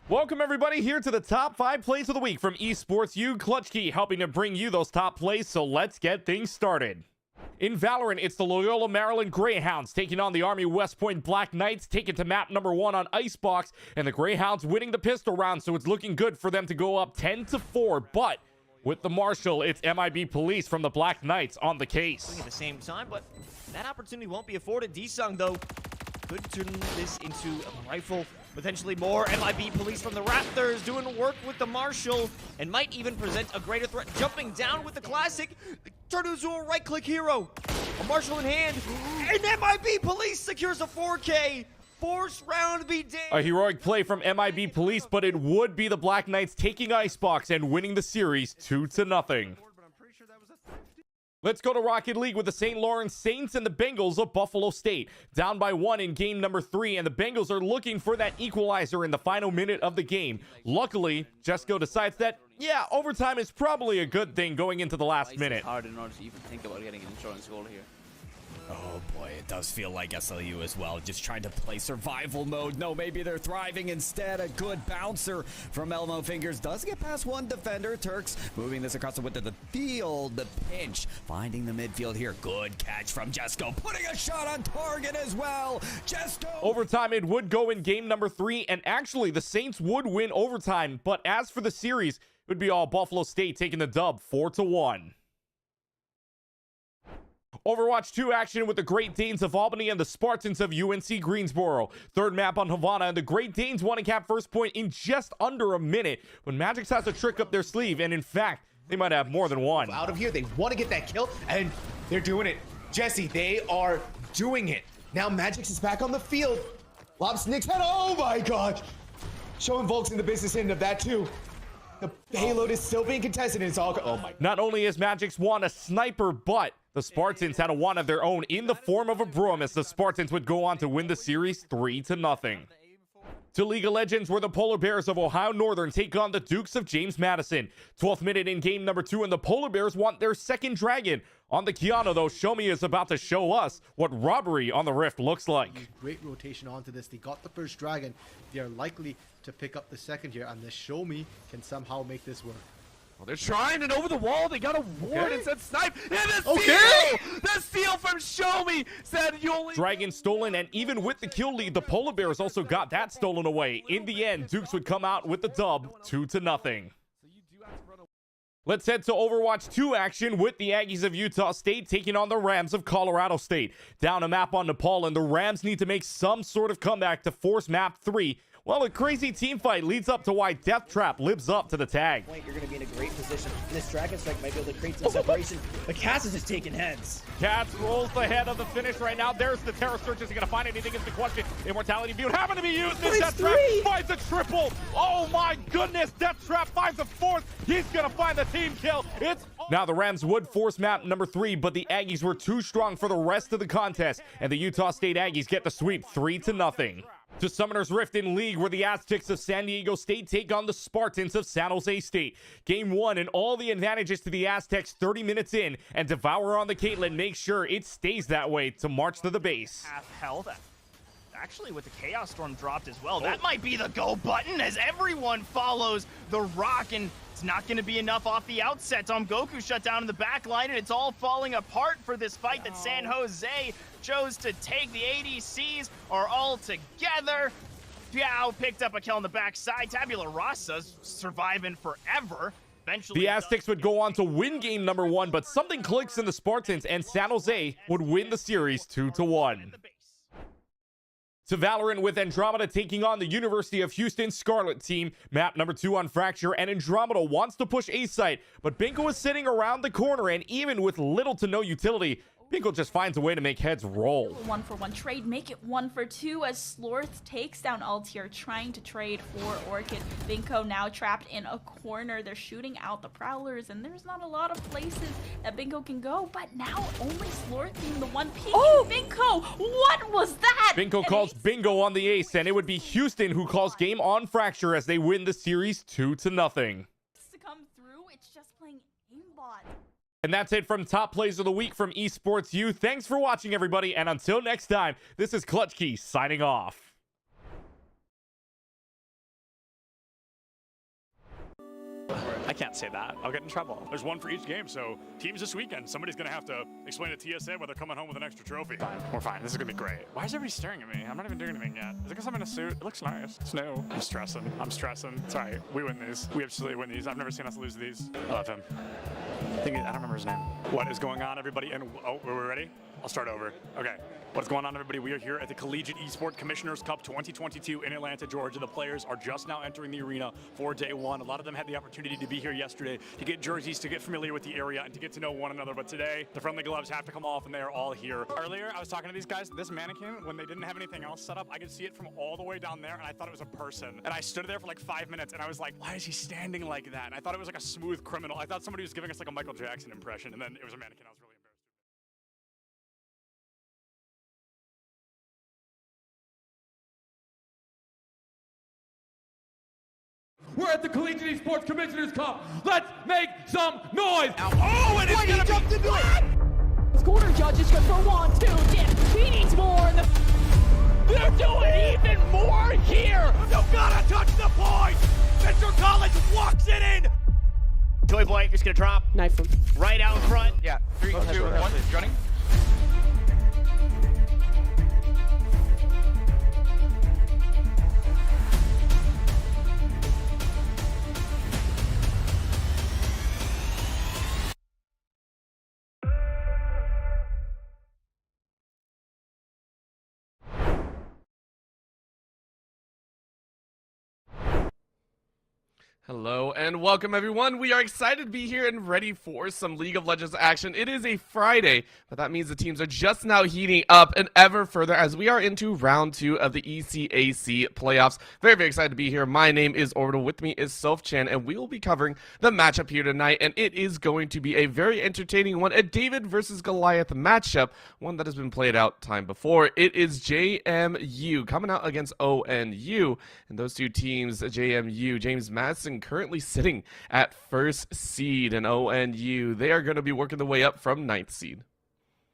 Welcome everybody here to the top 5 plays of the week from Esports U, Clutch Key helping to bring you those top plays, so let's get things started. In Valorant, it's the Loyola Maryland Greyhounds taking on the Army West Point Black Knights, taken to map number 1 on Icebox, and the Greyhounds winning the pistol round, so it's looking good for them to go up 10-4, but with the Marshal, it's MIB Police from the Black Knights on the case. At the same time, but that opportunity won't be afforded. D-Sung, though, could turn this into a rifle. Potentially more. MIB Police from the Raptors doing work with the Marshal and might even present a greater threat. Jumping down with the classic. Turn into a right-click hero. A Marshal in hand. And MIB Police secures a 4K. Force round be damned. A heroic play from MIB Police, but it would be the Black Knights taking Icebox and winning the series 2-0. Let's go to Rocket League with the St. Lawrence Saints and the Bengals of Buffalo State. Down by 1 in game number 3, and the Bengals are looking for that equalizer in the final minute of the game. Luckily, Jesco decides that, yeah, overtime is probably a good thing going into the last minute. It's hard in order to even think about getting an insurance goal here. Oh boy, it does feel like SLU as well, just trying to play survival mode. No, maybe they're thriving instead. A good bouncer from Elmo Fingers does get past one defender. Turks moving this across the width of the field. The pinch, finding the midfield here. Good catch from Jesco, putting a shot on target as well. Jesco! Overtime, it would go in game number 3, and actually the Saints would win overtime, but as for the series, it would be all Buffalo State taking the dub 4-1. Overwatch 2 action with the Great Danes of Albany and the Spartans of UNC Greensboro. Third map on Havana, and the Great Danes want to cap first point in just under a minute. But Magix has a trick up their sleeve, and in fact, they might have more than one. Out of here, they want to get that kill, and they're doing it. Jesse, they are doing it. Now Magix is back on the field. Lobs Nick's head, oh my god! Showing Volks in the business end of that too. The payload is still being contested, and it's all, oh my. Not only is Magix one a sniper, but the Spartans had a one of their own in the form of a broom, as the Spartans would go on to win the series 3-0. To League of Legends, where the Polar Bears of Ohio Northern take on the Dukes of James Madison. 12th minute in game number 2, and the Polar Bears want their second dragon. On the Kiana, though, Shomi is about to show us what robbery on the Rift looks like. Great rotation onto this. They got the first dragon. They are likely to pick up the second here, and the Shomi can somehow make this work. Well, they're trying, and over the wall, they got a ward and said snipe, and the steal! The steal from Shomi said you only... Dragon stolen, and even with the kill lead, the Polar Bears also got that stolen away. In the end, Dukes would come out with the dub 2-0. Let's head to Overwatch 2 action with the Aggies of Utah State taking on the Rams of Colorado State. Down a map on Nepal, and the Rams need to make some sort of comeback to force map 3. Well, a crazy team fight leads up to why Death Trap lives up to the tag. You're going to be in a great position. This Dragon Strike might be able to create some separation, but Cass is just taking heads. Cass rolls the head of the finish right now. There's the Terror Search. Is he going to find anything is the question. Immortality View happened to be used. This Death Trap finds a triple. Oh my goodness. Death Trap finds a fourth. He's going to find the team kill. It's now the Rams would force map number 3, but the Aggies were too strong for the rest of the contest, and the Utah State Aggies get the sweep 3-0. To Summoner's Rift in League, where the Aztecs of San Diego State take on the Spartans of San Jose State. Game 1 and all the advantages to the Aztecs 30 minutes in, and Devour on the Caitlyn makes sure it stays that way to march to the base. Half health. Actually, with the Chaos Storm dropped as well, that might be the go button as everyone follows the rock, and it's not going to be enough off the outset. Goku shut down in the back line, and it's all falling apart for this fight that San Jose chose to take. The ADCs are all together. Piao picked up a kill on the backside. Tabula Rasa's surviving forever. Eventually, the Aztecs would go on to win game number 1, but something clicks in the Spartans, and San Jose would win the series 2-1. To Valorant with Andromeda taking on the University of Houston Scarlet team. Map number 2 on Fracture, and Andromeda wants to push A site, but Binko is sitting around the corner, and even with little to no utility, Binko just finds a way to make heads roll. 1-for-1 trade, make it 1-for-2 as Slorth takes down Altier, trying to trade for Orchid. Binko now trapped in a corner. They're shooting out the Prowlers, and there's not a lot of places that Binko can go, but now only Slorth being the one peeking. Oh, Binko, what was that? Binko calls bingo on the ace, and it would be Houston who calls game on Fracture as they win the series 2-0. To come through, it's just playing aimbot. And that's it from Top Plays of the Week from Esports U. Thanks for watching, everybody, and until next time, this is Clutch Key signing off. can't say that. I'll get in trouble. There's one for each game, so teams this weekend, somebody's going to have to explain to TSA why they're coming home with an extra trophy. Fine. We're fine. This is going to be great. Why is everybody staring at me? I'm not even doing anything yet. Is it because I'm in a suit? It looks nice. It's new. I'm stressing. I'm stressing. It's all right. We win these. We absolutely win these. I've never seen us lose these. I love him. I don't remember his name. What is going on, everybody? And oh, we're ready? I'll start over. Okay. What's going on, everybody? We are here at the Collegiate Esports Commissioners Cup 2022 in Atlanta, Georgia. The players are just now entering the arena for day one. A lot of them had the opportunity to be here yesterday to get jerseys, to get familiar with the area, and to get to know one another. But today, the friendly gloves have to come off, and they are all here. Earlier, I was talking to these guys. This mannequin, when they didn't have anything else set up, I could see it from all the way down there, and I thought it was a person. And I stood there for like 5 minutes, and I was like, why is he standing like that? And I thought it was like a smooth criminal. I thought somebody was giving us like a Michael Jackson impression, and then it was a mannequin. I was really embarrassed. We're at the Collegiate Esports Commissioners Cup. Let's make some noise. Oh, and it's gonna jumped into it. This corner judge is good for 1, 2, he needs more. They're doing even more here. You gotta touch the point. Mr. College walks it in. Toy Boy is gonna drop. Knife him. Right out in front. Yeah, 3, 2, 1, running. Hello and welcome everyone. We are excited to be here and ready for some League of Legends action. It is a Friday, but that means the teams are just now heating up and ever further as we are into round 2 of the ECAC playoffs. Very, very excited to be here. My name is Orbital. With me is Soph-Chan, and we will be covering the matchup here tonight, and it is going to be a very entertaining one, a David versus Goliath matchup, one that has been played out time before. It is JMU coming out against ONU, and those two teams, JMU, James Madison, currently sitting at first seed, and ONU, they are going to be working their way up from 9th seed.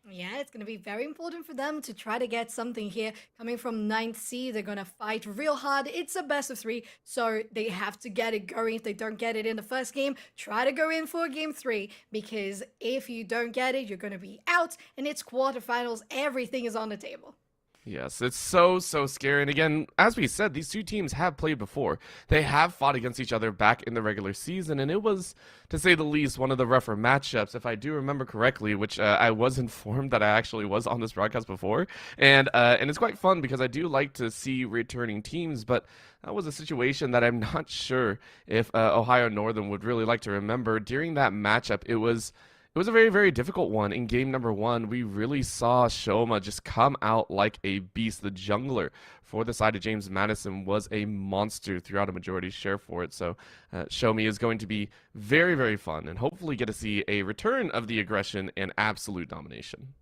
Yeah, it's going to be very important for them to try to get something here. Coming from 9th seed, they're going to fight real hard. It's a best of 3, so they have to get it going. If they don't get it in the first game, try to go in for game 3, because if you don't get it, you're going to be out, and it's quarterfinals. Everything is on the table. Yes, it's so scary. And again, as we said, these two teams have played before. They have fought against each other back in the regular season, and it was, to say the least, one of the rougher matchups, if I do remember correctly, which I was informed that I actually was on this broadcast before. And it's quite fun because I do like to see returning teams, but that was a situation that I'm not sure if Ohio Northern would really like to remember. During that matchup, it was a very, very difficult one. In game number 1, we really saw Shoma just come out like a beast. The jungler for the side of James Madison was a monster throughout a majority share for it. So Shomi is going to be very, very fun, and hopefully get to see a return of the aggression and absolute domination.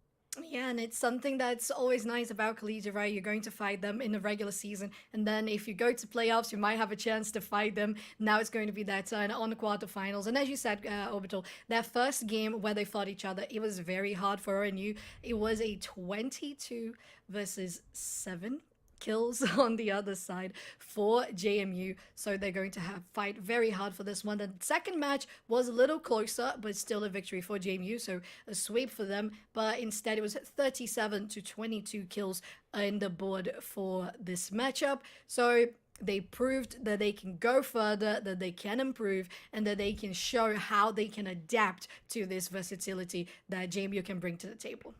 Yeah, and it's something that's always nice about Collegiate, right? You're going to fight them in the regular season, and then if you go to playoffs, you might have a chance to fight them. Now it's going to be their turn on the quarterfinals. And as you said, Orbital, their first game where they fought each other, it was very hard for ONU. It was a 22 versus 7 kills on the other side for JMU, so they're going to fight very hard for this one. The second match was a little closer, but still a victory for JMU, so a sweep for them, but instead it was 37 to 22 kills in the board for this matchup. So they proved that they can go further, that they can improve, and that they can show how they can adapt to this versatility that JMU can bring to the table.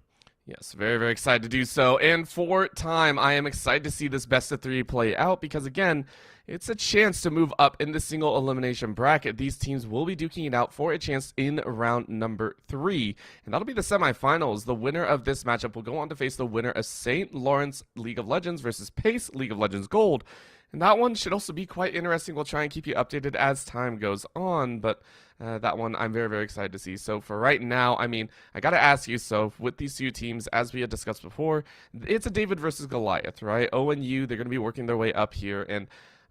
Yes, very, very excited to do so. And for time, I am excited to see this best of 3 play out because, again, it's a chance to move up in the single elimination bracket. These teams will be duking it out for a chance in round number 3. And that'll be the semifinals. The winner of this matchup will go on to face the winner of St. Lawrence League of Legends versus Pace League of Legends Gold. And that one should also be quite interesting. We'll try and keep you updated as time goes on, but that one I'm very, very excited to see. So for right now, I mean, I got to ask you, so with these two teams, as we had discussed before, it's a David versus Goliath, right? ONU, they're going to be working their way up here, and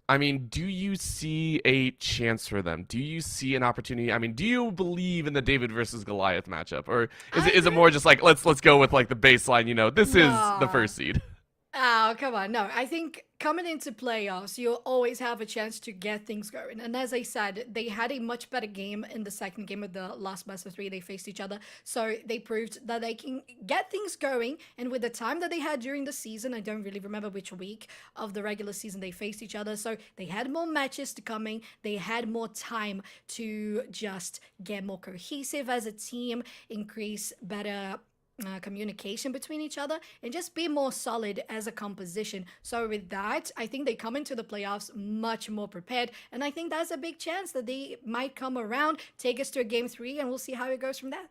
I mean, do you see a chance for them? Do you see an opportunity? I mean, do you believe in the David versus Goliath matchup, or is it more just like let's go with like the baseline? You know, this is the first seed. Oh, come on. No, I think coming into playoffs, you'll always have a chance to get things going. And as I said, they had a much better game in the second game of the last best of 3 they faced each other. So they proved that they can get things going. And with the time that they had during the season, I don't really remember which week of the regular season they faced each other. So they had more matches to coming. They had more time to just get more cohesive as a team, increase better communication between each other, and just be more solid as a composition. So with that, I think they come into the playoffs much more prepared, and I think that's a big chance that they might come around, take us to a game 3, and we'll see how it goes from there.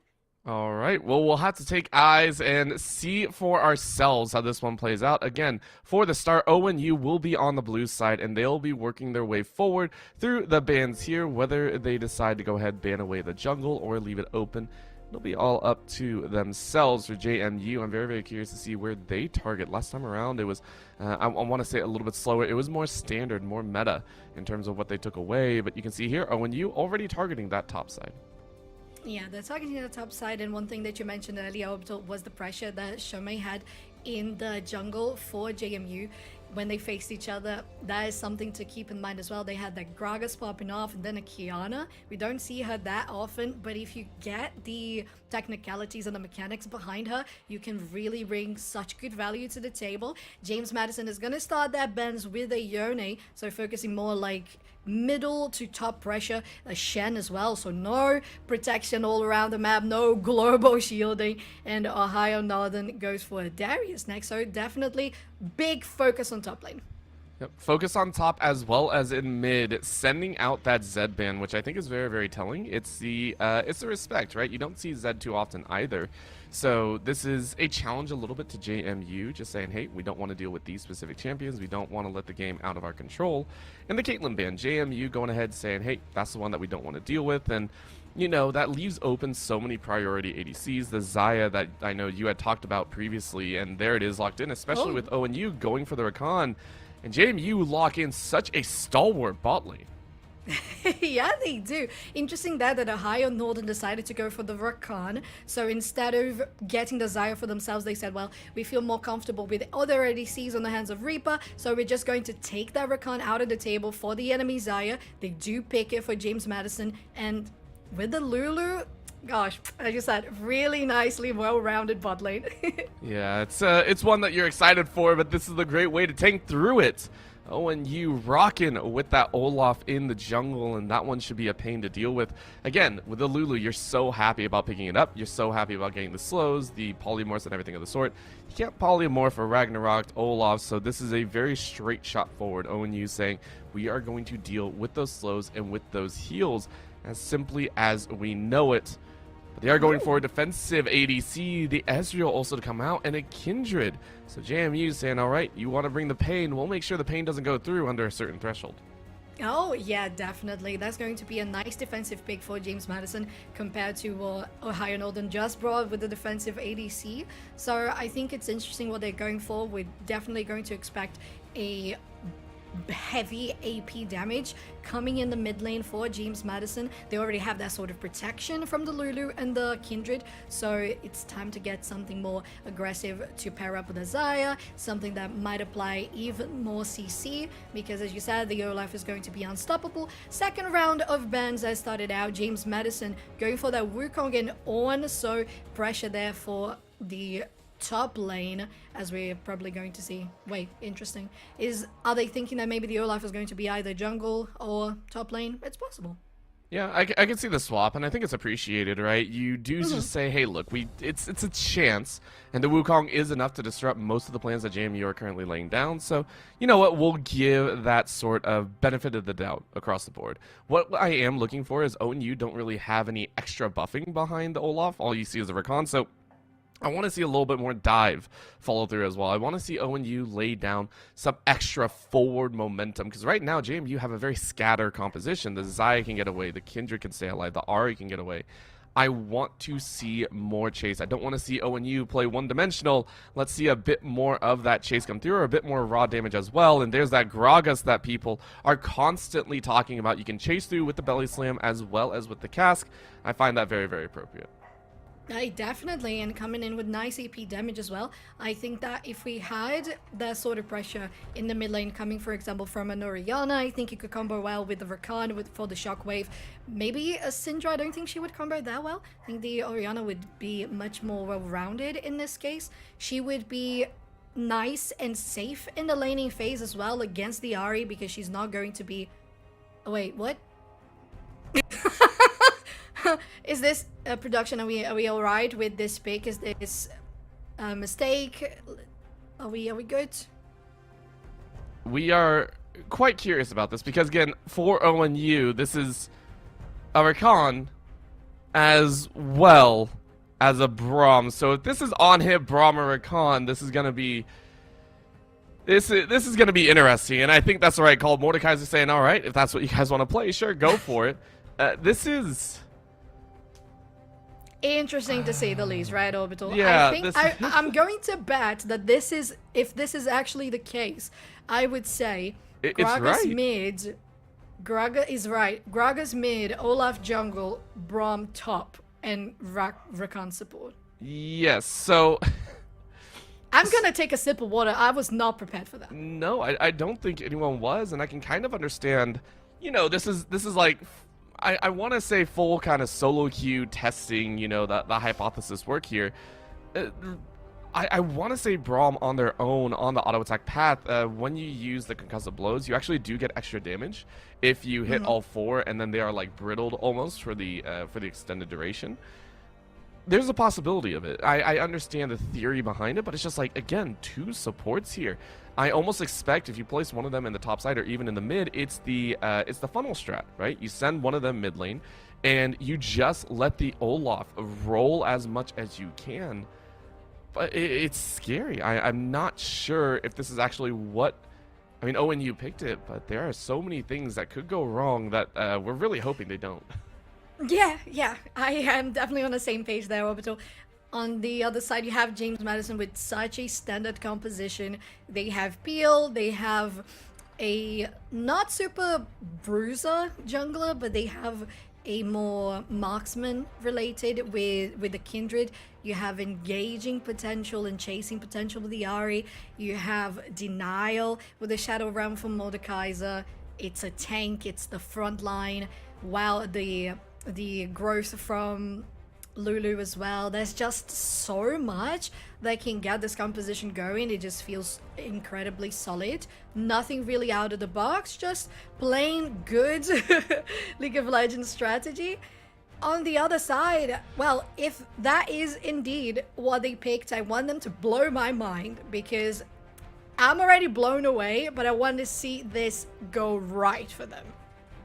All right, well, we'll have to take eyes and see for ourselves how this one plays out. Again, for the start, ONU will be on the blue side, and they'll be working their way forward through the bans here, whether they decide to go ahead, ban away the jungle, or leave it open. It'll be all up to themselves. For JMU, I'm very, very curious to see where they target. Last time around, it was, I want to say a little bit slower. It was more standard, more meta in terms of what they took away. But you can see here, ONU already targeting that top side. Yeah, they're targeting the top side, and one thing that you mentioned earlier was the pressure that Shomei had in the jungle for JMU when they faced each other. That is something to keep in mind as well. They had that Gragas popping off and then a Kiana. We don't see her that often, but if you get the technicalities and the mechanics behind her, you can really bring such good value to the table. James Madison is going to start that bends with a Yone, so focusing more like middle to top pressure. A Shen as well, so no protection all around the map, no global shielding, and Ohio Northern goes for Darius next, so definitely big focus on top lane. Yep. Focus on top as well as in mid, sending out that Zed ban, which I think is very, very telling. It's the respect, right? You don't see Zed too often either. So this is a challenge a little bit to JMU, just saying, hey, we don't want to deal with these specific champions. We don't want to let the game out of our control. And the Caitlyn ban, JMU going ahead saying, hey, that's the one that we don't want to deal with. And, you know, that leaves open so many priority ADCs. The Xayah that I know you had talked about previously, and there it is locked in, especially with ONU going for the Rakan. And JMU lock in such a stalwart bot lane. Yeah, they do. Interesting that Ohio Northern decided to go for the Rakan. So instead of getting the Xayah for themselves, they said, well, we feel more comfortable with other ADCs on the hands of Reaper, so we're just going to take that Rakan out of the table for the enemy Xayah. They do pick it for James Madison, and with the Lulu, gosh, as you said, really nicely well-rounded bot lane. Yeah, it's one that you're excited for, but this is a great way to tank through it. ONU rocking with that Olaf in the jungle, and that one should be a pain to deal with. Again, with the Lulu, you're so happy about picking it up. You're so happy about getting the slows, the polymorphs, and everything of the sort. You can't polymorph a Ragnarok Olaf, so this is a very straight shot forward. ONU saying, we are going to deal with those slows and with those heals as simply as we know it. But they are going for a defensive ADC, the Ezreal also to come out, and a Kindred. So JMU saying, all right, you want to bring the pain, we'll make sure the pain doesn't go through under a certain threshold. Oh, yeah, definitely. That's going to be a nice defensive pick for James Madison compared to what Ohio Northern just brought with the defensive ADC. So I think it's interesting what they're going for. We're definitely going to expect a heavy AP damage coming in the mid lane for James Madison. They already have that sort of protection from the Lulu and the Kindred, so it's time to get something more aggressive to pair up with the Xayah, something that might apply even more CC, because as you said, the Olaf is going to be unstoppable. Second round of bans that started out, James Madison going for that Wukong and on, so pressure there for the top lane, as we're probably going to see. Wait, interesting. Are they thinking that maybe the Olaf is going to be either jungle or top lane? It's possible. Yeah, I can see the swap, and I think it's appreciated, right? You do just say, hey, look, it's a chance, and the Wukong is enough to disrupt most of the plans that JMU are currently laying down, so you know what, we'll give that sort of benefit of the doubt across the board. What I am looking for is ONU don't really have any extra buffing behind the Olaf. All you see is the Rakan, so I want to see a little bit more dive follow through as well. I want to see ONU lay down some extra forward momentum, because right now JMU have a very scatter composition. The Xayah can get away, the Kindred can stay alive, the Ahri can get away. I want to see more chase. I don't want to see ONU play one-dimensional. Let's see a bit more of that chase come through, or a bit more raw damage as well. And there's that Gragas that people are constantly talking about. You can chase through with the belly slam as well as with the cask. I find that very, very appropriate. Definitely, and coming in with nice AP damage as well. I think that if we had that sort of pressure in the mid lane coming, for example, from an Orianna, I think it could combo well with the Rakan for the shockwave. Maybe a Syndra, I don't think she would combo that well. I think the Orianna would be much more well-rounded in this case. She would be nice and safe in the laning phase as well against the Ahri because she's not going to be... Oh, wait, what? Is this production? Are we all right with this pick? Is this a mistake? Are we good? We are quite curious about this because again, for ONU, this is a Rakan as well as a Braum. So if this is on hit Braum or Rakan, this is gonna be interesting, and I think that's the right call. Mordekaiser's saying, all right, if that's what you guys want to play, sure, go for it. This is interesting to say the least, right, Orbital? Yeah, I think I'm going to bet that if this is actually the case, I would say Graga's mid, Graga is right. Graga's mid, Olaf jungle, Braum top, and Rakan support. Yes, so I'm gonna take a sip of water. I was not prepared for that. No, I don't think anyone was, and I can kind of understand. You know, this is like, I want to say full kind of solo queue testing, you know, the hypothesis work here. I want to say Braum on their own on the auto attack path, when you use the concussive blows, you actually do get extra damage if you hit all four, and then they are like brittled almost for the extended duration. There's a possibility of it. I understand the theory behind it, but it's just like, again, two supports here. I almost expect if you place one of them in the top side or even in the mid, it's the funnel strat, right? You send one of them mid lane, and you just let the Olaf roll as much as you can. But it's scary. I'm not sure if this is actually what... I mean, ONU picked it, but there are so many things that could go wrong that we're really hoping they don't. Yeah, I am definitely on the same page there, Orbital. On the other side, you have James Madison with such a standard composition. They have Peel, they have a not super bruiser jungler, but they have a more marksman related with the Kindred. You have engaging potential and chasing potential with the Ahri. You have denial with the Shadow Realm from Mordekaiser. It's a tank, it's the front line. While the growth from Lulu as well. There's just so much that can get this composition going. It just feels incredibly solid. Nothing really out of the box, just plain good League of Legends strategy. On the other side, well, if that is indeed what they picked, I want them to blow my mind because I'm already blown away, but I want to see this go right for them.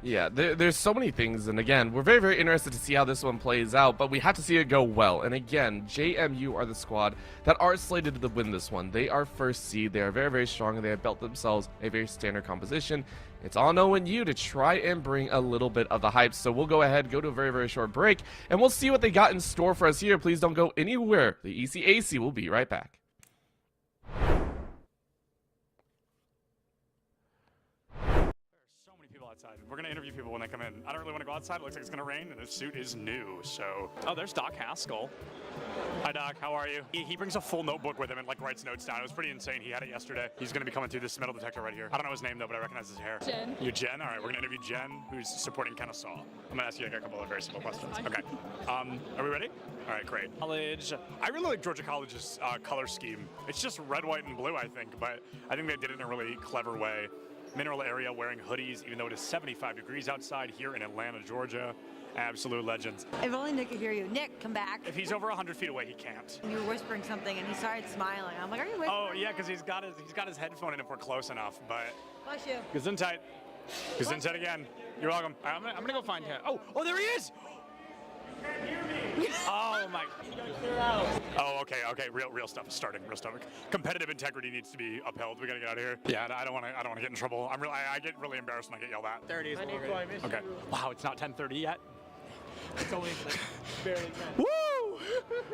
Yeah, there's so many things, and again, we're very, very interested to see how this one plays out, but we have to see it go well. And again, JMU are the squad that are slated to win this one. They are first seed, they are very, very strong, and they have built themselves a very standard composition. It's on ONU to try and bring a little bit of the hype, so we'll go ahead, go to a very, very short break, and we'll see what they got in store for us here. Please don't go anywhere. The ECAC will be right back. Outside. We're going to interview people when they come in. I don't really want to go outside. It looks like it's going to rain, and this suit is new, so... Oh, there's Doc Haskell. Hi, Doc. How are you? He brings a full notebook with him and, like, writes notes down. It was pretty insane. He had it yesterday. He's going to be coming through this metal detector right here. I don't know his name, though, but I recognize his hair. Jen. You're Jen? All right, we're going to interview Jen, who's supporting Kennesaw. I'm going to ask you, like, a couple of very simple questions. Okay. Are we ready? All right, great. College. I really like Georgia College's color scheme. It's just red, white, and blue, I think, but I think they did it in a really clever way. Mineral area wearing hoodies, even though it is 75 degrees outside here in Atlanta, Georgia. Absolute legends. If only Nick could hear you. Nick, come back. If he's over 100 feet away, he can't. You were whispering something, and he started smiling. I'm like, are you whispering? Oh, yeah, because he's got his headphone in if we're close enough, but... Bless you. Gesundheit. Gesundheit again. You're welcome. I'm gonna go find him. Oh, there he is! Oh my! Oh, okay. Real stuff is starting. Real stuff. Competitive integrity needs to be upheld. We gotta get out of here. Yeah, I don't want to get in trouble. I get really embarrassed when I get yelled at. 30 is okay. Wow, it's not 10:30 yet. It's only barely 10. Woo!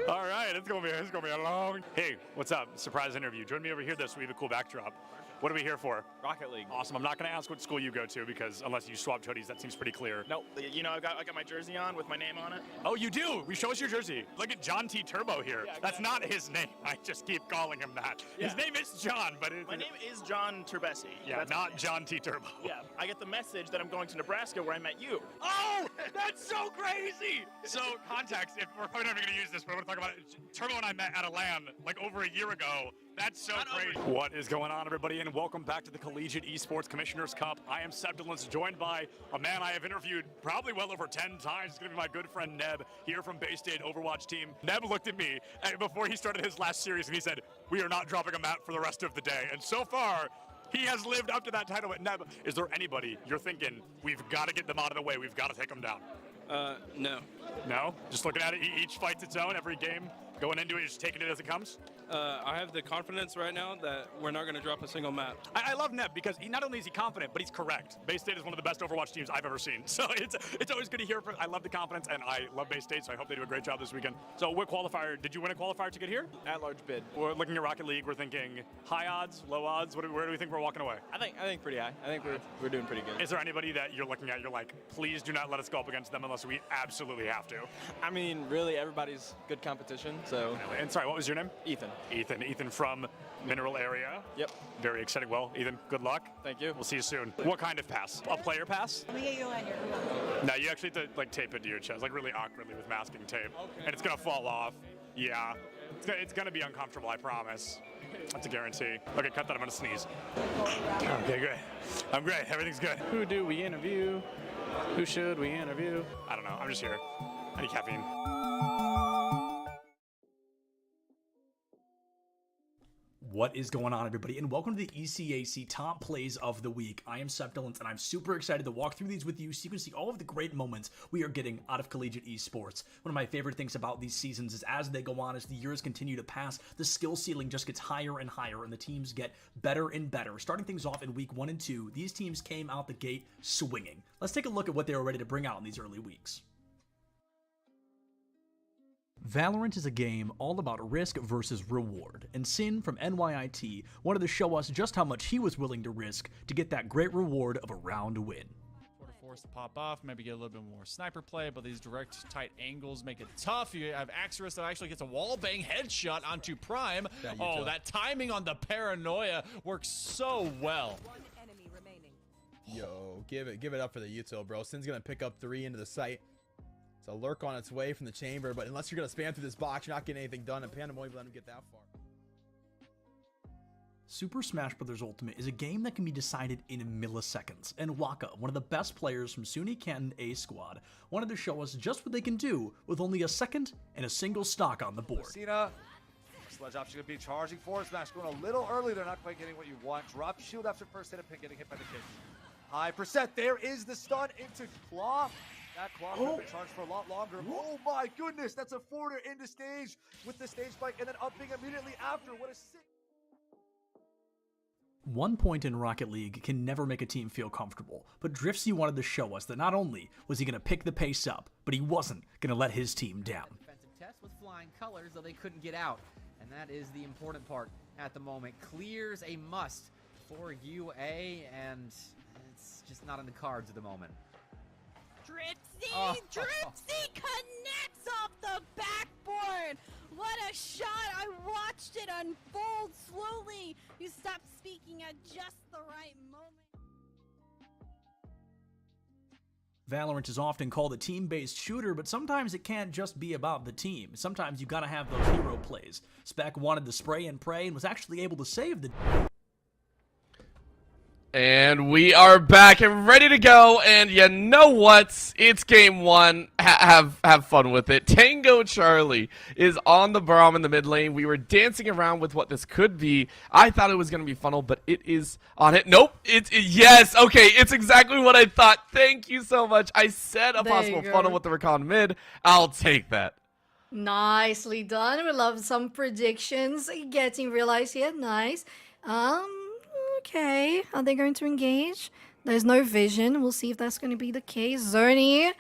All right, it's gonna be a long. Hey, what's up? Surprise interview. Join me over here though, so we have a cool backdrop. What are we here for? Rocket League. Awesome. I'm not going to ask what school you go to because unless you swapped hoodies, that seems pretty clear. Nope. You know, I got my jersey on with my name on it. Oh, you do? Show us your jersey. Look at John T. Turbo here. Yeah, That's not his name. I just keep calling him that. Yeah. His name is John, but My name is John Turbesi. Yeah, That's not John T. Turbo. Yeah, I get the message that I'm going to Nebraska where I met you. Oh, that's so crazy. So context, if we're probably never going to use this, but I want to talk about it. Turbo and I met at a LAN like over a year ago. That's so crazy. What is going on, everybody, and welcome back to the Collegiate Esports Commissioner's Cup. I am Sebdolence, joined by a man I have interviewed probably well over 10 times. It's going to be my good friend Neb, here from Bay State Overwatch team. Neb looked at me before he started his last series, and he said, "We are not dropping a map for the rest of the day." And so far, he has lived up to that title. But Neb, is there anybody you're thinking, we've got to get them out of the way, we've got to take them down? No. No? Just looking at it, each fight's its own, every game, going into it, just taking it as it comes? I have the confidence right now that we're not going to drop a single map. I love Neb because not only is he confident, but he's correct. Bay State is one of the best Overwatch teams I've ever seen. So it's always good to hear. I love the confidence, and I love Bay State, so I hope they do a great job this weekend. So what qualifier, did you win a qualifier to get here? At-large bid. We're looking at Rocket League, we're thinking high odds, low odds, where do we think we're walking away? I think pretty high. I think we're doing pretty good. Is there anybody that you're looking at, you're like, please do not let us go up against them unless we absolutely have to? I mean, really, everybody's good competition, so. And sorry, what was your name? Ethan. Ethan from Mineral area. Yep. Very exciting. Well, Ethan, good luck. Thank you. We'll see you soon. What kind of pass? A player pass? Let me get you on your No, you actually have to like tape it to your chest, like really awkwardly with masking tape. Okay. And it's gonna fall off. Yeah. It's gonna be uncomfortable, I promise. That's a guarantee. Okay, cut that, I'm gonna sneeze. Okay, good. I'm great, everything's good. Who do we interview? Who should we interview? I don't know, I'm just here. I need caffeine. What is going on, everybody, and welcome to the ECAC Top Plays of the Week. I am Sebdolence, and I'm super excited to walk through these with you so you can see all of the great moments we are getting out of collegiate esports. One of my favorite things about these seasons is as they go on, as the years continue to pass, the skill ceiling just gets higher and higher, and the teams get better and better. Starting things off in week 1 and 2, these teams came out the gate swinging. Let's take a look at what they were ready to bring out in these early weeks. Valorant is a game all about risk versus reward, and Sin from NYIT wanted to show us just how much he was willing to risk to get that great reward of a round win. Sort of force to pop off, maybe get a little bit more sniper play, but these direct, tight angles make it tough. You have Axorus that actually gets a wallbang headshot onto Prime. Oh, that timing on the paranoia works so well. Yo, give it up for the Util, bro. Sin's gonna pick up 3 into the site. It's a lurk on its way from the chamber, but unless you're going to spam through this box, you're not getting anything done, and Panda won't even let him get that far. Super Smash Bros. Ultimate is a game that can be decided in milliseconds, and Waka, one of the best players from SUNY Canton A Squad, wanted to show us just what they can do with only a second and a single stock on the board. Cena, Sledge option going to be charging forward smash, going a little early. They're not quite getting what you want. Drop shield after first hit, and Pin getting hit by the kick. High percent. There is the stun into Claw. That clock has been charged for a lot longer. Oh my goodness, that's a forwarder into stage with the stage spike and then upping immediately after. What a sick. 1 point in Rocket League can never make a team feel comfortable, but Driftsy wanted to show us that not only was he going to pick the pace up, but he wasn't going to let his team down. Defensive test with flying colors, though they couldn't get out, and that is the important part at the moment. Clears a must for UA, and it's just not in the cards at the moment. Dripsy! Dripsy connects off the backboard! What a shot! I watched it unfold slowly! You stopped speaking at just the right moment. Valorant is often called a team-based shooter, but sometimes it can't just be about the team. Sometimes you gotta have those hero plays. Spec wanted to spray and pray and was actually able to save the... And we are back and ready to go, and you know what? It's game 1. Have fun with it. Tango Charlie is on the Braum in the mid lane. We were dancing around with what this could be. I thought it was going to be funnel, but it is on it. Nope. Yes. Okay. It's exactly what I thought. Thank you so much. I said a possible funnel with the Recon mid. I'll take that. Nicely done. We love some predictions getting realized here. Nice. Okay, are they going to engage? There's no vision. We'll see if that's going to be the case. Zerny.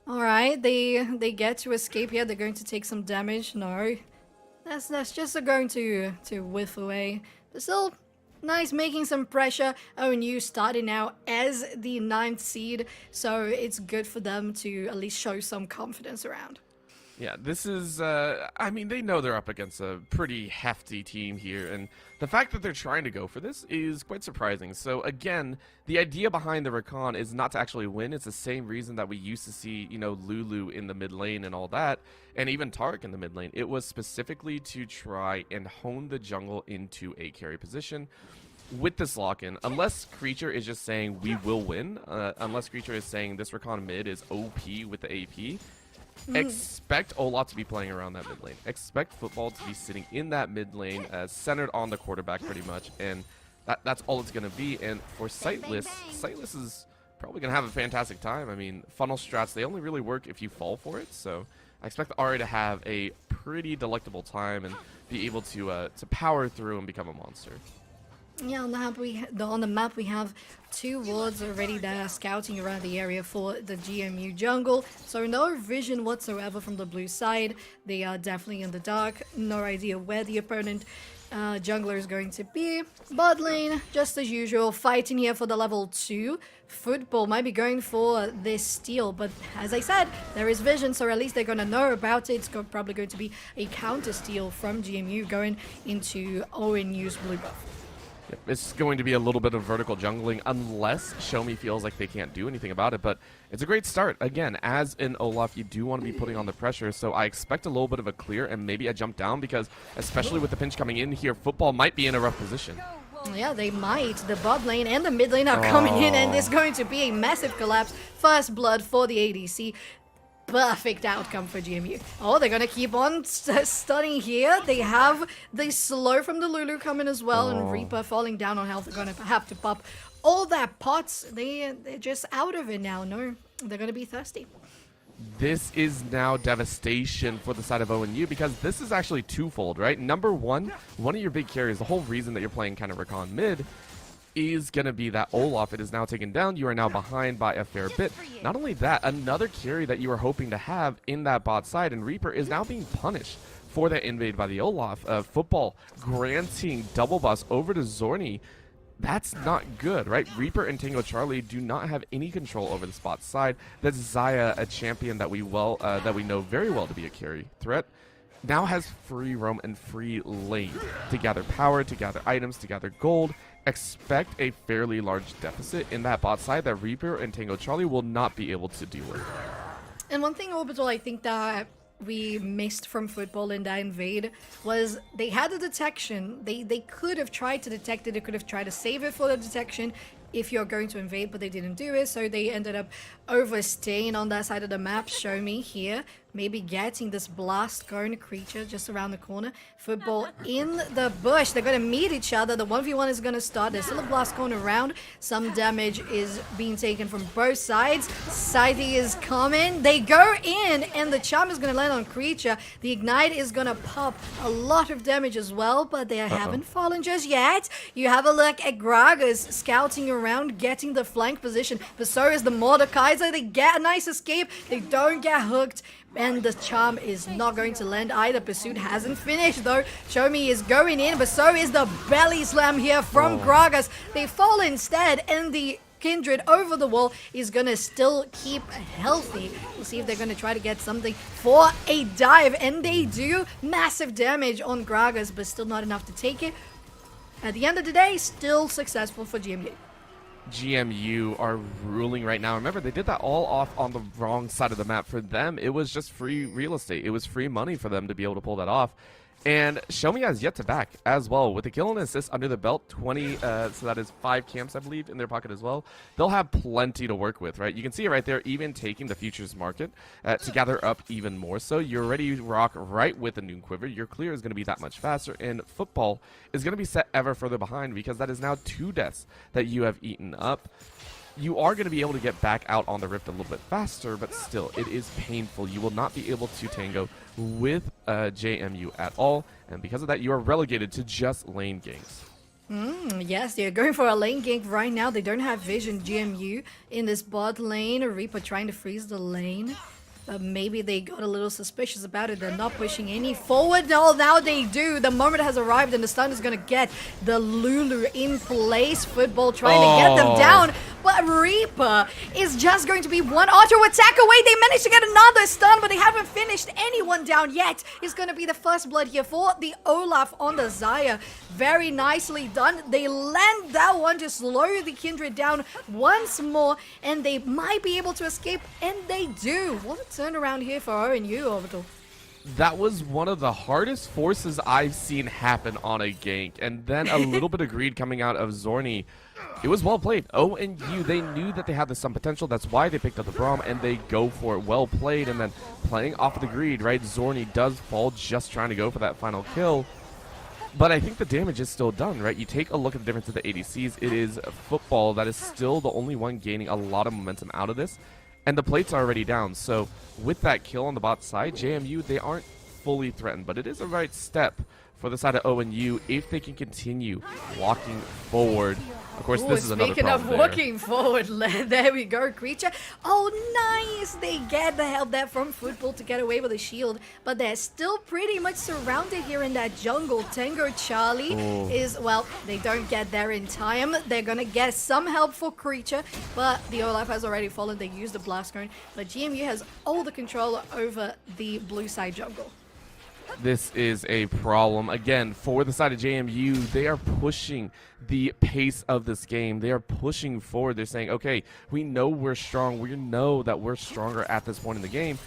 Alright, they get to escape here. They're going to take some damage. No. That's just going to whiff away. But still, Nice, making some pressure. ONU starting now as the 9th seed, so it's good for them to at least show some confidence around. Yeah, this is, I mean, they know they're up against a pretty hefty team here, and the fact that they're trying to go for this is quite surprising. So, again, the idea behind the Recon is not to actually win. It's the same reason that we used to see, you know, Lulu in the mid lane and all that, and even Tarek in the mid lane. It was specifically to try and hone the jungle into a carry position. With this lock-in, unless Creature is just saying we will win, unless Creature is saying this Recon mid is OP with the AP, expect Olaf to be playing around that mid lane. Expect Football to be sitting in that mid lane, centered on the quarterback pretty much, and that's all it's going to be. And for Sightless is probably going to have a fantastic time. I mean, funnel strats, they only really work if you fall for it, so I expect Ari to have a pretty delectable time and be able to power through and become a monster. Yeah, on the map we have 2 wards already that are scouting around the area for the JMU jungle. So no vision whatsoever from the blue side. They are definitely in the dark. No idea where the opponent jungler is going to be. Bot lane, just as usual, fighting here for the level 2. Football might be going for this steal, but as I said, there is vision, so at least they're going to know about it. It's probably going to be a counter steal from JMU going into ONU's blue buff. Yep, it's going to be a little bit of vertical jungling unless Shomi feels like they can't do anything about it, but it's a great start. Again, as in Olaf, you do want to be putting on the pressure, so I expect a little bit of a clear and maybe a jump down because, especially with the pinch coming in here, Football might be in a rough position. Yeah, they might. The bot lane and the mid lane are coming in, and there's going to be a massive collapse. First blood for the ADC. Perfect outcome for JMU. Oh, they're gonna keep on stunning here. They have the slow from the Lulu coming as well, and Reaper falling down on health. They're gonna have to pop all that pots. They're just out of it now. No, they're gonna be thirsty. This is now devastation for the side of ONU because this is actually twofold, right? Number one of your big carries, the whole reason that you're playing kind of Recon mid is going to be that Olaf. It is now taken down. You are now behind by a fair bit. Not only that, another carry that you were hoping to have in that bot side, and Reaper is now being punished for that invade by the Olaf. Football granting double bus over to Zorni. That's not good, right? Reaper and Tango Charlie do not have any control over the spot side. That's Zaya, a champion that we know very well to be a carry threat, now has free roam and free lane to gather power, to gather items, to gather gold. Expect a fairly large deficit in that bot side that Reaper and Tango Charlie will not be able to deal with. And one thing, Orbital, I think that we missed from Football in that invade was they had the detection. They could have tried to detect it. They could have tried to save it for the detection if you're going to invade, but they didn't do it. So they ended up overstaying on that side of the map. Show me here. Maybe getting this blast going to Creature just around the corner. Football in the bush. They're going to meet each other. The 1v1 is going to start. There's still a blast going around. Some damage is being taken from both sides. Scythe is coming. They go in, and the charm is going to land on Creature. The ignite is going to pop a lot of damage as well, but they haven't fallen just yet. You have a look at Gragas scouting around, getting the flank position, but so is the Mordekaiser. They get a nice escape. They don't get hooked. And the charm is not going to land either. Pursuit hasn't finished though. Show Me is going in, but so is the belly slam here from Gragas. They fall instead, and the Kindred over the wall is going to still keep healthy. We'll see if they're going to try to get something for a dive, and they do. Massive damage on Gragas, but still not enough to take it. At the end of the day, still successful for JMU. GMU are ruling right now. Remember, they did that all off on the wrong side of the map. For them, it was just free real estate. It was free money for them to be able to pull that off. And Shomi has yet to back as well. With the kill and assist under the belt, 20, so that is 5 camps, I believe, in their pocket as well. They'll have plenty to work with, right? You can see it right there, even taking the futures market to gather up even more. So you're ready to rock right with the Noon Quiver. Your clear is going to be that much faster, and Football is going to be set ever further behind because that is now 2 deaths that you have eaten up. You are going to be able to get back out on the Rift a little bit faster, but still, it is painful. You will not be able to tango with JMU at all, and because of that, you are relegated to just lane ganks. Yes, they're going for a lane gank right now. They don't have vision. JMU in this bot lane. Reaper trying to freeze the lane. but maybe they got a little suspicious about it. They're not pushing any forward. Oh, now they do. The moment has arrived, and the stun is going to get the Lulu in place. Football trying to get them down, but Reaper is just going to be one auto attack away. They managed to get another stun, but they haven't finished anyone down yet. It's going to be the first blood here for the Olaf on the Xayah. Very nicely done. They land that one to slow the Kindred down once more, and they might be able to escape, and they do. What a turnaround here for ONU, Orbital. That was one of the hardest forces I've seen happen on a gank, and then a little bit of greed coming out of Zorni. It was well played. ONU, they knew that they had some potential. That's why they picked up the Braum, and they go for it. Well played, and then playing off of the greed, right? Zorni does fall just trying to go for that final kill. But I think the damage is still done, right? You take a look at the difference of the ADCs. It is Football that is still the only one gaining a lot of momentum out of this. And the plates are already down. So with that kill on the bot side, JMU, they aren't fully threatened. But it is a right step for the side of ONU if they can continue walking forward. Of course, this is another problem. Speaking of walking forward, there we go, Creature. Oh, nice! They get the help there from Football to get away with a shield, but they're still pretty much surrounded here in that jungle. Tango Charlie is, well, they don't get there in time. They're gonna get some help for Creature, but the Olaf has already fallen. They used the blast cone, but GMU has all the control over the blue side jungle. This is a problem. Again, for the side of JMU, they are pushing the pace of this game. They are pushing forward. They're saying, okay, we know we're strong. We know that we're stronger at this point in the game.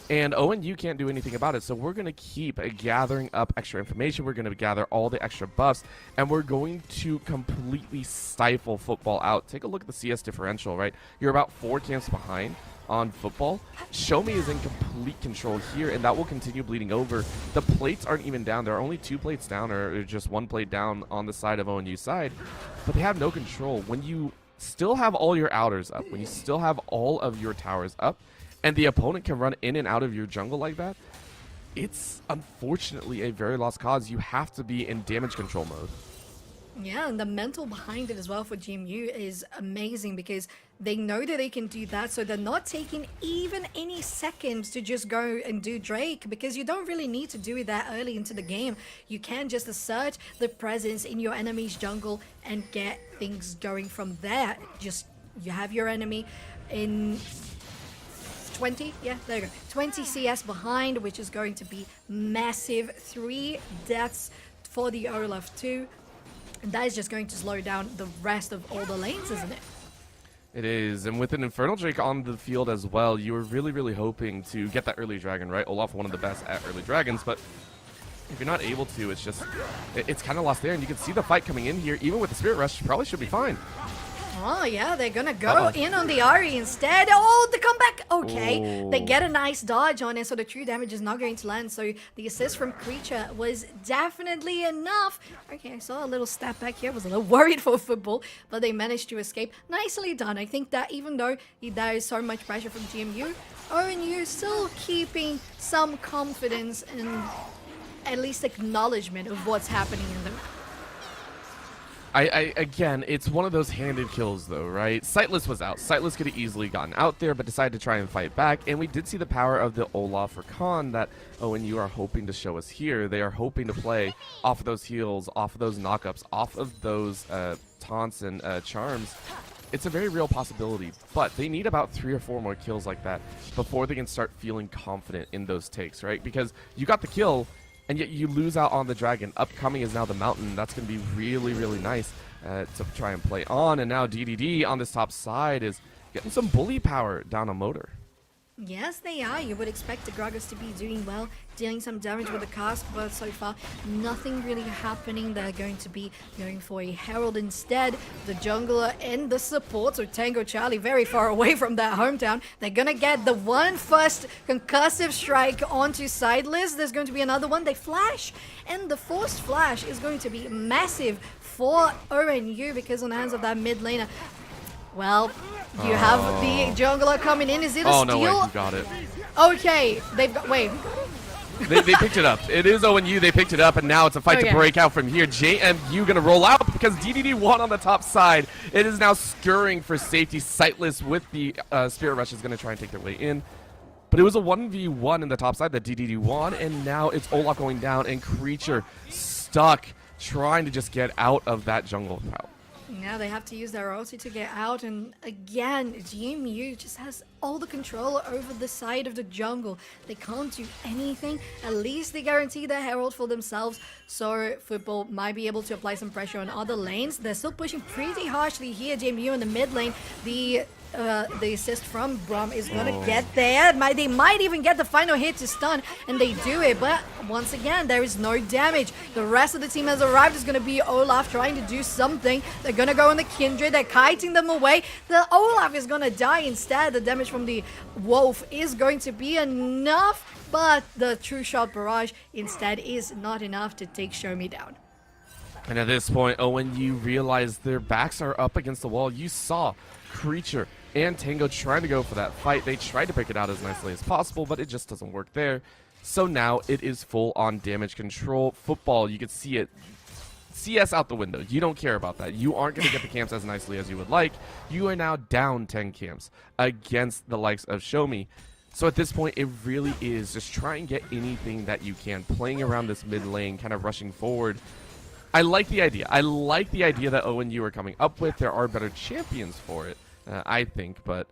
And ONU can't do anything about it. So we're going to keep gathering up extra information. We're going to gather all the extra buffs. And we're going to completely stifle Football out. Take a look at the CS differential, right? You're about 4 camps behind on Football. Show Me is in complete control here, and that will continue bleeding over. The plates aren't even down. There are only 2 plates down, or just 1 plate down on the side of ONU side, but they have no control. When you still have all your outers up, when you still have all of your towers up, and the opponent can run in and out of your jungle like that, it's unfortunately a very lost cause. You have to be in damage control mode. Yeah, and the mental behind it as well for GMU is amazing because they know that they can do that, so they're not taking even any seconds to just go and do Drake, because you don't really need to do it that early into the game. You can just assert the presence in your enemy's jungle and get things going from there. Just, you have your enemy in 20, yeah, there you go. 20 CS behind, which is going to be massive. 3 deaths for the Olaf 2. And that is just going to slow down the rest of all the lanes, isn't it? It is, and with an Infernal Drake on the field as well, you were really, really hoping to get that early dragon, right? Olaf, one of the best at early dragons, but if you're not able to, it's just, it's kind of lost there, and you can see the fight coming in here. Even with the Spirit Rush, probably should be fine. Oh, yeah, they're gonna go in on the Ahri instead. Oh, the comeback. Okay, they get a nice dodge on it, so the true damage is not going to land. So the assist from Creature was definitely enough. Okay, I saw a little step back here. I was a little worried for Football, but they managed to escape. Nicely done. I think that even though there is so much pressure from GMU, ONU still keeping some confidence and at least acknowledgement of what's happening in the map. Again, it's one of those handed kills, though, right? Sightless was out. Sightless could have easily gotten out there, but decided to try and fight back. And we did see the power of the Olaf or Khan that ONU are hoping to show us here. They are hoping to play off of those heals, off of those knockups, off of those taunts and charms. It's a very real possibility, but they need about 3 or 4 more kills like that before they can start feeling confident in those takes, right? Because you got the kill, and yet you lose out on the dragon. Upcoming is now the mountain. That's going to be really, really nice to try and play on. And now DDD on this top side is getting some bully power down a motor. Yes, they are. You would expect the Gragas to be doing well, dealing some damage with the cast, but so far, nothing really happening. They're going to be going for a Herald instead. The jungler and the support, so Tango Charlie very far away from their hometown. They're going to get the first concussive strike onto Sightless. There's going to be another one. They flash, and the forced flash is going to be massive for ONU because on the hands of that mid laner. Well, you have the jungler coming in. Is it a steal? No way, you got it. Okay, they've got, wait. They picked it up. It is ONU, they picked it up, and now it's a fight to break out from here. JMU gonna roll out because DDD won on the top side. It is now scurrying for safety. Sightless with the Spirit Rush is gonna try and take their way in. But But it was a 1v1 in the top side that DDD won, and now it's Olaf going down, and Creature stuck trying to just get out of that jungle route. Now they have to use their ulti to get out, and again, JMU just has all the control over the side of the jungle. They can't do anything. At least they guarantee the Herald for themselves, so Football might be able to apply some pressure on other lanes. They're still pushing pretty harshly here. JMU in the mid lane. The assist from Brom is gonna get there. They might even get the final hit to stun, and they do it, but once again, there is no damage. The rest of the team has arrived. It's gonna be Olaf trying to do something. They're gonna go on the Kindred. They're kiting them away. The Olaf is gonna die instead. The damage from the Wolf is going to be enough, but the True Shot Barrage instead is not enough to take Show Me down. And at this point, ONU realized their backs are up against the wall. You saw Creature and Tango trying to go for that fight. They tried to pick it out as nicely as possible, but it just doesn't work there. So now it is full-on damage control. Football, you can see it. CS out the window. You don't care about that. You aren't going to get the camps as nicely as you would like. You are now down 10 camps against the likes of Show Me. So at this point, it really is just try and get anything that you can. Playing around this mid lane, kind of rushing forward. I like the idea. I like the idea that ONU are coming up with. There are better champions for it, I think. But,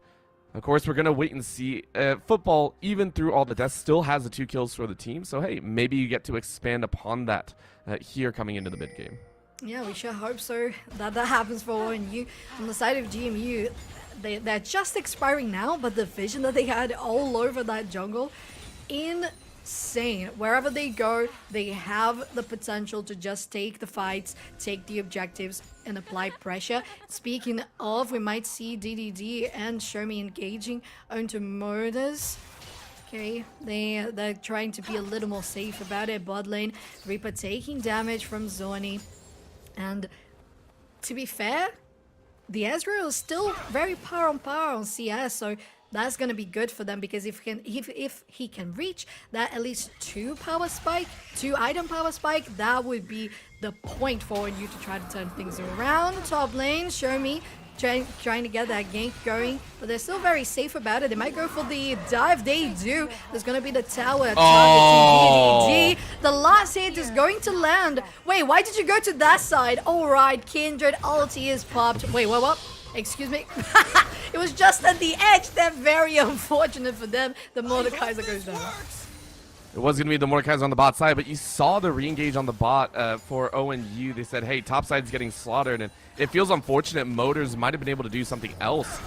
of course, we're going to wait and see. Football, even through all the deaths, still has the 2 kills for the team. So, hey, maybe you get to expand upon that here coming into the mid game. Yeah, we sure hope so that happens for ONU. On the side of GMU, they're just expiring now, but the vision that they had all over that jungle, insane. Wherever they go, they have the potential to just take the fights, take the objectives, and apply pressure. Speaking of, we might see DDD and Show Me engaging onto Murders. Okay, they're trying to be a little more safe about it. Bot lane, Reaper taking damage from Zorni. And to be fair, the Ezreal is still very power on CS, so that's going to be good for them, because if he can reach that at least 2 item power spike, that would be the point for you to try to turn things around. Top lane, Show Me trying to get that gank going, but they're still very safe about it. They might go for the dive. They do. There's going to be the tower targeting DDD. The last hit is going to land. Wait, why did you go to that side? All right, Kindred ulti is popped. Wait, what? Excuse me. It was just at the edge. They're very unfortunate for them. The Mordekaiser goes down. It was going to be the Mordekaiser on the bot side, but you saw the re-engage on the bot for ONU. They said, hey, top side's getting slaughtered, and it feels unfortunate. Motors might have been able to do something else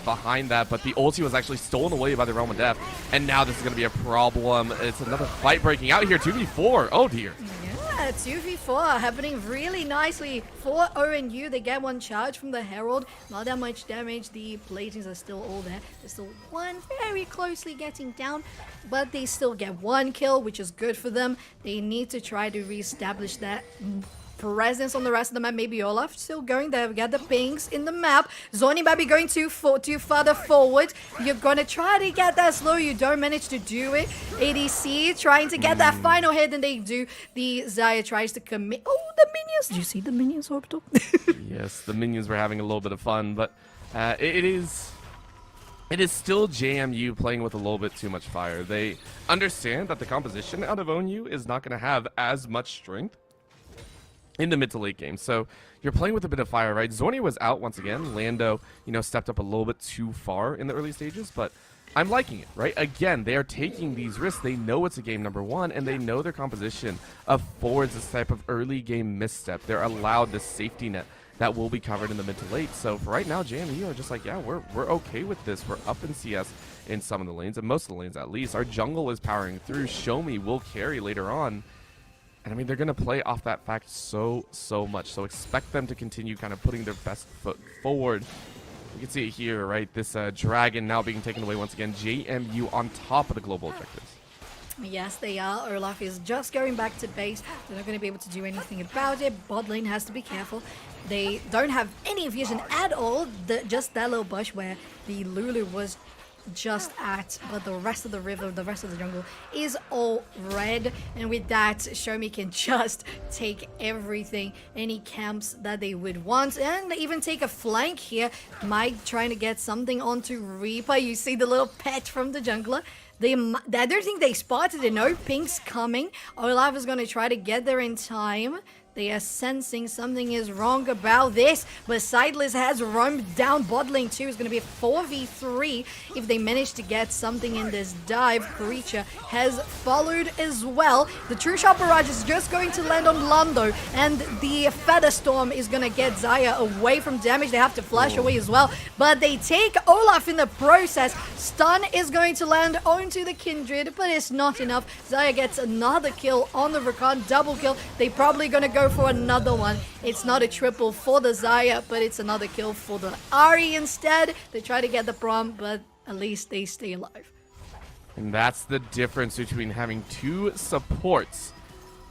behind that, but the ulti was actually stolen away by the Realm of Death, and now this is going to be a problem. It's another fight breaking out here, 2v4. Oh, dear. Yeah, 2v4 happening really nicely for ONU. They get 1 charge from the Herald. Not that much damage. The platings are still all there. There's still 1 very closely getting down, but they still get 1 kill, which is good for them. They need to try to reestablish that presence on the rest of the map. Maybe Olaf still going there. We got the pings in the map. Zorni might be going too further forward. You're gonna try to get that slow. You don't manage to do it. ADC trying to get that final hit, and they do. The Xayah tries to commit. Oh, the minions! Did you see the minions, Orbital? Yes, the minions were having a little bit of fun, but it is still JMU playing with a little bit too much fire. They understand that the composition out of ONU is not going to have as much strength in the mid to late game. So you're playing with a bit of fire, right? Zorni was out once again. Lando, stepped up a little bit too far in the early stages, but I'm liking it, right? Again, they are taking these risks. They know it's a game number 1, and they know their composition affords this type of early game misstep. They're allowed this safety net that will be covered in the mid to late. So for right now, JMU are just like, yeah, we're okay with this. We're up in CS in some of the lanes, and most of the lanes at least. Our jungle is powering through. Show Me will carry later on. And I mean, they're going to play off that fact so much. So expect them to continue kind of putting their best foot forward. You can see it here, right? This dragon now being taken away once again. JMU on top of the global objectives. Yes, they are. Olaf is just going back to base. They're not going to be able to do anything about it. Bot lane has to be careful. They don't have any vision at all. Just that little bush where the Lulu was just at, but the rest of the river, the rest of the jungle is all red, and with that, Show Me can just take everything, any camps that they would want, and even take a flank here. Mike trying to get something onto Reaper. You see the little pet from the jungler. I don't think they spotted it. No, Pink's coming. Olaf is going to try to get there in time. They are sensing something is wrong about this, but Sightless has roamed down bot lane too. It's going to be a 4v3 if they manage to get something in this dive. Creature has followed as well. The True Shot Barrage is just going to land on Lando, and the Feather Storm is going to get Xayah away from damage. They have to flash away as well, but they take Olaf in the process. Stun is going to land onto the Kindred, but it's not enough. Xayah gets another kill on the Rakan, double kill. They're probably going to go for another one. It's not a triple for the Xayah, but it's another kill for the Ahri instead. They try to get the Braum, but at least they stay alive. And that's the difference between having 2 supports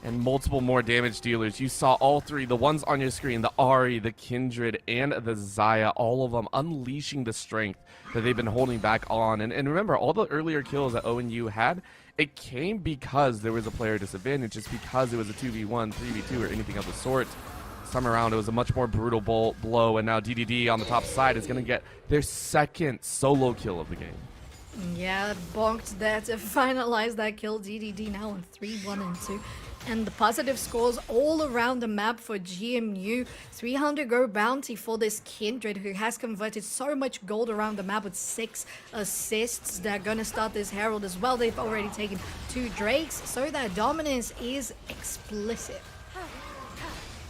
and multiple more damage dealers. You saw all 3, the ones on your screen, the Ahri, the Kindred, and the Xayah, all of them unleashing the strength that they've been holding back on. And remember, all the earlier kills that ONU had, it came because there was a player disadvantage. It's because it was a 2v1, 3v2, or anything of the sort. This time around, it was a much more brutal blow, and now DDD on the top side is going to get their 2nd solo kill of the game. Yeah, bonked that to finalize that kill. DDD now on 3-1 and 2. And the positive scores all around the map for GMU. 300 gold bounty for this Kindred, who has converted so much gold around the map with 6 assists. They're going to start this Herald as well. They've already taken 2 Drakes, so their dominance is explicit.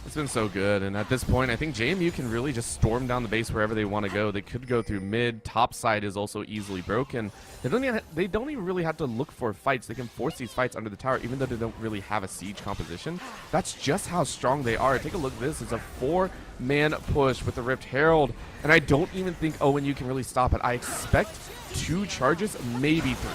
It's been so good, and at this point, I think JMU can really just storm down the base wherever they want to go. They could go through mid. Top side is also easily broken. They don't even really have to look for fights. They can force these fights under the tower, even though they don't really have a siege composition. That's just how strong they are. Take a look at this. It's a 4-man push with the Rift Herald, and I don't even think ONU can really stop it. I expect 2 charges, maybe 3.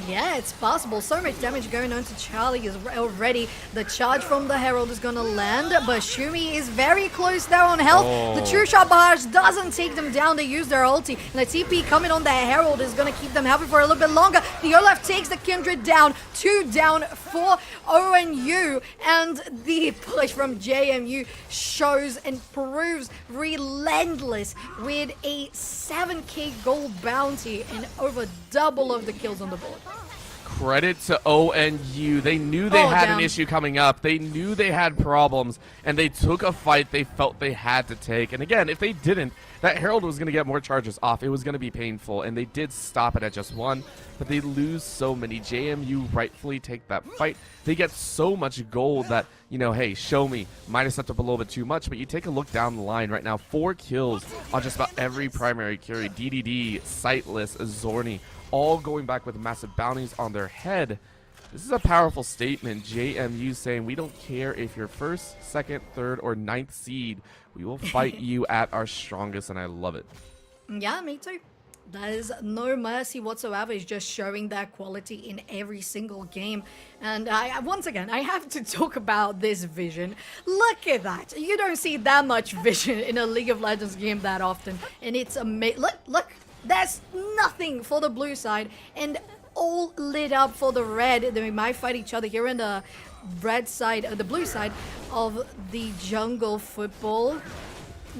Yeah, it's possible. So much damage going on to Charlie is already. The charge from the Herald is going to land, but Shumi is very close there on health. The True Shot Barrage doesn't take them down. They use their ulti, and the TP coming on the Herald is going to keep them happy for a little bit longer. The Olaf takes the Kindred down. 2 down for ONU, and the push from JMU shows and proves relentless with a 7k gold bounty and over double of the kills on the board. Credit to ONU. They knew they had an issue coming up. They knew they had problems, and they took a fight they felt they had to take. And again, if they didn't, that Herald was going to get more charges off. It was going to be painful, and they did stop it at just 1, but they lose so many. JMU rightfully take that fight. They get so much gold that, you know, hey, show me. Might have stepped up a little bit too much, but you take a look down the line right now. 4 kills on just about every primary carry. DDD, Sightless, Zorni, all going back with massive bounties on their head. This is a powerful statement. JMU saying, we don't care if you're 1st, 2nd, 3rd, or 9th seed. We will fight you at our strongest, and I love it. Yeah, me too. There's no mercy whatsoever. It's just showing that quality in every single game. And once again, I have to talk about this vision. Look at that. You don't see that much vision in a League of Legends game that often. And it's amazing. Look. There's nothing for the blue side, and all lit up for the red. They might fight each other here in the red side, the blue side of the jungle football.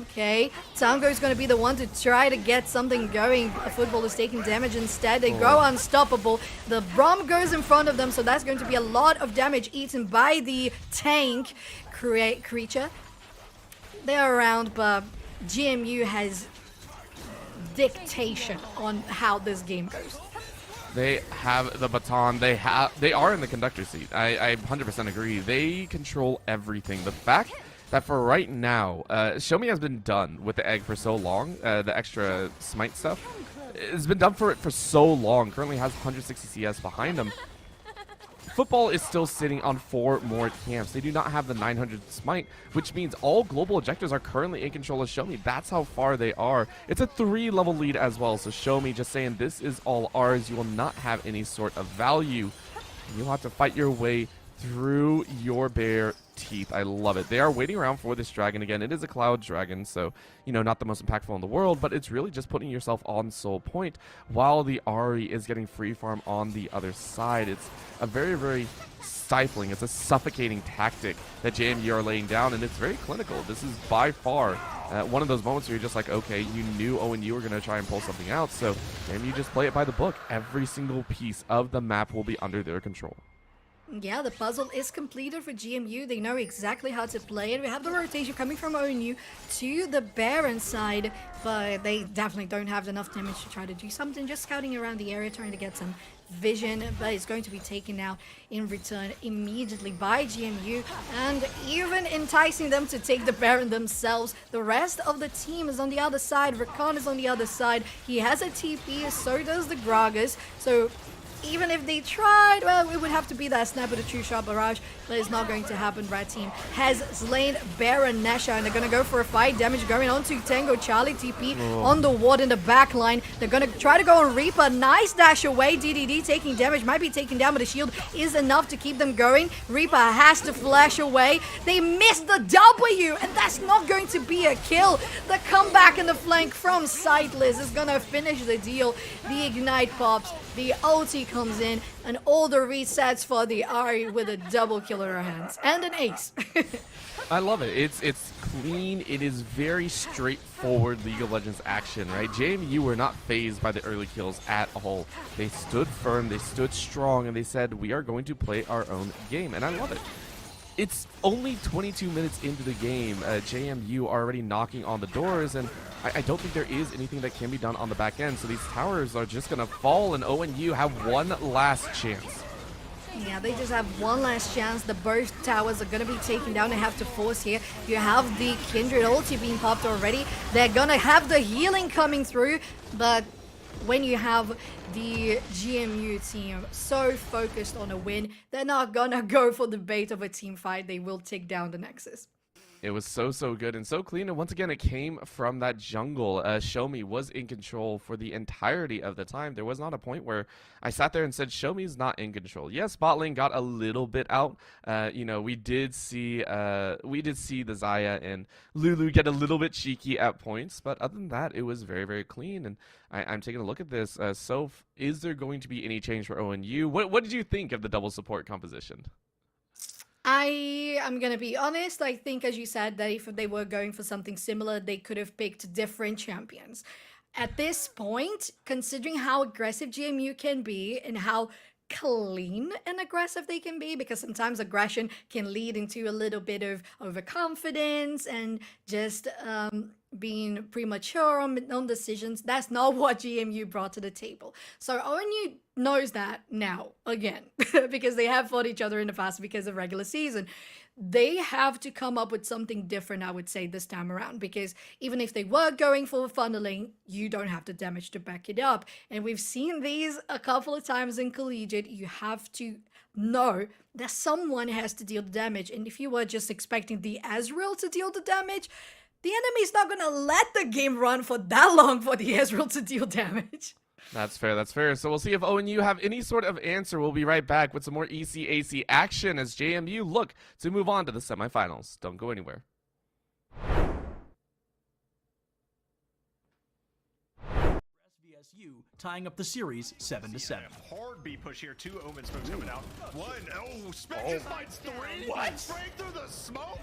Okay, Tango is going to be the one to try to get something going. The football is taking damage instead. They go unstoppable. The Braum goes in front of them, so that's going to be a lot of damage eaten by the tank creature. They're around, but GMU has dictation on how this game goes. They have the baton. They are in the conductor's seat. I 100% agree. They control everything. The fact that for right now, Shomi has been done with the egg for so long, the extra smite stuff. It's been done for so long. Currently has 160 CS behind him. Football is still sitting on 4 more camps. They do not have the 900 smite, which means all global objectives are currently in control of Shomi. That's how far they are. It's a 3-level lead as well, so Shomi just saying this is all ours. You will not have any sort of value. You'll have to fight your way through your bear teeth. I love it. They are waiting around for this dragon again. It is a cloud dragon, so, you know, not the most impactful in the world, but it's really just putting yourself on soul point while the Ahri is getting free farm on the other side. It's a very, very stifling, it's a suffocating tactic that JMU are laying down, and it's very clinical. This is by far one of those moments where you're just like, okay, you knew ONU were going to try and pull something out, so JMU just play it by the book. Every single piece of the map will be under their control. Yeah, the puzzle is completed for GMU. They know exactly how to play it. We have the rotation coming from ONU to the Baron side, but they definitely don't have enough damage to try to do something. Just scouting around the area, trying to get some vision, but it's going to be taken out in return immediately by GMU, and even enticing them to take the Baron themselves. The rest of the team is on the other side. Rakan is on the other side. He has a TP, so does the Gragas. So even if they tried, well, it would have to be that snap of the true shot barrage, but it's not going to happen. Red team has slain Baron Nashor, and they're going to go for a fight. Damage going on to Tango Charlie. TP on the ward in the back line. They're going to try to go on Reaper. Nice dash away. DDD taking damage. Might be taken down, but the shield is enough to keep them going. Reaper has to flash away. They missed the W, and that's not going to be a kill. The comeback in the flank from Sightless is going to finish the deal. The Ignite pops. The ulti comes in, and all the resets for the Ahri with a double kill in her hands. And an ace. I love it. It's clean. It is very straightforward League of Legends action, right? JMU were not fazed by the early kills at all. They stood firm, they stood strong, and they said, we are going to play our own game. And I love it. It's only 22 minutes into the game. JMU are already knocking on the doors, and I don't think there is anything that can be done on the back end. So these towers are just going to fall, and ONU have one last chance. Yeah, they just have one last chance. The burst towers are going to be taken down. They have to force here. You have the Kindred ulti being popped already. They're going to have the healing coming through, but when you have the GMU team so focused on a win, they're not gonna go for the bait of a team fight. They will take down the Nexus. It was so good and so clean, and once again it came from that jungle. Show Me was in control for the entirety of the time. There was not a point where I sat there and said Show Me's not in control. Yes, bot lane got a little bit out. You know, we did see the Xayah and Lulu get a little bit cheeky at points, but other than that, it was very clean. And I'm taking a look at this. Soph, is there going to be any change for ONU? What did you think of the double support composition? I am going to be honest. I think, as you said, that if they were going for something similar, they could have picked different champions. At this point, considering how aggressive GMU can be and how clean and aggressive they can be, because sometimes aggression can lead into a little bit of overconfidence and just being premature on decisions. That's not what GMU brought to the table. So ONU knows that now, again, because they have fought each other in the past because of regular season. They have to come up with something different, I would say, this time around, because even if they were going for funneling, you don't have the damage to back it up. And we've seen these a couple of times in collegiate. You have to know that someone has to deal the damage. And if you were just expecting the Ezreal to deal the damage, the enemy's not going to let the game run for that long for the Ezreal to deal damage. That's fair. So we'll see if ONU have any sort of answer. We'll be right back with some more ECAC action as JMU look to move on to the semifinals. Don't go anywhere. SVSU tying up the series 7-7. Hard B push here. 2 Omen smokes coming out. One. Oh, Spec just finds 3. What? Straight through the smoke.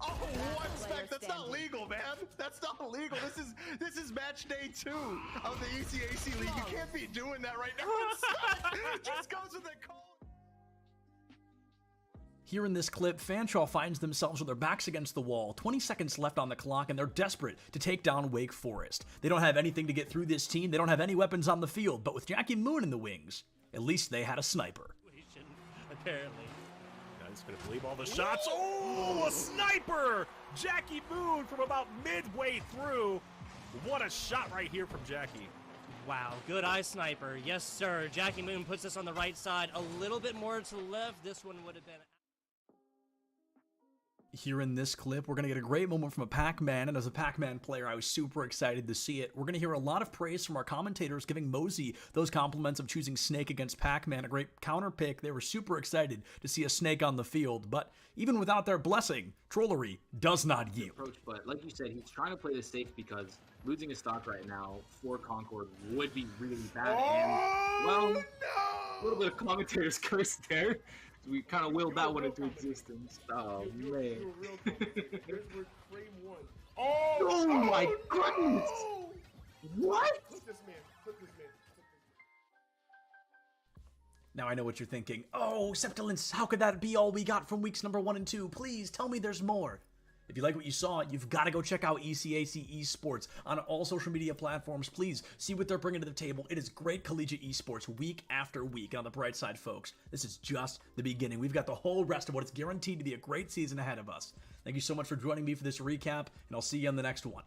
Oh, one Spec. That's not legal, man. That's not legal. This is match day 2 of the ECAC league. You can't be doing that right now. Spec just goes with the call. Here in this clip, Fanshawe finds themselves with their backs against the wall, 20 seconds left on the clock, and they're desperate to take down Wake Forest. They don't have anything to get through this team, they don't have any weapons on the field, but with Jackie Moon in the wings, at least they had a sniper. Apparently. Guys gonna believe all the shots. Oh, a sniper! Jackie Moon from about midway through. What a shot right here from Jackie. Wow, good eye sniper. Yes, sir. Jackie Moon puts us on the right side. A little bit more to the left. This one would have been... here in this clip. We're going to get a great moment from a Pac-Man, and as a Pac-Man player, I was super excited to see it. We're going to hear a lot of praise from our commentators giving Mosey those compliments of choosing Snake against Pac-Man, a great counter pick. They were super excited to see a Snake on the field, but even without their blessing, Trollery does not yield. Approach, but like you said, he's trying to play this safe because losing a stock right now for Concord would be really bad. And, well, a little bit of commentator's curse there. We kind of willed that one into existence. Oh, man. Oh my goodness! What? Now I know what you're thinking. Oh, Septilence, how could that be all we got from weeks number 1 and 2? Please tell me there's more. If you like what you saw, you've got to go check out ECAC Esports on all social media platforms. Please see what they're bringing to the table. It is great collegiate esports week after week. And on the bright side, folks, this is just the beginning. We've got the whole rest of what is guaranteed to be a great season ahead of us. Thank you so much for joining me for this recap, and I'll see you on the next one.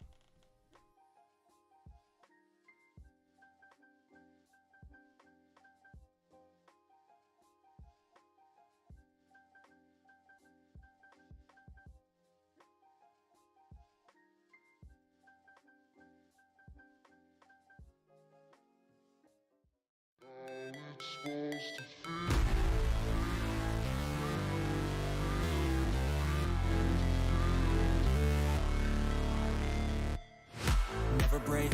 Never break,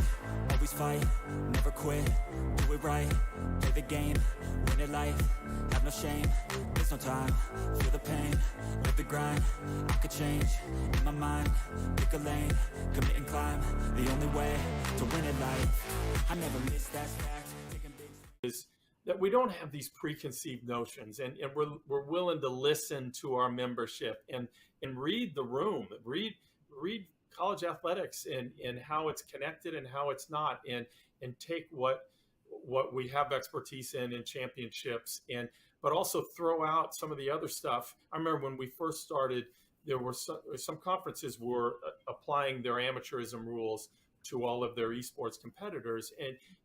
always fight, never quit, do it right, play the game, win it life, have no shame, there's no time, feel the pain, live the grind, I could change, in my mind, pick a lane, commit and climb, the only way to win it life, I never miss that fact, taking big is that we don't have these preconceived notions, and we're willing to listen to our membership and read the room, read college athletics and how it's connected and how it's not, and take what we have expertise in championships, but also throw out some of the other stuff. I remember when we first started, there were some conferences were applying their amateurism rules to all of their esports competitors,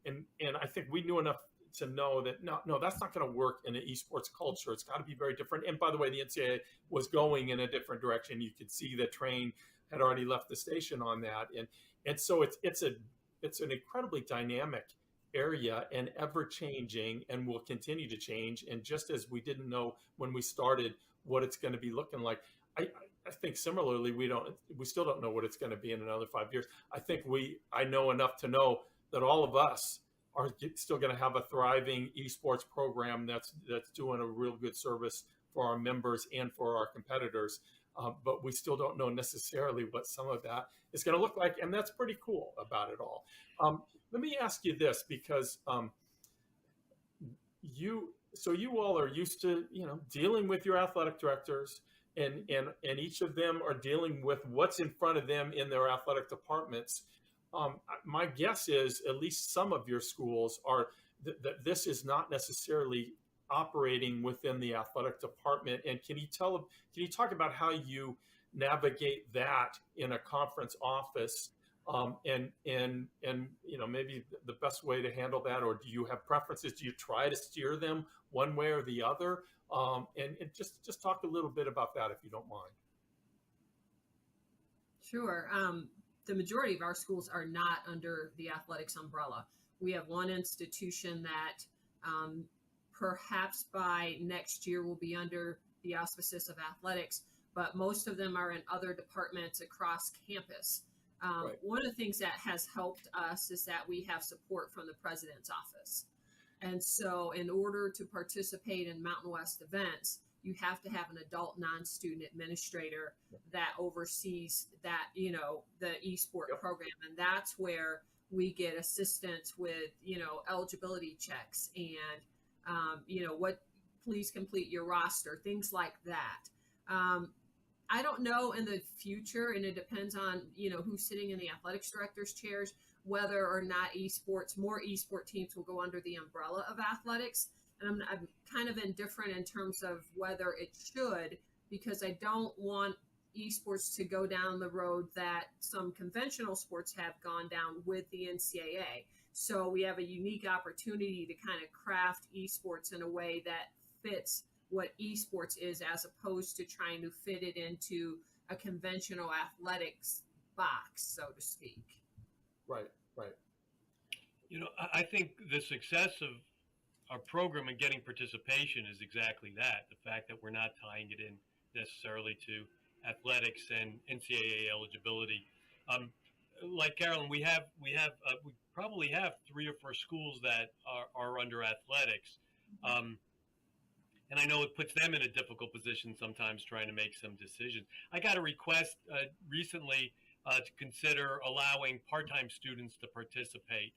and I think we knew enough to know that no, that's not going to work in an esports culture. It's got to be very different. And by the way, the NCAA was going in a different direction. You could see that Train had already left the station on that, and so it's an incredibly dynamic area and ever changing, and will continue to change. And just as we didn't know when we started what it's going to be looking like, I think similarly we still don't know what it's going to be in another 5 years. I know enough to know that all of us are still going to have a thriving esports program that's doing a real good service for our members and for our competitors. But we still don't know necessarily what some of that is going to look like, and that's pretty cool about it all. Let me ask you this, because you all are used to dealing with your athletic directors, and each of them are dealing with what's in front of them in their athletic departments. My guess is at least some of your schools are that this is not necessarily operating within the athletic department. And can you talk about how you navigate that in a conference office, and maybe the best way to handle that, or do you have preferences? Do you try to steer them one way or the other? And just talk a little bit about that, if you don't mind. Sure. The majority of our schools are not under the athletics umbrella. We have one institution that perhaps by next year will be under the auspices of athletics, but most of them are in other departments across campus. Right. One of the things that has helped us is that we have support from the president's office. And so in order to participate in Mountain West events, you have to have an adult non-student administrator that oversees that, the eSport program. And that's where we get assistance with, eligibility checks and, please complete your roster, things like that. I don't know in the future, and it depends on, who's sitting in the athletics director's chairs, whether or not more esport teams will go under the umbrella of athletics. And I'm kind of indifferent in terms of whether it should, because I don't want esports to go down the road that some conventional sports have gone down with the NCAA. So we have a unique opportunity to kind of craft esports in a way that fits what esports is, as opposed to trying to fit it into a conventional athletics box, so to speak. Right. You know, I think the success of our program and getting participation is exactly that. The fact that we're not tying it in necessarily to athletics and NCAA eligibility. Like Carolyn, we probably have 3 or 4 schools that are under athletics. And I know it puts them in a difficult position sometimes trying to make some decisions. I got a request recently to consider allowing part-time students to participate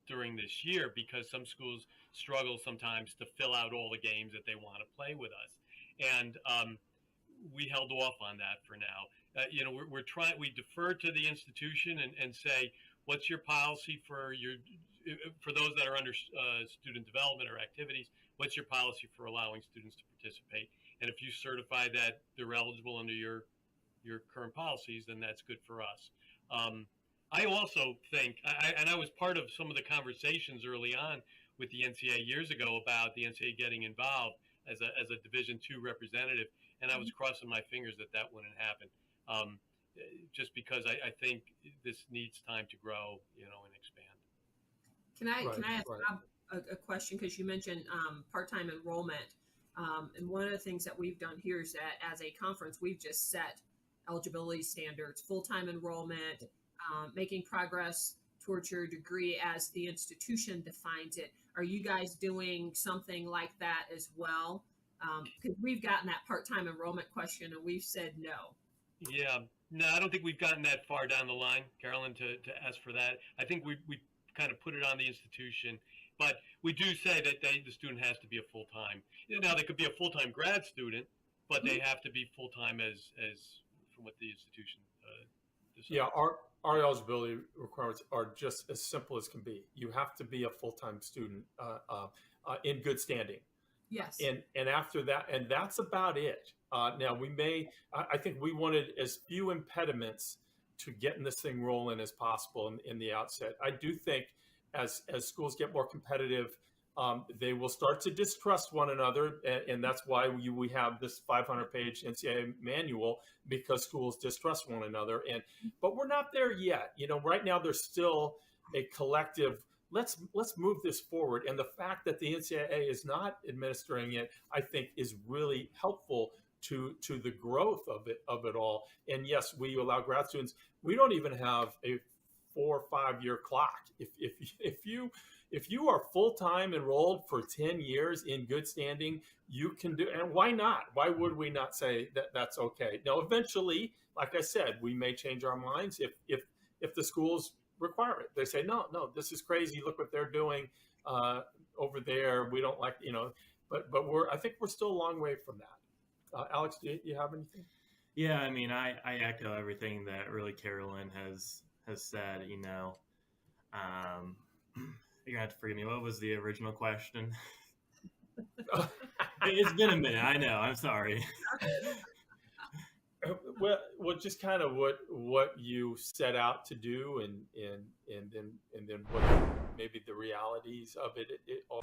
during this year, because some schools struggle sometimes to fill out all the games that they want to play with us. And we held off on that for now. You know, we defer to the institution and say, what's your policy for those that are under student development or activities? What's your policy for allowing students to participate? And if you certify that they're eligible under your current policies, then that's good for us. I also think, and I was part of some of the conversations early on with the NCAA years ago about the NCAA getting involved as a Division II representative, and I was crossing my fingers that wouldn't happen, just because I think this needs time to grow, you know, and expand. Can I ask a question, because you mentioned part-time enrollment, and one of the things that we've done here is that as a conference, we've just set eligibility standards, full-time enrollment, making progress towards your degree as the institution defines it. Are you guys doing something like that as well? Because we've gotten that part-time enrollment question and we've said no. Yeah, no, I don't think we've gotten that far down the line, Carolyn, to ask for that. I think we kind of put it on the institution, but we do say that the student has to be a full-time. Now, they could be a full-time grad student, but they have to be full-time as from what the institution decides. Yeah, our eligibility requirements are just as simple as can be. You have to be a full-time student in good standing. Yes. And after that, and that's about it. Now I think we wanted as few impediments to getting this thing rolling as possible in the outset. I do think as schools get more competitive, they will start to distrust one another, and that's why we have this 500-page NCAA manual, because schools distrust one another. But we're not there yet. You know, right now there's still a collective. Let's move this forward, and the fact that the NCAA is not administering it, I think, is really helpful to the growth of it all. And yes, we allow grad students. We don't even have a 4 or 5 year clock. If you are full-time enrolled for 10 years in good standing, you can do, and why not? Why would we not say that that's okay? Now, eventually, like I said, we may change our minds if the schools require it. They say, no, this is crazy. Look what they're doing over there. We don't like, you know, but I think we're still a long way from that. Alex, do you have anything? Yeah, I mean, I echo everything that really Carolyn has said. You know, you're gonna have to forgive me. What was the original question? It's been a minute. I know. I'm sorry. Well, just kind of what you set out to do, and then what maybe the realities of it all.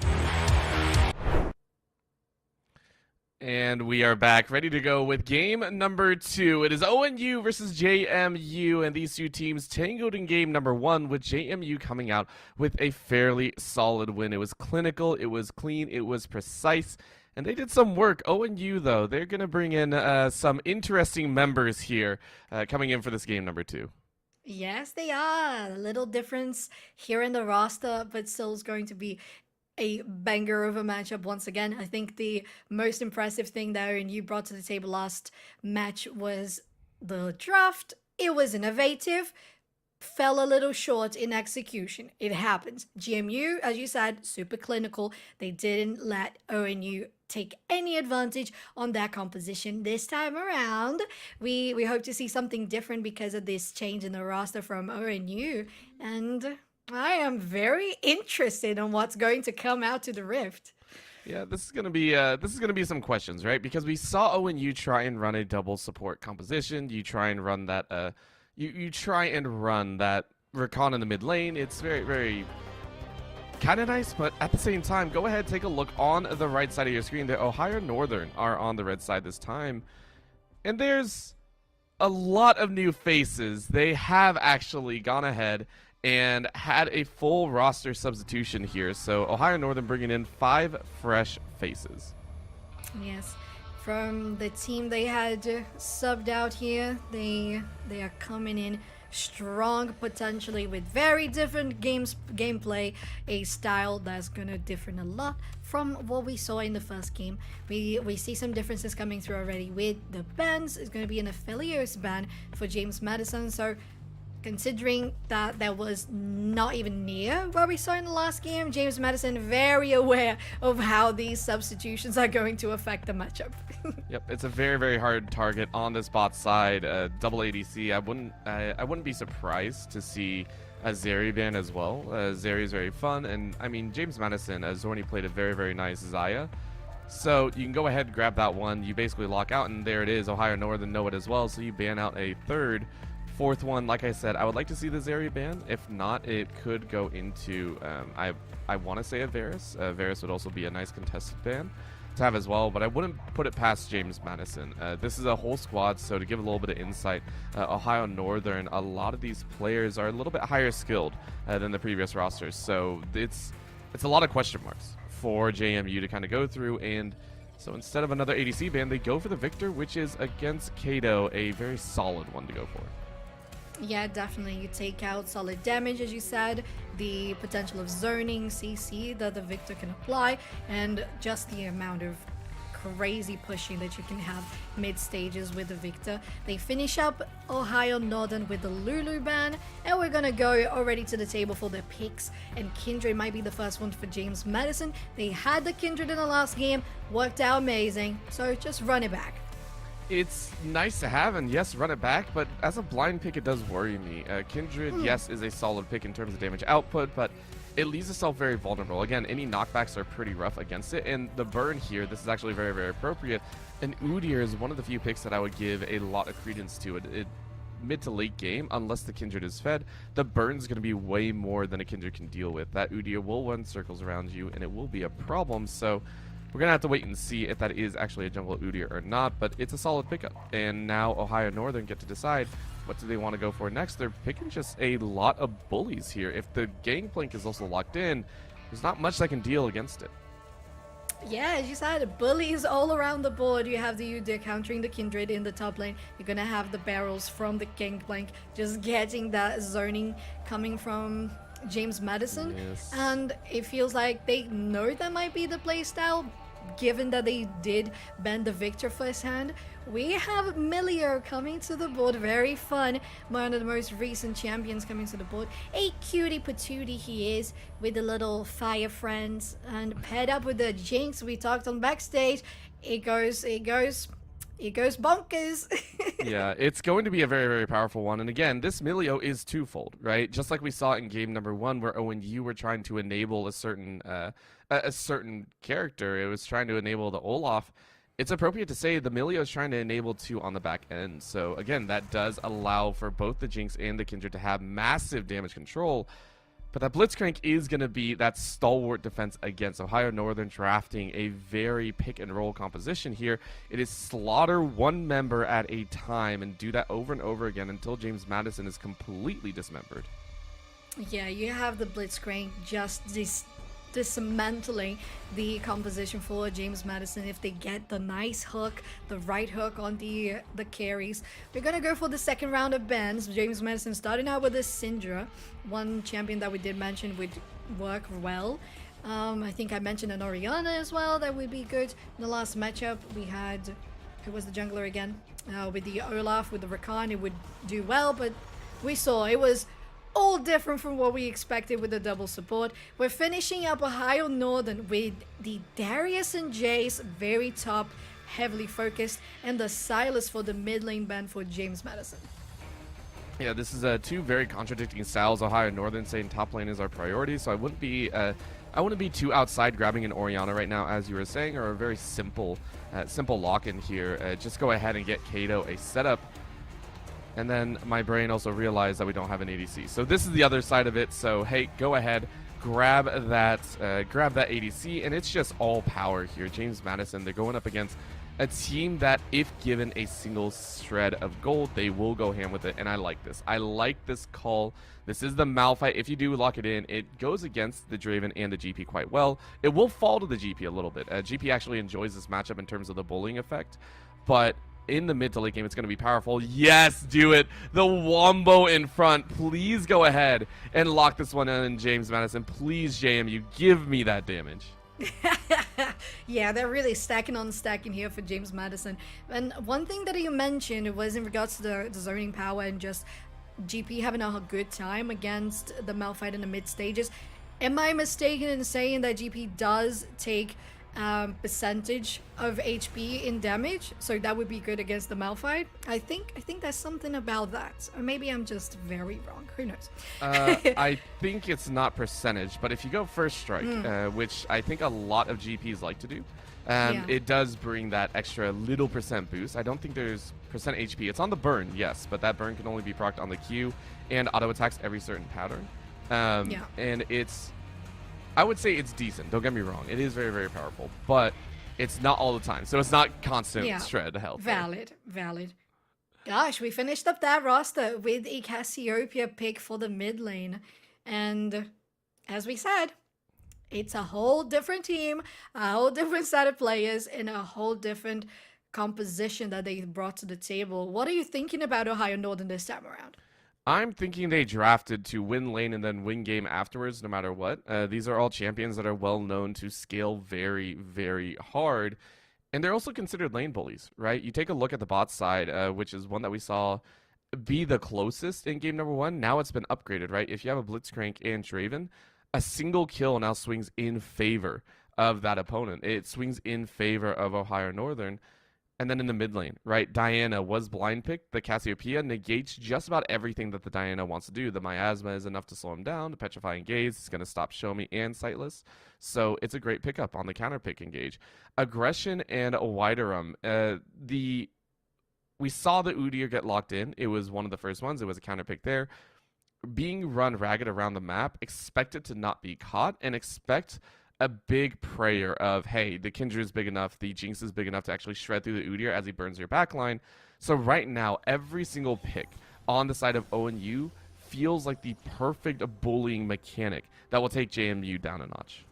And we are back, ready to go with game number 2. It is ONU versus JMU, and these two teams tangled in game number 1, with JMU coming out with a fairly solid win. It was clinical, it was clean, it was precise, and they did some work. ONU, though, they're going to bring in some interesting members here coming in for this game number 2. Yes, they are. A little difference here in the roster, but still is going to be a banger of a matchup once again. I think the most impressive thing that ONU brought to the table last match was the draft. It was innovative, fell a little short in execution. It happens. GMU, as you said, super clinical. They didn't let ONU take any advantage on that composition this time around. We hope to see something different because of this change in the roster from ONU, and I am very interested in what's going to come out to the Rift. Yeah, this is gonna be some questions, right? Because we saw ONU try and run a double support composition. You try and run that you try and run that recon in the mid lane. It's very, very kind of nice, but at the same time, go ahead, take a look on the right side of your screen. The Ohio Northern are on the red side this time. And there's a lot of new faces. They have actually gone ahead and had a full roster substitution here. So Ohio Northern bringing in 5 fresh faces. Yes. From the team they had subbed out here, they are coming in strong, potentially with very different gameplay, a style that's gonna differ a lot from what we saw in the first game. We see some differences coming through already with the bans. It's gonna be an Affiliates ban for James Madison, so considering that was not even near what we saw in the last game, James Madison very aware of how these substitutions are going to affect the matchup. Yep, it's a very, very hard target on this bot side. Double ADC, I wouldn't be surprised to see a Zeri ban as well. Zeri is very fun, and I mean, James Madison, Zorni played a very, very nice Zaya. So you can go ahead and grab that one. You basically lock out, and there it is. Ohio Northern know it as well, so you ban out a third. Fourth one, like I said, I would like to see the Zeri ban. If not, it could go into, I want to say a Varus. Varus would also be a nice contested ban to have as well, but I wouldn't put it past James Madison. This is a whole squad, so to give a little bit of insight, Ohio Northern, a lot of these players are a little bit higher skilled than the previous rosters, so it's a lot of question marks for JMU to kind of go through, and so instead of another ADC ban, they go for the Victor, which is against Kato, a very solid one to go for. Yeah, definitely. You take out solid damage, as you said, the potential of zoning, CC that the Victor can apply, and just the amount of crazy pushing that you can have mid stages with the Victor. They finish up Ohio Northern with the Lulu ban, and we're gonna go already to the table for the picks, and Kindred might be the first one for James Madison. They had the Kindred in the last game, worked out amazing, so just run it back. It's nice to have, and yes, run it back, but as a blind pick, it does worry me. Kindred, yes, is a solid pick in terms of damage output, but it leaves itself very vulnerable. Again, any knockbacks are pretty rough against it, and the burn here, this is actually very, very appropriate. And Udyr is one of the few picks that I would give a lot of credence to. It mid to late game, unless the Kindred is fed, the burn's going to be way more than a Kindred can deal with. That Udyr will run circles around you, and it will be a problem, so we're going to have to wait and see if that is actually a jungle Udyr or not, but it's a solid pickup. And now Ohio Northern get to decide what do they want to go for next. They're picking just a lot of bullies here. If the Gangplank is also locked in, there's not much that can deal against it. Yeah, as you said, bullies all around the board. You have the Udyr countering the Kindred in the top lane. You're going to have the barrels from the Gangplank just getting that zoning coming from James Madison. Yes. And it feels like they know that might be the playstyle, given that they did ban the Victor first hand. We have Milio coming to the board, very fun, one of the most recent champions coming to the board. A cutie patootie he is, with the little fire friends, and paired up with the Jinx we talked on backstage. It goes bonkers. Yeah, it's going to be a very, very powerful one. And again, this Milio is twofold, right? Just like we saw in game number 1, where ONU were trying to enable a certain character. It was trying to enable the Olaf. It's appropriate to say the Milio is trying to enable 2 on the back end. So again, that does allow for both the Jinx and the Kindred to have massive damage control. But that Blitzcrank is going to be that stalwart defense against Ohio Northern, drafting a very pick-and-roll composition here. It is slaughter one member at a time and do that over and over again until James Madison is completely dismembered. Yeah, you have the Blitzcrank just dismantling the composition for James Madison if they get the nice hook, the right hook on the carries. We're gonna go for the second round of bans. James Madison starting out with a Syndra, one champion that we did mention would work well. I think I mentioned an Orianna as well that would be good. In the last matchup we had, who was the jungler again? With the Olaf, with the Rakan, it would do well, but we saw it was all different from what we expected with the double support. We're finishing up Ohio Northern with the Darius and Jace very top, heavily focused, and the Silas for the mid lane ban for James Madison. Yeah, this is 2 very contradicting styles. Ohio Northern saying top lane is our priority, so I wouldn't be too outside grabbing an Orianna right now, as you were saying, or a very simple lock-in here. Just go ahead and get Kato a setup. And then my brain also realized that we don't have an ADC. So this is the other side of it. So hey, go ahead, grab that ADC, and it's just all power here. James Madison, they're going up against a team that, if given a single shred of gold, they will go ham with it, and I like this. I like this call. This is the Malphite. If you do lock it in, it goes against the Draven and the GP quite well. It will fall to the GP a little bit. GP actually enjoys this matchup in terms of the bullying effect, but in the mid to late game, it's going to be powerful. Yes, do it. The Wombo in front. Please go ahead and lock this one in, James Madison. Please, JMU, give me that damage. Yeah, they're really stacking on stacking here for James Madison. And one thing that you mentioned was in regards to the zoning power and just GP having a good time against the Malphite in the mid stages. Am I mistaken in saying that GP does take percentage of HP in damage, so that would be good against the Malphite? I think there's something about that, or maybe I'm just very wrong. Who knows? I think it's not percentage, but if you go first strike, which I think a lot of GPs like to do, it does bring that extra little percent boost. I don't think there's percent HP. It's on the burn, yes, but that burn can only be procced on the Q and auto attacks every certain pattern. And I would say it's decent. Don't get me wrong. It is very, very powerful, but it's not all the time. So it's not constant shred health. Valid. Gosh, we finished up that roster with a Cassiopeia pick for the mid lane. And as we said, it's a whole different team, a whole different set of players, and a whole different composition that they brought to the table. What are you thinking about Ohio Northern this time around? I'm thinking they drafted to win lane and then win game afterwards, no matter what. These are all champions that are well known to scale very, very hard. And they're also considered lane bullies, right? You take a look at the bot side, which is one that we saw be the closest in game number 1. Now it's been upgraded, right? If you have a Blitzcrank and Draven, a single kill now swings in favor of that opponent. It swings in favor of Ohio Northern. And then in the mid lane, right, Diana was blind picked. The Cassiopeia negates just about everything that the Diana wants to do. The Miasma is enough to slow him down. The Petrifying Gaze is going to stop Show Me and Sightless. So it's a great pickup on the counter pick engage. Aggression and Widerum. We saw the Udyr get locked in. It was one of the first ones. It was a counter pick there. Being run ragged around the map, expect it to not be caught, and expect a big prayer of, hey, the Kindred is big enough, the Jinx is big enough to actually shred through the Udyr as he burns your backline. So right now, every single pick on the side of ONU feels like the perfect bullying mechanic that will take JMU down a notch.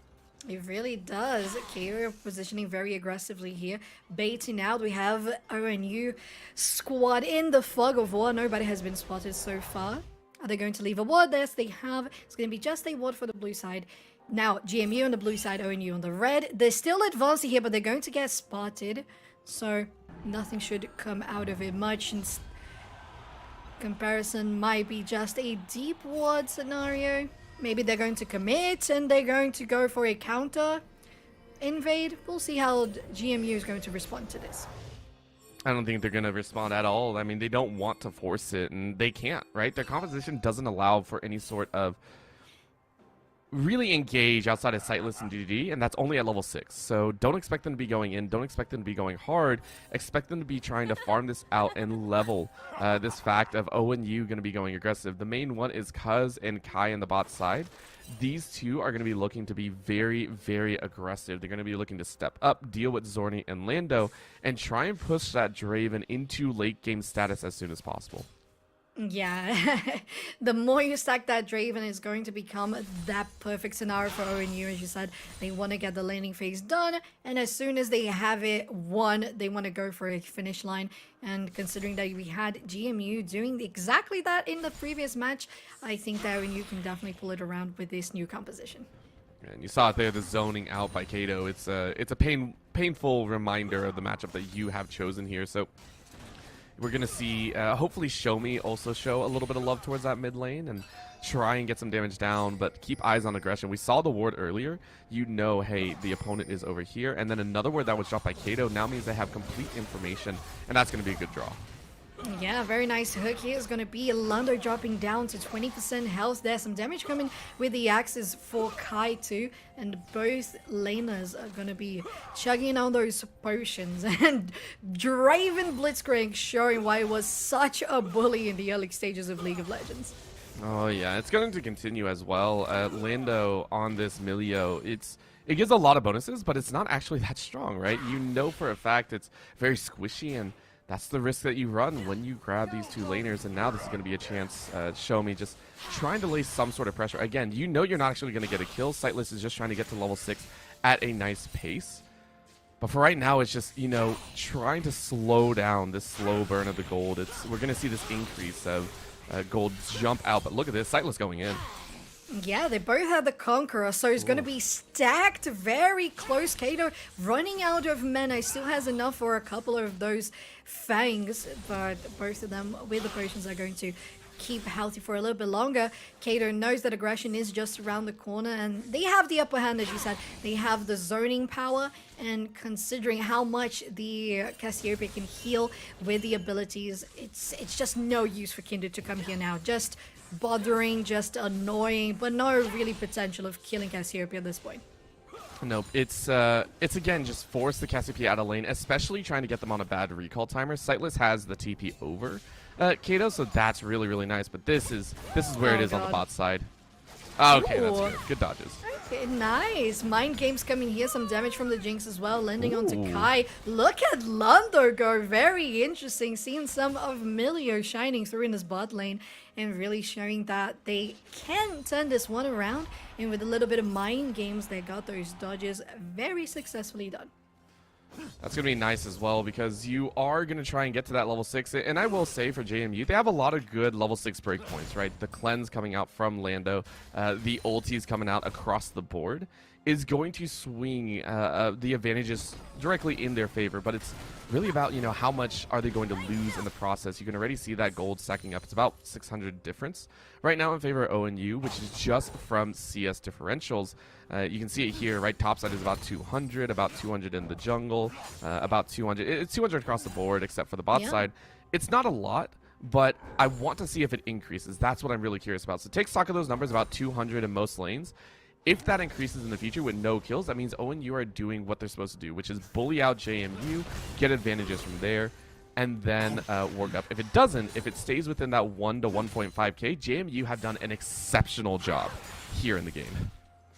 It really does. KO positioning very aggressively here. Baiting out, we have ONU squad in the fog of war. Nobody has been spotted so far. Are they going to leave a ward? Yes, they have. It's going to be just a ward for the blue side. Now, GMU on the blue side, ONU on the red. They're still advancing here, but they're going to get spotted. So, nothing should come out of it much. And comparison might be just a deep ward scenario. Maybe they're going to commit and they're going to go for a counter invade. We'll see how GMU is going to respond to this. I don't think they're going to respond at all. I mean, they don't want to force it, and they can't, right? Their composition doesn't allow for any sort of really engage outside of Sightless and DDD, and that's only at level 6. So don't expect them to be going in. Don't expect them to be going hard. Expect them to be trying to farm this out and level this fact of ONU going to be going aggressive. The main one is Kuz and Kai on the bot side. These two are going to be looking to be very, very aggressive. They're going to be looking to step up, deal with Zorni and Lando, and try and push that Draven into late game status as soon as possible. Yeah, the more you stack that Draven is going to become that perfect scenario for ONU. As you said, they want to get the laning phase done, and as soon as they have it won, they want to go for a finish line. And considering that we had GMU doing exactly that in the previous match, I think that ONU can definitely pull it around with this new composition. And you saw it there, the zoning out by Kato. It's a painful reminder of the matchup that you have chosen here. So we're going to see, hopefully Show Me also show a little bit of love towards that mid lane and try and get some damage down, but keep eyes on aggression. We saw the ward earlier. You know, hey, the opponent is over here. And then another ward that was dropped by Kato now means they have complete information, and that's going to be a good draw. Yeah, very nice hook here is going to be Lando dropping down to 20% health. There's some damage coming with the axes for Kai too, and both laners are going to be chugging on those potions. And Draven Blitzcrank showing why it was such a bully in the early stages of League of Legends. Oh yeah, it's going to continue as well. Lando on this Milio, it gives a lot of bonuses, but it's not actually that strong, right? You know for a fact it's very squishy, and that's the risk that you run when you grab these two laners. And now this is going to be a chance. Show me just trying to lay some sort of pressure. Again, you know you're not actually going to get a kill. Sightless is just trying to get to level 6 at a nice pace. But for right now, it's just, you know, trying to slow down this slow burn of the gold. We're going to see this increase of gold jump out. But look at this, Sightless going in. Yeah, they both have the Conqueror, so it's going to be stacked very close. Kato running out of mana, still has enough for a couple of those fangs, but both of them with the potions are going to keep healthy for a little bit longer. Kato knows that aggression is just around the corner, and they have the upper hand, as you said. They have the zoning power, and considering how much the Cassiopeia can heal with the abilities, it's just no use for Kindred to come here now. Just bothering, just annoying, but no really potential of killing Cassiopeia at this point. Nope, it's again just force the Cassiopeia out of lane, especially trying to get them on a bad recall timer. Sightless has the TP over Kato, so that's really, really nice. But this is where it is on the bot side. Okay, that's good. Good dodges. Okay, nice. Mind games coming here. Some damage from the Jinx as well, landing onto Kai. Look at Lando go. Very interesting. Seeing some of Milio shining through in his bot lane and really showing that they can turn this one around. And with a little bit of mind games, they got those dodges very successfully done. That's going to be nice as well, because you are going to try and get to that level 6. And I will say for JMU, they have a lot of good level 6 breakpoints, right? The cleanse coming out from Lando, the ultis coming out across the board is going to swing the advantages directly in their favor. But it's really about, you know, how much are they going to lose in the process. You can already see that gold stacking up. It's about 600 difference right now in favor of ONU, which is just from CS differentials. You can see it here, right? Top side is about 200, about 200 in the jungle, about 200. It's 200 across the board, except for the bot side. It's not a lot, but I want to see if it increases. That's what I'm really curious about. So take stock of those numbers, about 200 in most lanes. If that increases in the future with no kills, that means ONU are doing what they're supposed to do, which is bully out JMU, get advantages from there, and then work up. If it doesn't, if it stays within that 1 to 1.5k, JMU have done an exceptional job here in the game.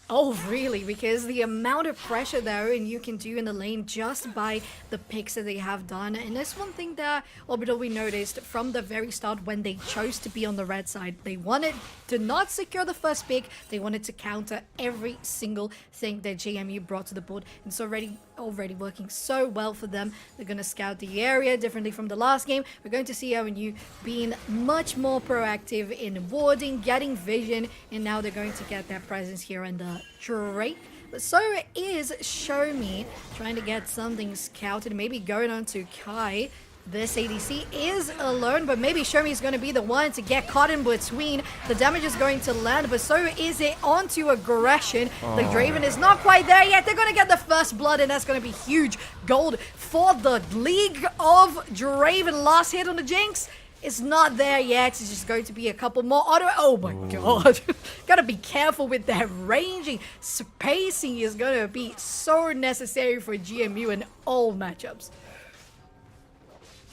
Oh, really? Because the amount of pressure there and you can do in the lane just by the picks that they have done. And that's one thing that Orbital we noticed from the very start when they chose to be on the red side. They wanted to not secure the first pick. They wanted to counter every single thing that JMU brought to the board. And it's already working so well for them. They're going to scout the area differently from the last game. We're going to see ONU being much more proactive in warding, getting vision, and now they're going to get their presence here in the Drake. But so is Show Me trying to get something scouted, maybe going on to Kai. This ADC is alone, but maybe Show Me is going to be the one to get caught in between. The damage is going to land, but so is it onto aggression. The Draven is not quite there yet. They're going to get the first blood, and that's going to be huge gold for the League of Draven. Last hit on the Jinx. It's not there yet. It's just going to be a couple more auto. Oh my god. Gotta be careful with that ranging. Spacing is gonna be so necessary for GMU in all matchups.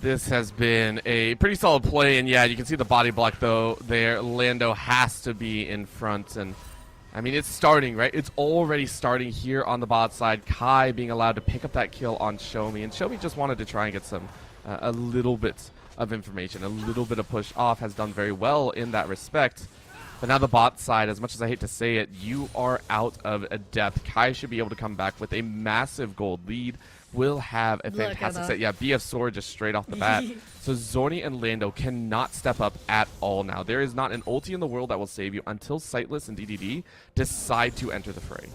This has been a pretty solid play, and yeah, you can see the body block though there. Lando has to be in front, and I mean, it's starting, right? It's already starting here on the bot side. Kai being allowed to pick up that kill on Show Me, and Show Me just wanted to try and get some, a little bit of information, a little bit of push off, has done very well in that respect. But now the bot side, as much as I hate to say it, you are out of a depth. Kai should be able to come back with a massive gold lead. Will have a fantastic set. Yeah, BF Sword just straight off the bat. So Zorni and Lando cannot step up at all now. There is not an ulti in the world that will save you until Sightless and DDD decide to enter the fray.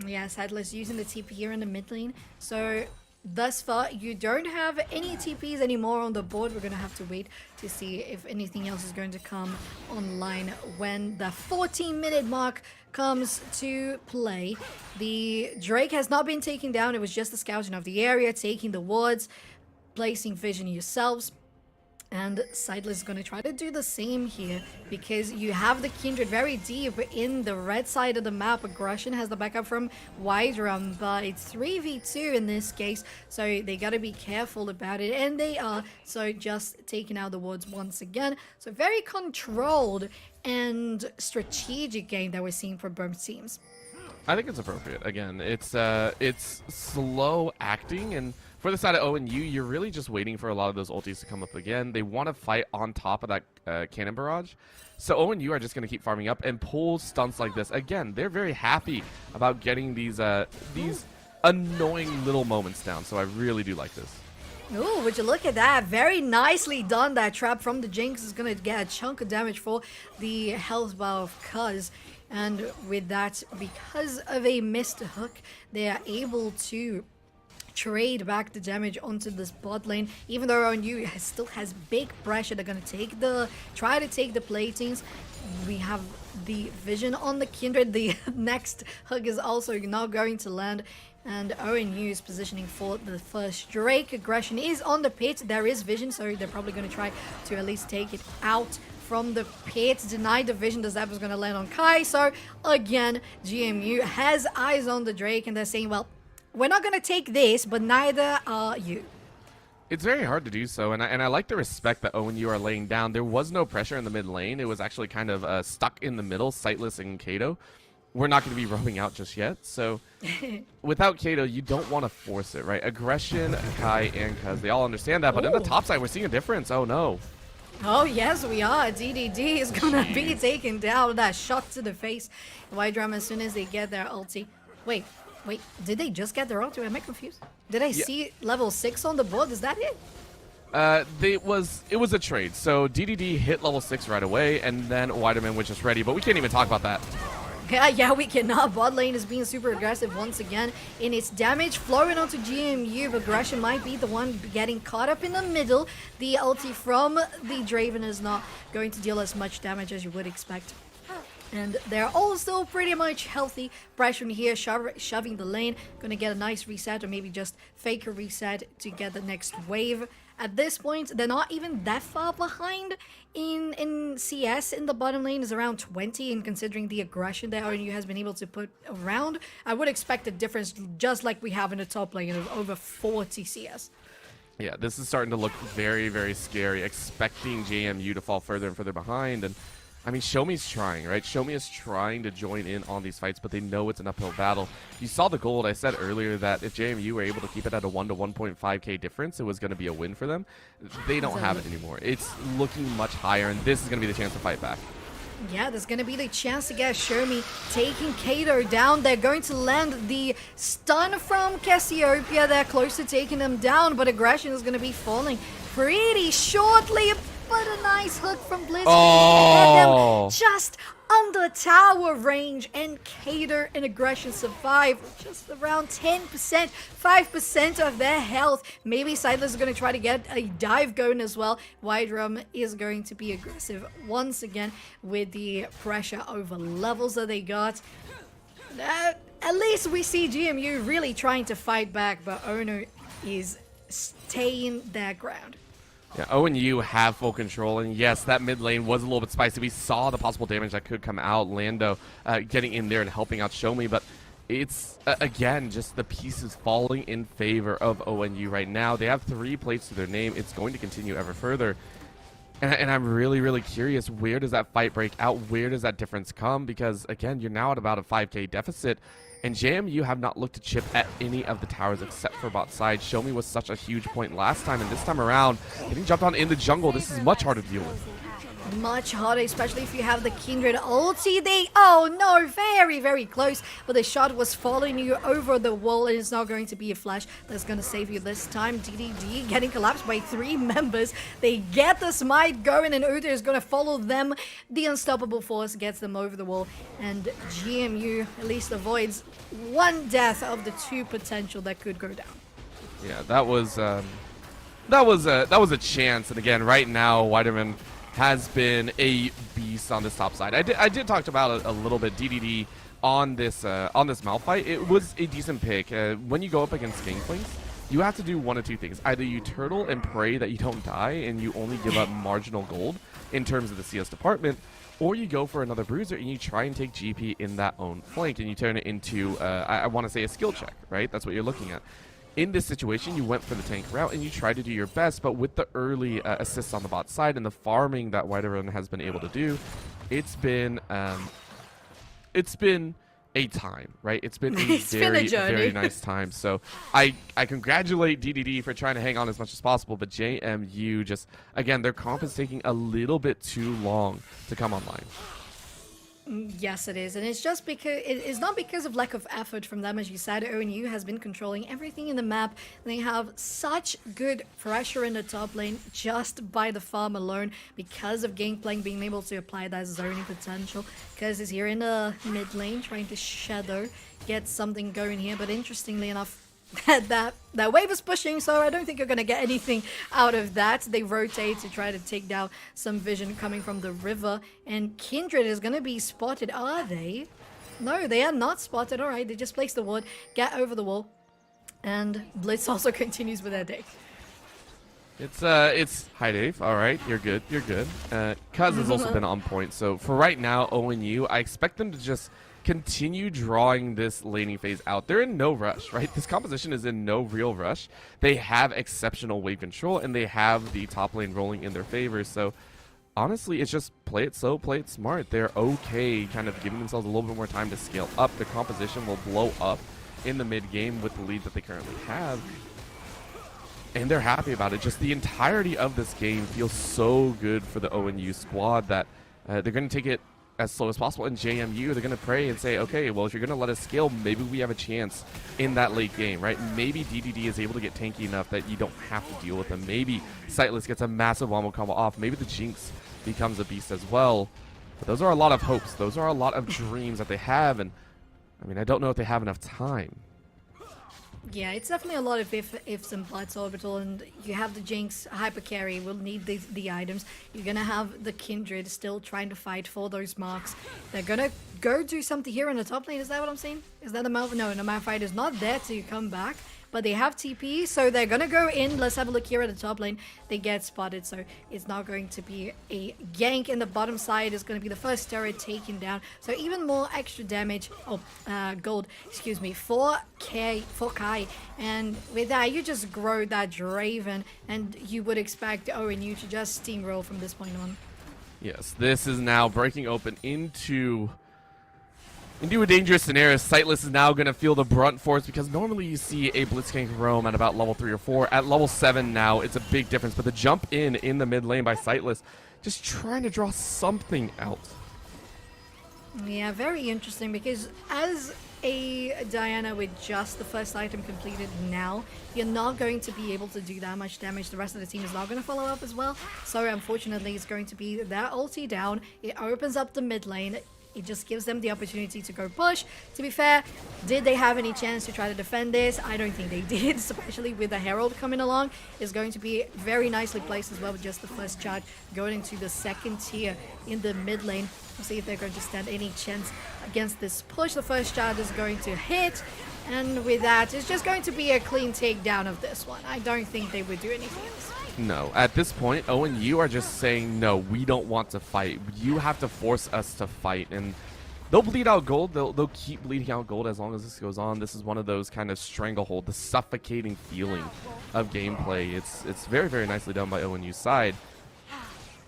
Yeah, Sightless using the TP here in the mid lane. So thus far, you don't have any TPs anymore on the board. We're going to have to wait to see if anything else is going to come online when the 14-minute mark comes to play. The Drake has not been taken down. It was just the scouting of the area, taking the wards, placing vision yourselves. And Sightless is going to try to do the same here because you have the Kindred very deep in the red side of the map. Aggression has the backup from Widrum, but it's 3v2 in this case, so they got to be careful about it, and they are. So just taking out the wards once again. So very controlled and strategic game that we're seeing from both teams. I think it's appropriate. Again, it's slow acting, and for the side of ONU, you're really just waiting for a lot of those ultis to come up again. They want to fight on top of that cannon barrage. So ONU are just going to keep farming up and pull stunts like this. Again, they're very happy about getting these annoying little moments down. So I really do like this. Oh, would you look at that? Very nicely done. That trap from the Jinx is going to get a chunk of damage for the health bar of Cuz. And with that, because of a missed hook, they are able to trade back the damage onto this bot lane. Even though ONU still has big pressure, they're going to try to take the platings. We have the vision on the Kindred. The next hook is also not going to land. And ONU is positioning for the first Drake. Aggression is on the pit. There is vision, so they're probably going to try to at least take it out from the pit. Denied the vision. The zap is going to land on Kai. So again, GMU has eyes on the Drake, and they're saying, well, we're not going to take this, but neither are you. It's very hard to do so, and I like the respect that ONU are laying down. There was no pressure in the mid lane. It was actually kind of stuck in the middle, Sightless and Kato. We're not going to be roaming out just yet, so without Kato, you don't want to force it, right? Aggression, Kai, and Cuz, they all understand that, but in the top side, we're seeing a difference. Oh, no. Oh, yes, we are. DDD is going to be taken down. That shot to the face. White Drum, as soon as they get their ulti. Wait, did they just get their ulti? Am I confused? Did I see level 6 on the board? Is that it? It was a trade. So DDD hit level 6 right away, and then Widerman was just ready, but we can't even talk about that. Yeah, we cannot. Bot lane is being super aggressive once again in its damage flowing onto GMU. Aggression might be the one getting caught up in the middle. The ulti from the Draven is not going to deal as much damage as you would expect. And they're all still pretty much healthy. Pressure here, shoving the lane. Gonna get a nice reset, or maybe just fake a reset to get the next wave. At this point, they're not even that far behind in CS. In the bottom lane is around 20, and considering the aggression that ONU has been able to put around, I would expect a difference just like we have in the top lane of over 40 CS. Yeah, this is starting to look very, very scary, expecting JMU to fall further and further behind. And I mean, Shomi's trying, right? Shomi is trying to join in on these fights, but they know it's an uphill battle. You saw the gold. I said earlier that if JMU were able to keep it at a 1 to 1.5k difference, it was going to be a win for them. They don't have it anymore. It's looking much higher, and this is going to be the chance to fight back. Yeah, there's going to be the chance to get Shomi taking Kato down. They're going to land the stun from Cassiopeia. They're close to taking them down, but aggression is going to be falling pretty shortly. But a nice hook from Blizzard. Oh. Just under tower range, and Kato and aggression survive with just around 10%, 5% of their health. Maybe Sightless is going to try to get a dive going as well. Widerum is going to be aggressive once again with the pressure over levels that they got. At least we see GMU really trying to fight back, but ONU is staying their ground. Yeah, ONU have full control, and yes, that mid lane was a little bit spicy. We saw the possible damage that could come out. Lando getting in there and helping out Shomi, but it's, again, just the pieces falling in favor of ONU right now. They have 3 plates to their name. It's going to continue ever further. And I'm really, really curious, where does that fight break out? Where does that difference come? Because, again, you're now at about a 5k deficit. And JMU have not looked to chip at any of the towers except for bot side. Shomi was such a huge point last time, and this time around, getting jumped on in the jungle, this is much harder to deal with. Much harder, especially if you have the Kindred ulti. Oh no, very, very close. But the shot was following you over the wall, and it's not going to be a flash that's going to save you this time. DDD getting collapsed by 3 members. They get the smite going, and Uta is going to follow them. The unstoppable force gets them over the wall, and GMU at least avoids 1 death of the 2 potential that could go down. Yeah, that was a chance. And again, right now, Widerman has been a beast on this top side. I did talk about it a little bit. DDD on this Malphite, it was a decent pick. When you go up against Gangplanks, you have to do 1 of 2 things. Either you turtle and pray that you don't die and you only give up marginal gold in terms of the CS department, or you go for another bruiser and you try and take GP in that own flank and you turn it into, I want to say, a skill check, right? That's what you're looking at. in this situation, you went for the tank route and you tried to do your best, but with the early assists on the bot side and the farming that Whiterun has been able to do, it's been a time, right? It's been a very nice time. So I congratulate DDD for trying to hang on as much as possible, but JMU just, again, their comp is taking a little bit too long to come online. Yes, it is, and it's just because it's not because of lack of effort from them. As you said, ONU has been controlling everything in the map. They have such good pressure in the top lane just by the farm alone, because of Gangplank being able to apply that zoning potential. Because he's here in the mid lane trying to shadow, get something going here. But interestingly enough, that wave is pushing, so I don't think you're gonna get anything out of that. They rotate to try to take down some vision coming from the river, and Kindred is gonna be spotted. Are they? No, they are not spotted. All right, they just place the ward, get over the wall, and Blitz also continues with their day. It's hi Dave. All right, you're good. Kuz has also been on point. So for right now, ONU, I expect them to just continue drawing this laning phase out. They're in no rush, right? This composition is in no real rush. They have exceptional wave control, and they have the top lane rolling in their favor. So honestly, it's just play it slow, play it smart. They're okay kind of giving themselves a little bit more time to scale up. The composition will blow up in the mid game with the lead that they currently have. And they're happy about it. Just the entirety of this game feels so good for the ONU squad that they're going to take it as slow as possible. In JMU, they're going to pray and say, okay, well, if you're going to let us scale, maybe we have a chance in that late game, right? Maybe DDD is able to get tanky enough that you don't have to deal with them. Maybe Sightless gets a massive wombo combo off. Maybe the Jinx becomes a beast as well. But those are a lot of hopes. Those are a lot of dreams that they have. And, I mean, I don't know if they have enough time. Yeah, it's definitely a lot of ifs and buts, Orbital, and you have the Jinx hyper carry, will need the items. You're gonna have the Kindred still trying to fight for those marks. They're gonna go do something here in the top lane, is that what I'm saying? Is that the Malphite? No, the Malphite is not there to come back, but they have TP, so they're gonna go in. Let's have a look here at the top lane. They get spotted, so it's not going to be a gank in the bottom side. It's gonna be the first turret taken down, so even more extra damage, gold, excuse me, for Kai, and with that, you just grow that Draven, and you would expect ONU to just steamroll from this point on. Yes, this is now breaking open into a dangerous scenario. Sightless is now going to feel the brunt force, because normally you see a Blitzcrank roam at about level 3 or 4. At level 7 now, it's a big difference. But the jump in the mid lane by Sightless, just trying to draw something out. Yeah, very interesting, because as a Diana with just the first item completed now, you're not going to be able to do that much damage. The rest of the team is not going to follow up as well. So unfortunately, it's going to be their ulti down. It opens up the mid lane. It just gives them the opportunity to go push. To be fair, did they have any chance to try to defend this? I don't think they did, especially with the Herald coming along. It's going to be very nicely placed as well with just the first charge going into the second tier in the mid lane. We'll see if they're going to stand any chance against this push. The first charge is going to hit, and with that, it's just going to be a clean takedown of this one. I don't think they would do anything else. No, at this point, ONU are just saying, no, we don't want to fight. You have to force us to fight. And they'll bleed out gold. They'll keep bleeding out gold as long as this goes on. This is one of those kind of stranglehold, the suffocating feeling of gameplay. It's very, very nicely done by ONU's side.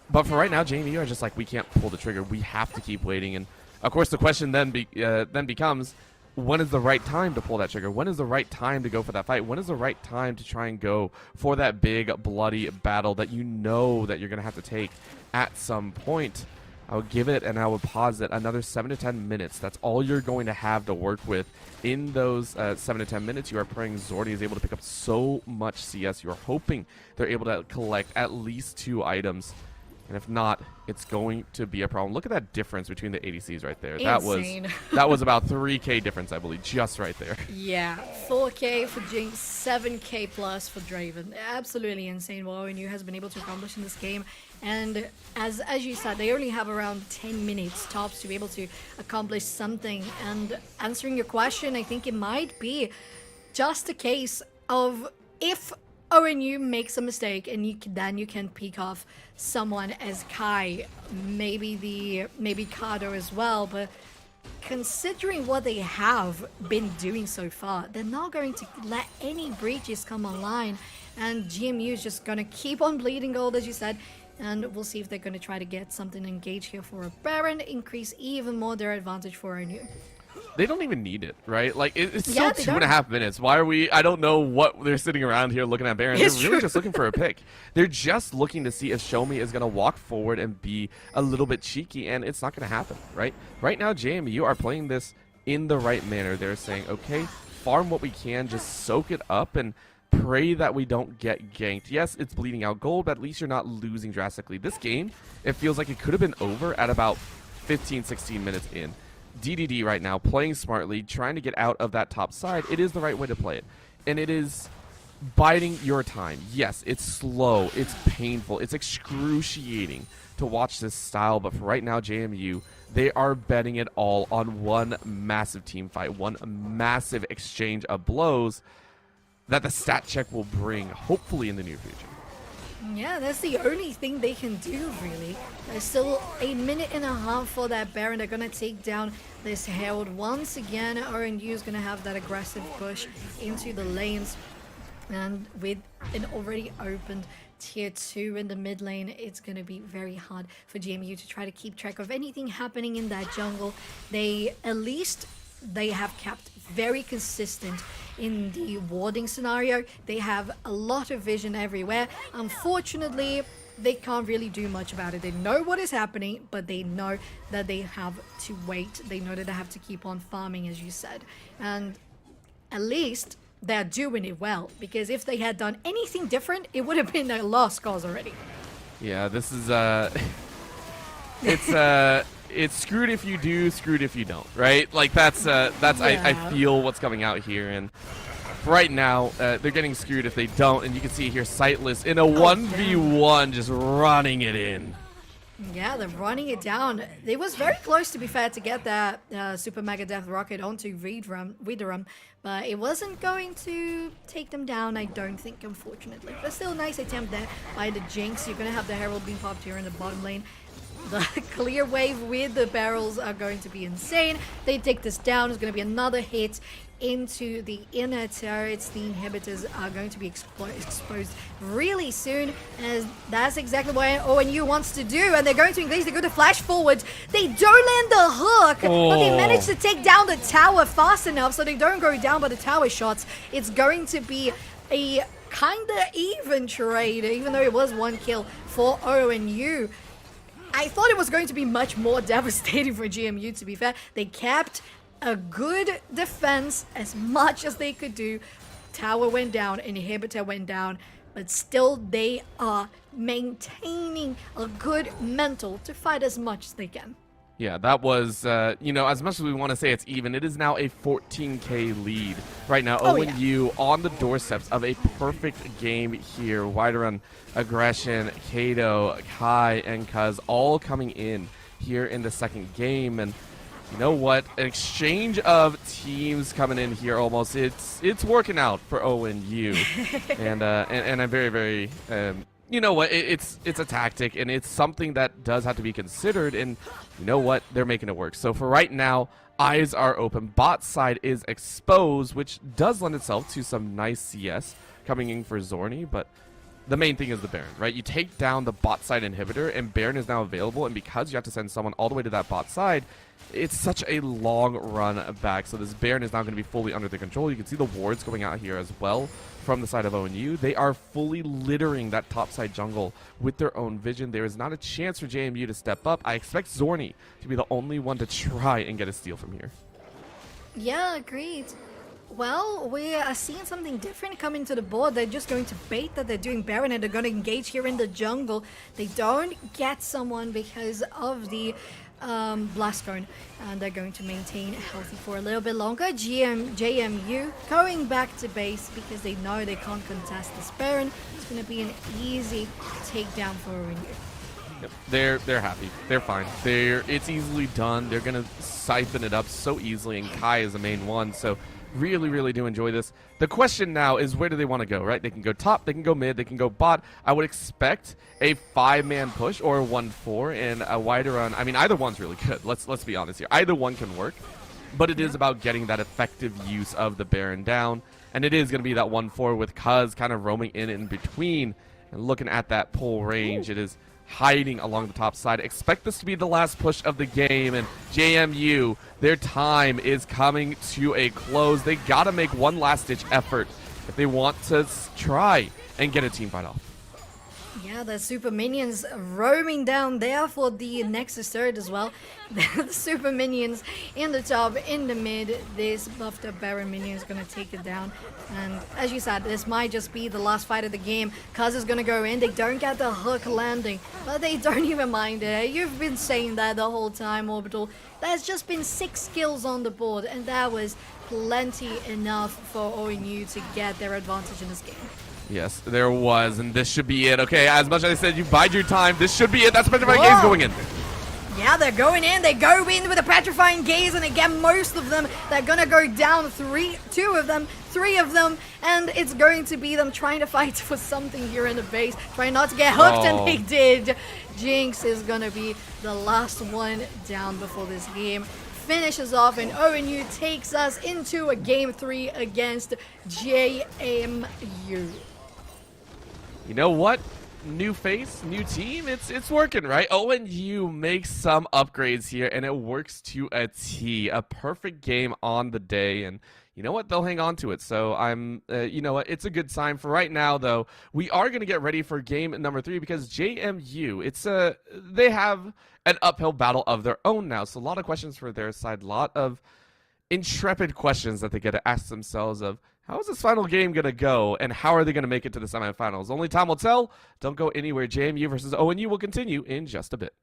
But for right now, JMU are just like, we can't pull the trigger. We have to keep waiting. And, of course, the question then becomes, when is the right time to pull that trigger? When is the right time to go for that fight? When is the right time to try and go for that big, bloody battle that you know that you're going to have to take at some point? I would give it, and I would pause it, another 7 to 10 minutes. That's all you're going to have to work with. In those 7 to 10 minutes, you are praying Zordi is able to pick up so much CS. You are hoping they're able to collect at least 2 items. And if not, it's going to be a problem. Look at that difference between the ADCs right there. Insane. That was about 3K difference, I believe, just right there. Yeah, 4K for Jinx, 7K plus for Draven. Absolutely insane what ONU has been able to accomplish in this game. And as you said, they only have around 10 minutes tops to be able to accomplish something. And answering your question, I think it might be just a case of if ONU makes a mistake and then you can pick off someone as Kai, maybe Kado as well, but considering what they have been doing so far, they're not going to let any breaches come online. And JMU is just going to keep on bleeding gold, as you said. And we'll see if they're going to try to get something engaged here for a Baron, increase even more their advantage for ONU. They don't even need it, right? Like, it's still Yeah, 2.5 minutes. Why are we... I don't know what they're sitting around here looking at Baron. They're really just looking for a pick. They're just looking to see if Shomi is going to walk forward and be a little bit cheeky, and it's not going to happen, right? Right now, JMU are playing this in the right manner. They're saying, okay, farm what we can, just soak it up, and pray that we don't get ganked. Yes, it's bleeding out gold, but at least you're not losing drastically. This game, it feels like it could have been over at about 15, 16 minutes in. DDD right now, playing smartly, trying to get out of that top side. It is the right way to play it. And it is biding your time. Yes, it's slow, it's painful, it's excruciating to watch this style, but for right now, JMU, they are betting it all on one massive team fight, one massive exchange of blows that the stat check will bring, hopefully in the near future. Yeah, that's the only thing they can do, really. There's still a minute and a half for that Baron. They're going to take down this Herald once again. ONU is going to have that aggressive push into the lanes. And with an already opened tier 2 in the mid lane, it's going to be very hard for JMU to try to keep track of anything happening in that jungle. At least they have kept very consistent in the warding scenario. They have a lot of vision everywhere. Unfortunately, they can't really do much about it. They know what is happening, but they know that they have to wait. They know that they have to keep on farming, as you said. And at least they're doing it well, because if they had done anything different, it would have been a lost cause already. Yeah, this is it's screwed if you do, screwed if you don't, right? Like that's Yeah. I feel what's coming out here, and right now they're getting screwed if they don't, and you can see here Sightless in a 1v1 just running it in. Yeah, they're running it down. It was very close, to be fair, to get that Super Mega Death Rocket onto Widerum, but it wasn't going to take them down, I don't think, unfortunately. But still a nice attempt there by the Jinx. You're going to have the Herald being popped here in the bottom lane. The clear wave with the barrels are going to be insane. They take this down. It's going to be another hit into the inner turrets. The inhibitors are going to be exposed really soon, as that's exactly what ONU wants to do. And they're going to engage. They go to flash forward. They don't land the hook, but they manage to take down the tower fast enough so they don't go down by the tower shots. It's going to be a kind of even trade, even though it was one kill for ONU. I thought it was going to be much more devastating for JMU, to be fair. They kept a good defense as much as they could do. Tower went down, inhibitor went down, but still they are maintaining a good mental to fight as much as they can. Yeah, that was, you know, as much as we want to say it's even, it is now a 14k lead right now. ONU on the doorsteps of a perfect game here. Widerun, Aggression, Kato, Kai, and Kuz all coming in here in the second game. And you know what? An exchange of teams coming in here almost. It's working out for ONU. and I'm very, very... you know what, it's a tactic, and it's something that does have to be considered, and you know what, they're making it work. So for right now, eyes are open. Bot side is exposed, which does lend itself to some nice CS coming in for Zorni, but the main thing is the Baron, right? You take down the bot side inhibitor, and Baron is now available, and because you have to send someone all the way to that bot side, it's such a long run back. So this Baron is now going to be fully under the control. You can see the wards going out here as well from the side of ONU. They are fully littering that top side jungle with their own vision. There is not a chance for JMU to step up. I expect Zorni to be the only one to try and get a steal from here. Yeah, agreed. Well, we are seeing something different coming to the board. They're just going to bait that they're doing Baron, and they're going to engage here in the jungle. They don't get someone because of the Blast Cone, and they're going to maintain healthy for a little bit longer. JMU going back to base because they know they can't contest this Baron. It's going to be an easy takedown for ONU. Yep. They're happy. They're fine. It's easily done. They're going to siphon it up so easily, and Kai is the main one. So Really, really do enjoy this. The question now is, where do they want to go, right? They can go top, they can go mid, they can go bot. I would expect a 5-man push or a 1-4 and a wider run. I mean, either one's really good. Let's be honest here. Either one can work, but it is about getting that effective use of the Baron down, and it is going to be that 1-4 with Cuz kind of roaming in between and looking at that pull range. It is hiding along the top side. Expect this to be the last push of the game, and JMU, their time is coming to a close. They gotta make one last-ditch effort if they want to try and get a team fight off. Yeah, the super minions roaming down there for the Nexus turret as well. The super minions in the top, in the mid. This buffed up Baron minion is going to take it down. And as you said, this might just be the last fight of the game. Cuz is going to go in. They don't get the hook landing, but they don't even mind it. You've been saying that the whole time, Orbital. There's just been 6 kills on the board, and that was plenty enough for ONU to get their advantage in this game. Yes, there was, and this should be it. Okay, as much as I said, you bide your time. This should be it. That's Petrifying Gaze going in. Yeah, they're going in. They go in with a Petrifying Gaze, and again, most of them, they're going to go down. 3 of them, and it's going to be them trying to fight for something here in the base, trying not to get hooked, and they did. Jinx is going to be the last one down before this game finishes off, and ONU takes us into a game 3 against JMU. You know what? New face, new team, it's working, right? ONU makes some upgrades here, and it works to a T. A perfect game on the day, and you know what? They'll hang on to it. So you know what? It's a good sign. For right now, though, we are going to get ready for game number 3 because JMU, they have an uphill battle of their own now. So a lot of questions for their side, a lot of intrepid questions that they get to ask themselves of, how is this final game going to go, and how are they going to make it to the semifinals? Only time will tell. Don't go anywhere. JMU versus ONU will continue in just a bit.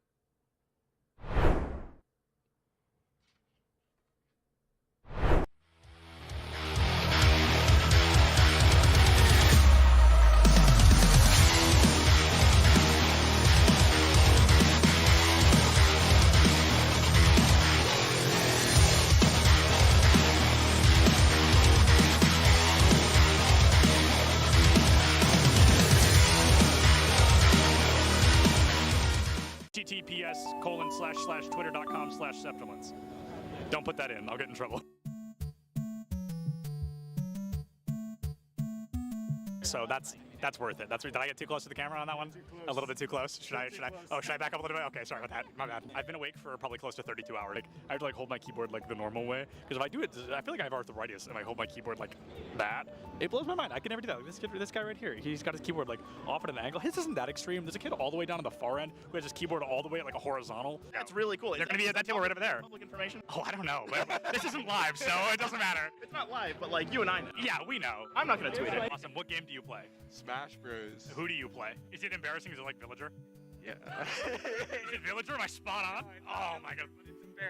https://twitter.com/septilence. Don't put that in. I'll get in trouble. So that's worth it. Did I get too close to the camera on that one? A little bit too close? Should I back up a little bit? Okay, sorry about that. My bad. I've been awake for probably close to 32 hours. Like, I have to hold my keyboard the normal way, because if I do it, I feel like I have arthritis and I hold my keyboard like that. It blows my mind. I can never do that. This guy right here, he's got his keyboard off at an angle. His isn't that extreme. There's a kid all the way down on the far end who has his keyboard all the way at a horizontal. That's really cool. They're going to be at that table right over there. Public information? Oh, I don't know. This isn't live, so it doesn't matter. It's not live, but you and I know. Yeah, we know. I'm not going to tweet it. Awesome. What game do you play? Smash Bros. Who do you play? Is it embarrassing? Is it like Villager? Yeah. Is it Villager? Am I spot on? Oh my god.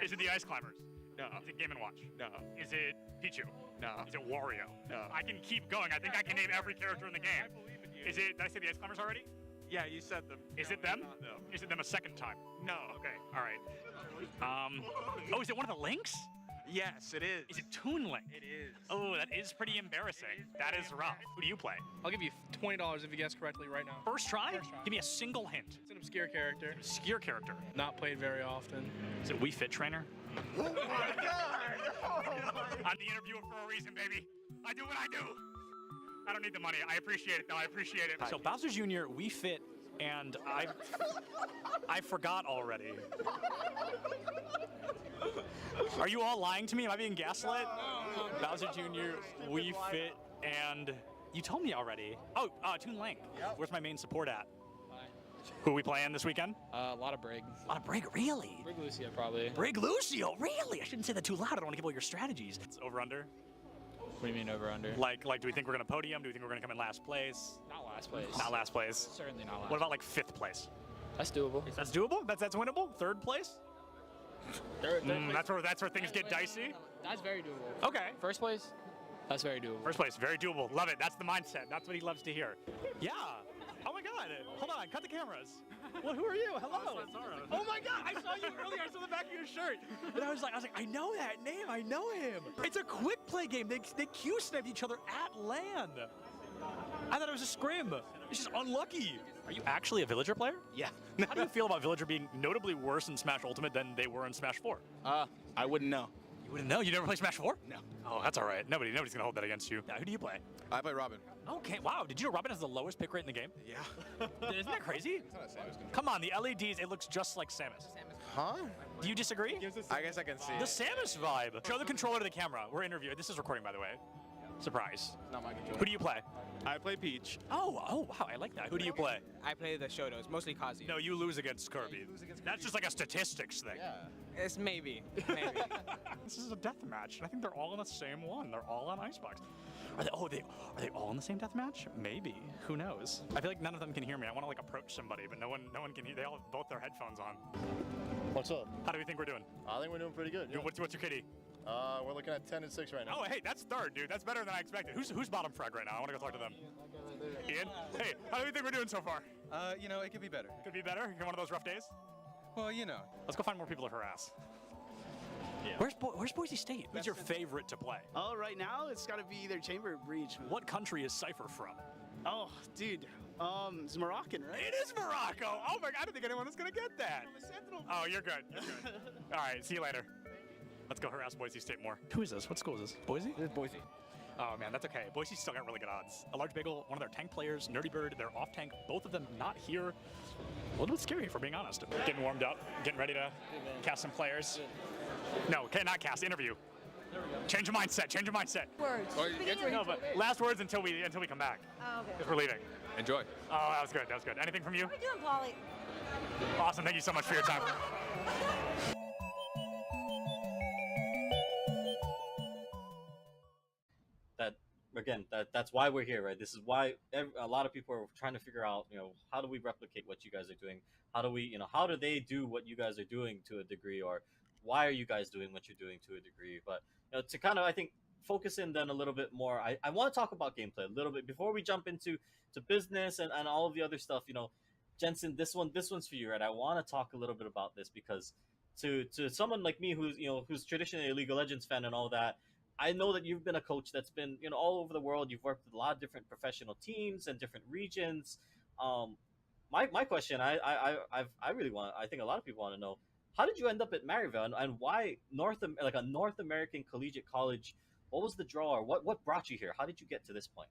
Is it the Ice Climbers? No. Is it Game & Watch? No. Is it Pichu? No. Is it Wario? No. I can keep going. I think I can name every character in the game. Is it? Did I say the Ice Climbers already? Yeah, you said them. Is it them? No. Is it them a second time? No. Okay. All right. Oh, is it one of the Links? Yes, it is. Is it Toon Link? It is. Oh, that is pretty embarrassing. That is rough. Who do you play? I'll give you $20 if you guess correctly right now. First try? Give me a single hint. It's an obscure character. Obscure character. Not played very often. Is it Wii Fit Trainer? Oh my god! I'm the interviewer for a reason, baby. I do what I do. I don't need the money. I appreciate it, though. I appreciate it. So Bowser Jr., Wii Fit, and I forgot already. Are you all lying to me? Am I being gaslit? No. Bowser Jr., Wii Fit, and you told me already. Oh, Toon Link. Yep. Where's my main support at? Who are we playing this weekend? A lot of Brig. A lot of Brig, really? Brig Lucio, probably. Brig Lucio, really? I shouldn't say that too loud. I don't want to give away your strategies. It's over-under? What do you mean over-under? Like, do we think we're going to podium? Do we think we're going to come in last place? Not last place. Not last place? Certainly not last. What about, 5th place? That's doable. That's doable? That's winnable? 3rd place? Third place. That's where things get dicey? That's very doable. Okay. First place? That's very doable. First place, very doable. Love it. That's the mindset. That's what he loves to hear. Yeah. Oh my god. Hold on. Cut the cameras. Well, who are you? Hello. Oh my God! I saw you earlier. I saw the back of your shirt, and I was like, I know that name. I know him. It's a quick play game. They Q sniped each other at land. I thought it was a scrim. It's just unlucky. Are you actually a Villager player? Yeah. How do you feel about Villager being notably worse in Smash Ultimate than they were in Smash 4? I wouldn't know. You wouldn't know? You never play Smash 4? No. Oh, that's all right. Nobody's gonna hold that against you. Who do you play? I play Robin. Okay, wow. Did you know Robin has the lowest pick rate in the game? Yeah. Isn't that crazy? Come on, the LEDs, it looks just like Samus. Huh? Do you disagree? I guess I can see The it. Samus vibe. Show the controller to the camera. We're interviewing. This is recording, by the way. Surprise. Not my controller. Who do you play? I play Peach. Oh, wow, I like that. Who do you play? I play the Shotos, mostly Kazi. No, you lose against Kirby. That's just like a statistics thing. Yeah. It's maybe. This is a death match, and I think they're all in the same one. They're all on Icebox. Are they all in the same death match? Maybe. Who knows? I feel like none of them can hear me. I want to like approach somebody, but no one can hear. They all have both their headphones on. What's up? How do we think we're doing? I think we're doing pretty good. Yeah. What's your kitty? We're looking at 10 and 6 right now. Oh, hey, that's third, dude. That's better than I expected. Who's bottom frag right now? I want to go talk to them. Ian? Hey, how do you think we're doing so far? It could be better. Could be better? You're one of those rough days? Well, Let's go find more people to harass. Yeah. Where's Boise State? Who's your favorite to play? Oh, right now it's got to be either Chamber or Breach. What country is Cypher from? Oh, dude. It's Moroccan, right? It is Morocco! Oh my God, I don't think anyone is gonna get that. Oh, you're good. You're good. All right, see you later. Let's go harass Boise State more. Who is this? What school is this? Boise? This is Boise. Oh man, that's okay. Boise's still got really good odds. A Large Bagel, one of their tank players, Nerdy Bird, they're off tank. Both of them not here. A little bit scary, if we're being honest. Getting warmed up, getting ready to cast some players. No, okay, not cast, interview. Change your mindset, change your mindset. Words. No, but last words until we come back. Oh, okay. Because we're leaving. Enjoy. Oh, that was good, that was good. Anything from you? How are you doing, Polly? Awesome, thank you so much for your time. That's why we're here, right? This is why a lot of people are trying to figure out, how do we replicate what you guys are doing? How do they do what you guys are doing to a degree, or why are you guys doing what you're doing to a degree? But to kind of, I think, focus in then a little bit more, I want to talk about gameplay a little bit before we jump into business and all of the other stuff. Jensen, this one's for you, right? I want to talk a little bit about this because to someone like me who's traditionally a League of Legends fan and all that, I know that you've been a coach that's been all over the world. You've worked with a lot of different professional teams and different regions. My question, I think a lot of people want to know, how did you end up at Maryville, and why a North American collegiate college? What was the draw, or what brought you here? How did you get to this point?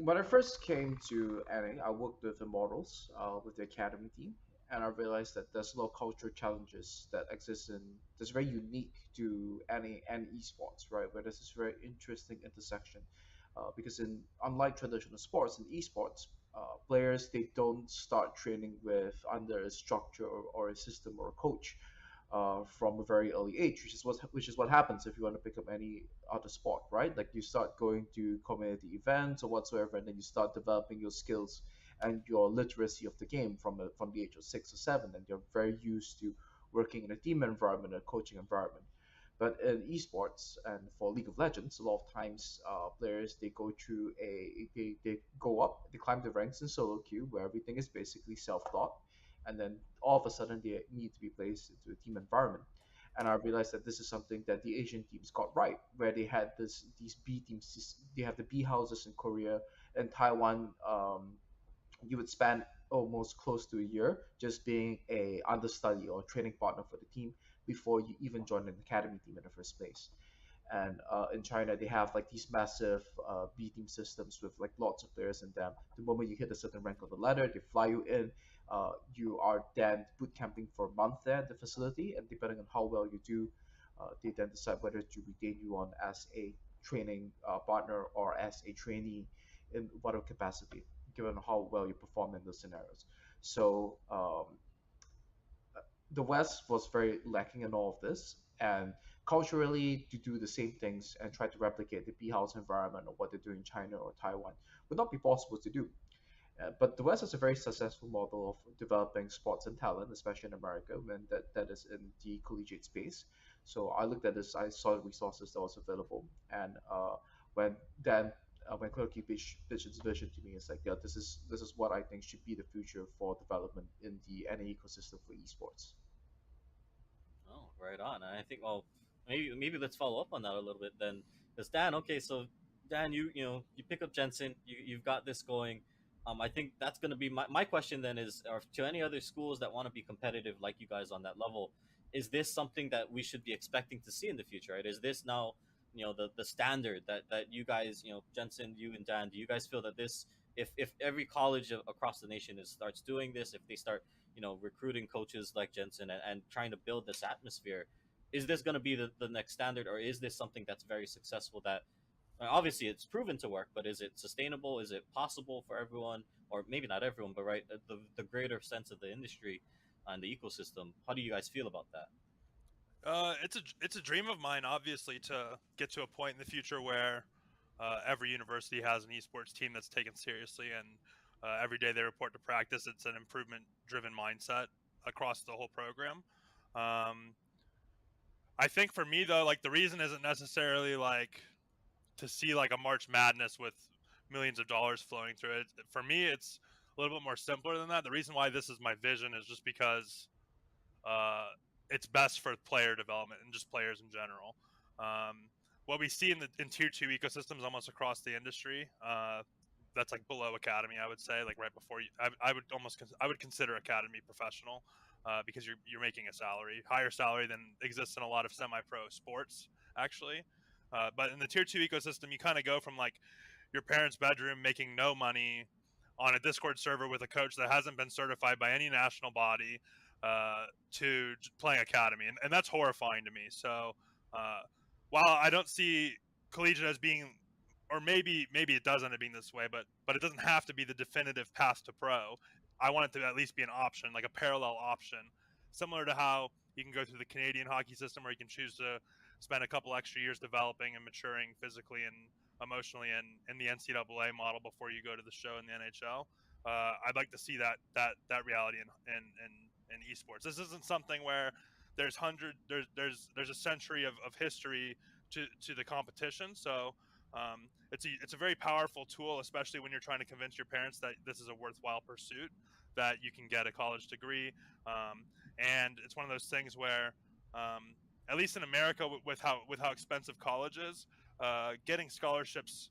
When I first came to NA, I worked with Immortals, with the academy team, and I realized that there's a lot of cultural challenges that exist that's very unique to NA and esports, right? Where there's this very interesting intersection, because unlike traditional sports, in esports, players, they don't start training under a structure or a system or a coach. From a very early age, which is what happens if you want to pick up any other sport, right? Like you start going to community events or whatsoever, and then you start developing your skills and your literacy of the game from the age of 6 or 7, and you're very used to working in a team environment, a coaching environment. But in esports and for League of Legends, a lot of times players, they go through they go up, they climb the ranks in solo queue where everything is basically self-taught, and then all of a sudden they need to be placed into a team environment. And I realized that this is something that the Asian teams got right, where they had these B teams. They have the B houses in Korea and Taiwan. You would spend almost close to a year just being a understudy or training partner for the team before you even join an academy team in the first place. And in China, they have like these massive B team systems with like lots of players in them. The moment you hit a certain rank on the ladder, they fly you in. You are then boot camping for a month there at the facility, and depending on how well you do, they then decide whether to retain you on as a training partner or as a trainee in whatever capacity, given how well you perform in those scenarios. So the West was very lacking in all of this, and culturally to do the same things and try to replicate the B house environment or what they do in China or Taiwan would not be possible to do. But the West has a very successful model of developing sports and talent, especially in America, when that is in the collegiate space. So I looked at this, I saw the resources that was available, and when then when Clerky pitched his vision to me, it's like, yeah, this is what I think should be the future for development in the NA ecosystem for esports. Oh, right on. And I think, well, maybe let's follow up on that a little bit then. Because Dan, okay, so Dan, you pick up Jensen, you've got this going. I think that's going to be my question then is, or to any other schools that want to be competitive like you guys on that level, is this something that we should be expecting to see in the future? Right? Is this now, the standard that you guys, Jensen, you and Dan, do you guys feel that this, if every college across the nation starts doing this, if they start recruiting coaches like Jensen and trying to build this atmosphere, is this going to be the next standard, or is this something that's very successful that obviously it's proven to work, but is it sustainable? Is it possible for everyone, or maybe not everyone, but right, the greater sense of the industry and the ecosystem? How do you guys feel about that? It's a dream of mine, obviously, to get to a point in the future where every university has an esports team that's taken seriously, and every day they report to practice. It's an improvement-driven mindset across the whole program. I think for me though, like the reason isn't necessarily like to see like a March Madness with millions of dollars flowing through it. For me, it's a little bit more simpler than that. The reason why this is my vision is just because uh, it's best for player development and just players in general. What we see in tier two ecosystems almost across the industry, that's like below academy, I would say, like right before you, I would consider academy professional, because you're making a salary, higher salary than exists in a lot of semi-pro sports actually. But in the tier two ecosystem, you kind of go from like your parents' bedroom making no money on a Discord server with a coach that hasn't been certified by any national body, to playing academy, and that's horrifying to me. So uh, while I don't see collegiate as being, or maybe it does end up being this way, but it doesn't have to be the definitive path to pro. I want it to at least be an option, like a parallel option, similar to how you can go through the Canadian hockey system, where you can choose to spend a couple extra years developing and maturing physically and emotionally in the NCAA model before you go to the show in the NHL. I'd like to see that reality in esports. This isn't something where there's a century of history to the competition. So it's a very powerful tool, especially when you're trying to convince your parents that this is a worthwhile pursuit, that you can get a college degree. And it's one of those things where, at least in America, with how expensive college is, getting scholarships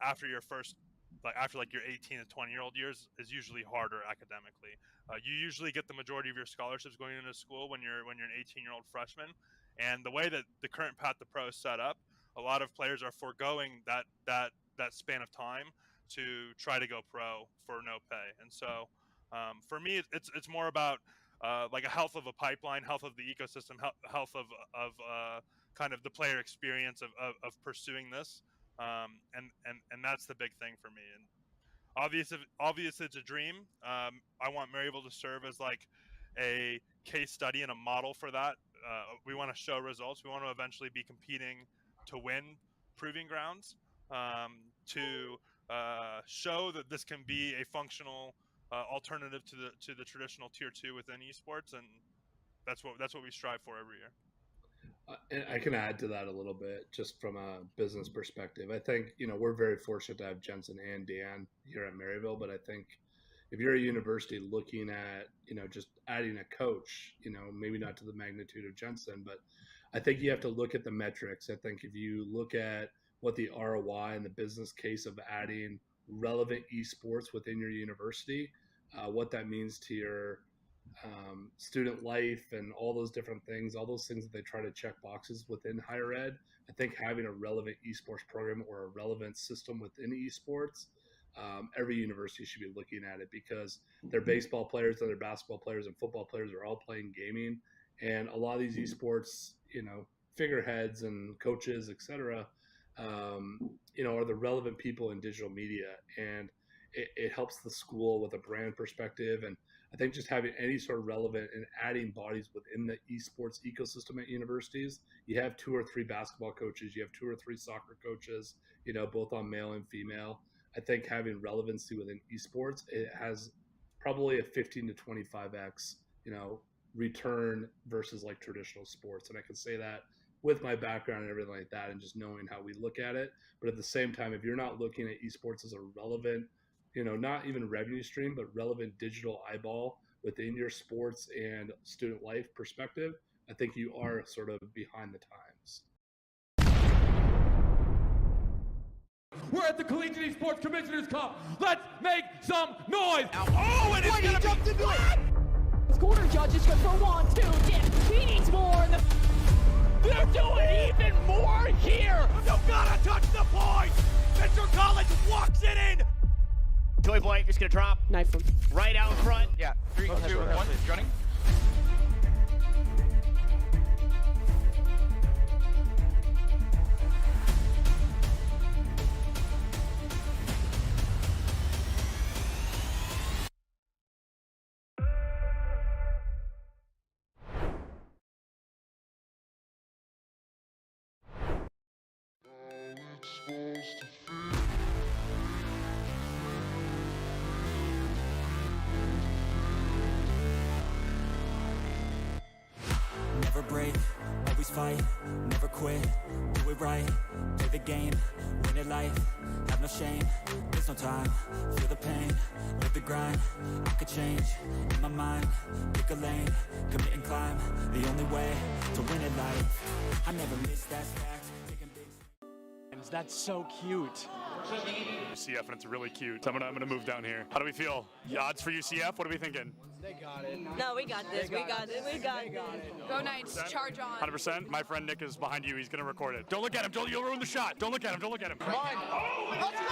after your first, like after like your 18 to 20-year-old years, is usually harder academically. You usually get the majority of your scholarships going into school when you're an 18-year-old freshman, and the way that the current path to pro is set up, a lot of players are foregoing that span of time to try to go pro for no pay. And so for me, it's more about like a health of a pipeline, health of the ecosystem, health of kind of the player experience of pursuing this, and that's the big thing for me. And obvious it's a dream. I want Maryville to serve as like a case study and a model for that. We want to show results. We want to eventually be competing to win proving grounds, to show that this can be a functional alternative to the traditional tier two within esports, and that's what we strive for every year. And I can add to that a little bit, just from a business perspective. I think, we're very fortunate to have Jensen and Dan here at Maryville, but I think if you're a university looking at, just adding a coach, maybe not to the magnitude of Jensen, but I think you have to look at the metrics. I think if you look at what the ROI and the business case of adding relevant esports within your university, what that means to your student life and all those different things, all those things that they try to check boxes within higher ed. I think having a relevant esports program or a relevant system within esports, every university should be looking at it, because their baseball players and their basketball players and football players are all playing gaming. And a lot of these esports, figureheads and coaches, etc., are the relevant people in digital media. And it helps the school with a brand perspective. And I think just having any sort of relevant and adding bodies within the esports ecosystem at universities, you have 2 or 3 basketball coaches, you have 2 or 3 soccer coaches, both on male and female. I think having relevancy within esports, it has probably a 15 to 25x, return versus like traditional sports. And I can say that with my background and everything like that, and just knowing how we look at it. But at the same time, if you're not looking at esports as a relevant, not even revenue stream, but relevant digital eyeball within your sports and student life perspective, I think you are sort of behind the times. We're at the Collegiate Esports Commissioners Cup. Let's make some noise. Oh, and it's gonna jumped into it. Corner judges go for 1, 2, yeah. He needs more. They're doing even more here. You gotta touch the point. Mr. College walks it in. Toy Boy is gonna drop. Knife him. Right out in front. Yeah, 3, 2, 1, running. Never break, always fight, never quit, do it right, play the game, win it life, have no shame, there's no time, feel the pain, live the grind, I could change, in my mind, pick a lane, commit and climb, the only way to win it life, I never miss that fact, taking big. That's so cute. UCF, and it's really cute. So I'm gonna move down here. How do we feel? The odds for UCF? What are we thinking? They got it. No, we got this. We got it. We got it. Go Knights. Charge on. 100%. My friend Nick is behind you. He's gonna record it. Don't look at him. You'll ruin the shot. Don't look at him. Don't look at him. Come on. Oh, Let's go!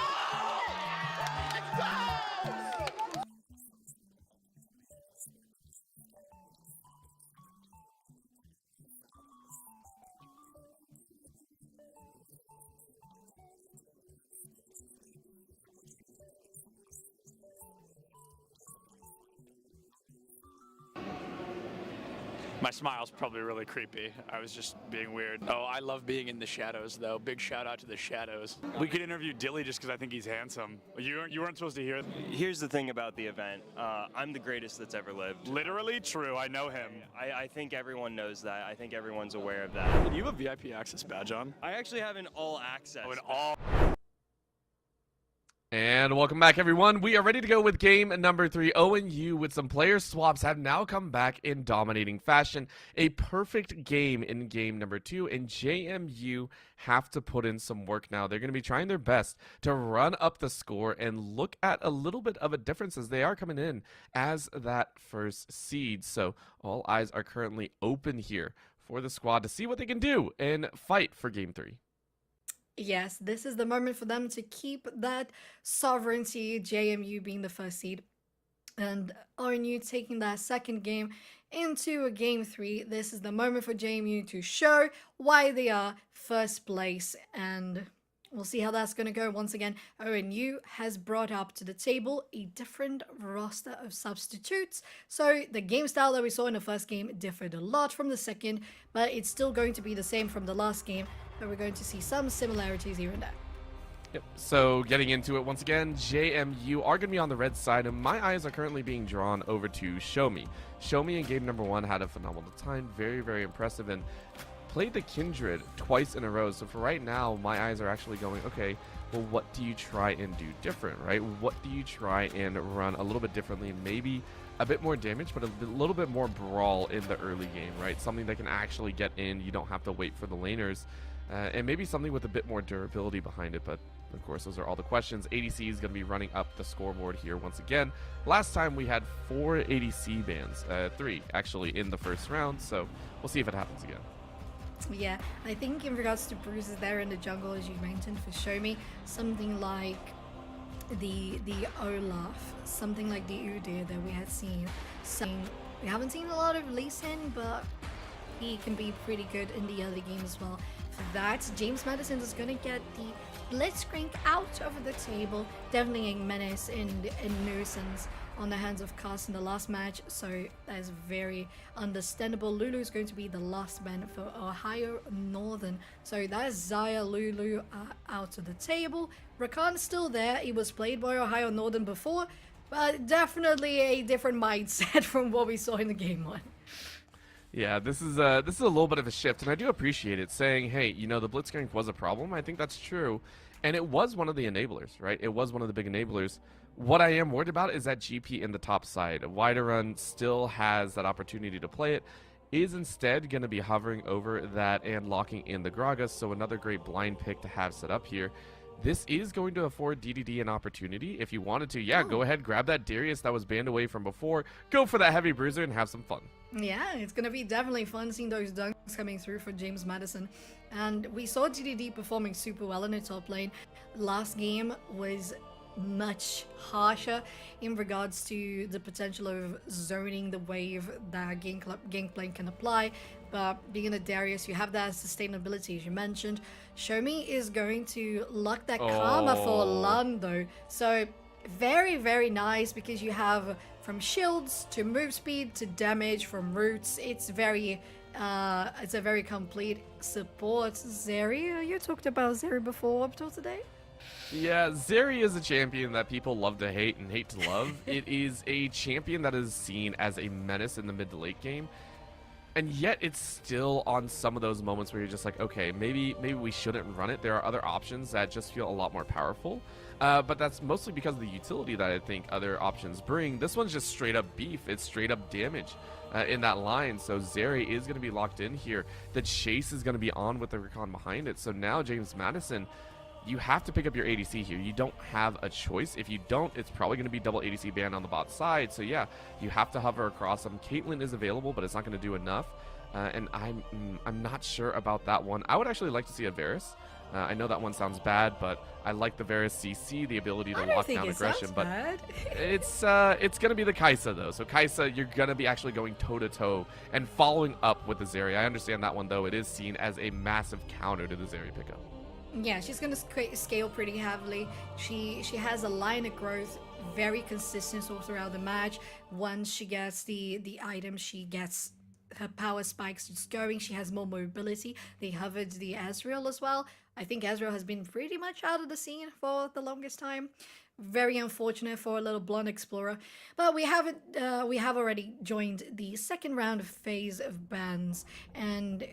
Let's go! My smile's probably really creepy. I was just being weird. Oh, I love being in the shadows, though. Big shout out to the shadows. We could interview Dilly just because I think he's handsome. You weren't supposed to hear it. Here's the thing about the event. I'm the greatest that's ever lived. Literally true. I know him. I think everyone knows that. I think everyone's aware of that. Do you have a VIP access badge on? I actually have an all access. Oh, an all. And welcome back, everyone. We are ready to go with game number 3. ONU with some player swaps have now come back in dominating fashion. A perfect game in game number 2, and JMU have to put in some work now. They're going to be trying their best to run up the score and look at a little bit of a difference as they are coming in as that first seed. So all eyes are currently open here for the squad to see what they can do and fight for game 3. Yes, this is the moment for them to keep that sovereignty, JMU being the first seed, and ONU taking that second game into a game 3. This is the moment for JMU to show why they are first place, and we'll see how that's going to go. Once again, ONU has brought up to the table a different roster of substitutes. So the game style that we saw in the first game differed a lot from the second, but it's still going to be the same from the last game. But we're going to see some similarities here and there. Yep. So getting into it once again, JMU are going to be on the red side, and my eyes are currently being drawn over to Show Me. Show Me in game number 1 had a phenomenal time, very, very impressive, and played the Kindred twice in a row. So for right now, my eyes are actually going, okay, well, what do you try and do different, right? What do you try and run a little bit differently, maybe a bit more damage, but a little bit more brawl in the early game, right? Something that can actually get in. You don't have to wait for the laners. And maybe something with a bit more durability behind it, but of course those are all the questions. ADC is going to be running up the scoreboard here once again. Last time we had 4 ADC bans, 3 actually in the first round, so we'll see if it happens again. Yeah, I think in regards to bruises there in the jungle, as you mentioned, for Show Me, something like the Olaf, something like the Udyr that we had seen. So we haven't seen a lot of Lee Sin, but he can be pretty good in the early game as well. For that, James Madison is going to get the Blitzcrank out over the table, definitely a menace and nuisance on the hands of Cast in the last match, so that is very understandable. Lulu is going to be the last man for Ohio Northern, so that is Zaya Lulu out of the table. Rakan is still there. He was played by Ohio Northern before, but definitely a different mindset from what we saw in the game 1. Yeah, this is a little bit of a shift, and I do appreciate it, saying, hey, you know, the blitzcrank was a problem. I think that's true, and it was one of the enablers, right? It was one of the big enablers. What I am worried about is that GP in the top side. Widerun still has that opportunity to play it, is instead going to be hovering over that and locking in the Gragas, so another great blind pick to have set up here. This is going to afford DDD an opportunity. If you wanted to, yeah, go ahead, grab that Darius that was banned away from before, go for that heavy bruiser and have some fun. Yeah, it's going to be definitely fun seeing those dunks coming through for James Madison. And we saw DDD performing super well in the top lane. Last game was much harsher in regards to the potential of zoning the wave that Gangplank can apply. But being a Darius, you have that sustainability, as you mentioned. Shomi is going to lock that Karma for Lung, though. So very, very nice, because you have from shields to move speed to damage from roots. It's a very complete support. Zeri, you talked about Zeri before up till today? Yeah, Zeri is a champion that people love to hate and hate to love. It is a champion that is seen as a menace in the mid to late game. And yet it's still on some of those moments where you're just like, okay, maybe we shouldn't run it. There are other options that just feel a lot more powerful. But that's mostly because of the utility that I think other options bring. This one's just straight up beef. It's straight up damage in that line. So Zeri is going to be locked in here. The chase is going to be on with the recon behind it. So now James Madison, you have to pick up your ADC here. You don't have a choice. If you don't, it's probably going to be double ADC ban on the bot side. So yeah, you have to hover across them. Caitlyn is available, but it's not going to do enough. And I'm not sure about that one. I would actually like to see a Varus. I know that one sounds bad, but I like the Varus CC, the ability to lock down aggression. But it's going to be the Kai'Sa, though. So Kai'Sa, you're going to be actually going toe-to-toe and following up with the Zeri. I understand that one, though. It is seen as a massive counter to the Zeri pickup. Yeah, she's going to scale pretty heavily. She has a line of growth, very consistent all throughout the match. Once she gets the item, she gets her power spikes just going. She has more mobility. They hovered the Ezreal as well. I think Ezreal has been pretty much out of the scene for the longest time. Very unfortunate for a little blonde explorer. But we have already joined the second round phase of bans, and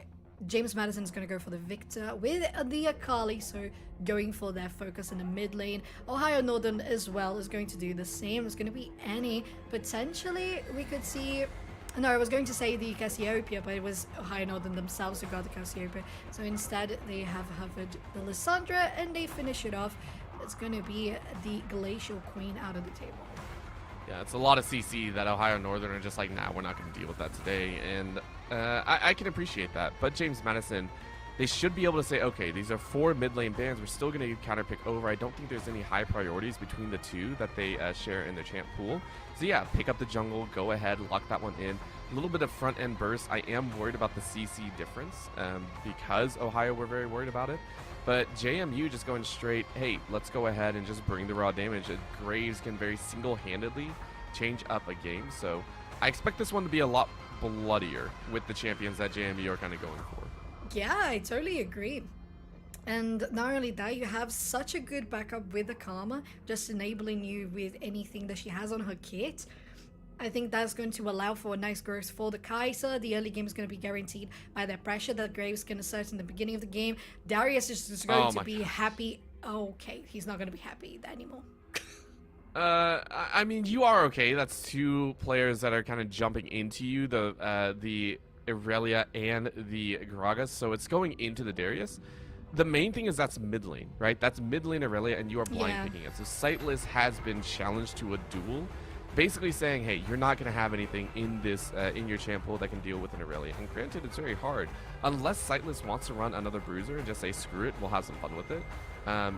James Madison is going to go for the Victor with the Akali, so going for their focus in the mid lane. Ohio Northern as well is going to do the same. It's going to be Annie. Potentially, we could see... No, I was going to say the Cassiopeia, but it was Ohio Northern themselves who got the Cassiopeia. So instead, they have hovered the Lissandra, and they finish it off. It's going to be the Glacial Queen out of the table. Yeah, it's a lot of CC that Ohio Northern are just like, nah, we're not going to deal with that today. And I can appreciate that. But James Madison, they should be able to say, okay, these are 4 mid lane bans. We're still going to counterpick over. I don't think there's any high priorities between the two that they share in their champ pool. So yeah, pick up the jungle, go ahead, lock that one in. A little bit of front end burst. I am worried about the CC difference because Ohio were very worried about it. But JMU just going straight, hey, let's go ahead and just bring the raw damage. Graves can very single-handedly change up a game. So I expect this one to be a lot bloodier with the champions that JMU are kind of going for. Yeah, I totally agree. And not only that, you have such a good backup with the Karma, just enabling you with anything that she has on her kit. I think that's going to allow for a nice growth for the Kai'Sa. The early game is going to be guaranteed by the pressure that Graves can assert in the beginning of the game. Darius is just going to be happy. Okay, he's not going to be happy anymore. I mean, you are okay. That's 2 players that are kind of jumping into you, the Irelia and the Gragas, so it's going into the Darius. The main thing is that's mid lane, right? That's mid lane Irelia, and you are blind picking it. So Sightless has been challenged to a duel, basically saying, hey, you're not going to have anything in this in your champ pool that can deal with an Irelia. And granted, it's very hard. Unless Sightless wants to run another bruiser and just say, screw it, we'll have some fun with it.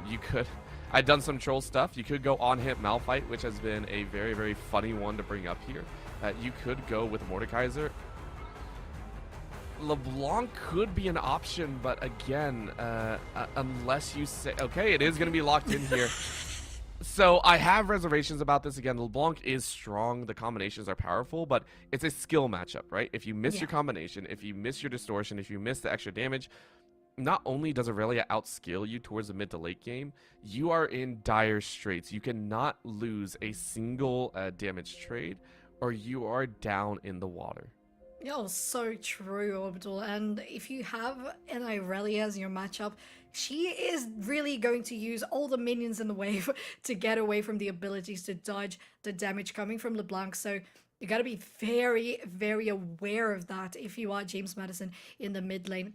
You could... I've done some troll stuff. You could go on-hit Malphite, which has been a very, very funny one to bring up here. You could go with Mordekaiser. LeBlanc could be an option, but again, unless you say... Okay, it is going to be locked in here. So I have reservations about this. Again, LeBlanc is strong. The combinations are powerful, but it's a skill matchup, right? If you miss your combination, if you miss your distortion, if you miss the extra damage, not only does Irelia outscale you towards the mid to late game, you are in dire straits. You cannot lose a single damage trade, or you are down in the water. Oh, so true, Orbital. And if you have an Irelia as your matchup, she is really going to use all the minions in the wave to get away from the abilities to dodge the damage coming from LeBlanc. So you got to be very, very aware of that if you are James Madison in the mid lane.